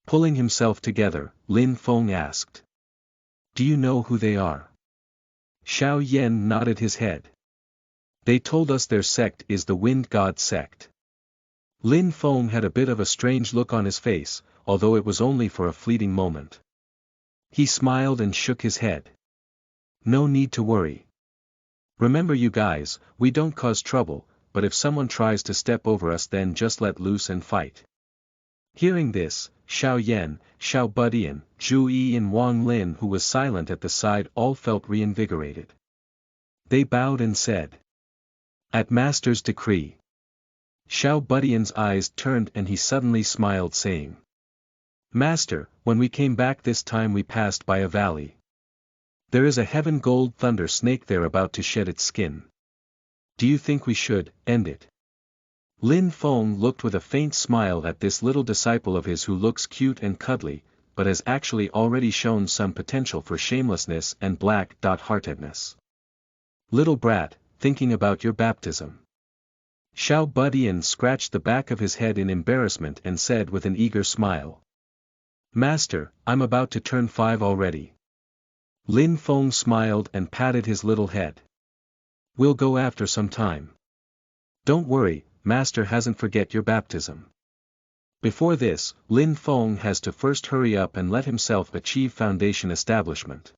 Pulling himself together, Lin Feng asked. Do you know who they are? Xiao Yan nodded his head. They told us their sect is the Wind God sect. Lin Feng had a bit of a strange look on his face, although it was only for a fleeting moment. He smiled and shook his head. No need to worry. Remember you guys, we don't cause trouble, but if someone tries to step over us then just let loose and fight. Hearing this, Xiao Yan, Xiao Budian, Zhu Yi and Wang Lin who was silent at the side all felt reinvigorated. They bowed and said. At Master's decree. Xiao Budian's eyes turned and he suddenly smiled saying. Master, when we came back this time we passed by a valley. There is a heaven gold thunder snake there about to shed its skin. Do you think we should end it? Lin Feng looked with a faint smile at this little disciple of his who looks cute and cuddly, but has actually already shown some potential for shamelessness and black-heartedness. Little brat, thinking about your baptism. Xiao Budian scratched the back of his head in embarrassment and said with an eager smile. Master, I'm about to turn 5 already. Lin Feng smiled and patted his little head. We'll go after some time. Don't worry, Master hasn't forget your baptism. Before this, Lin Feng has to first hurry up and let himself achieve foundation establishment.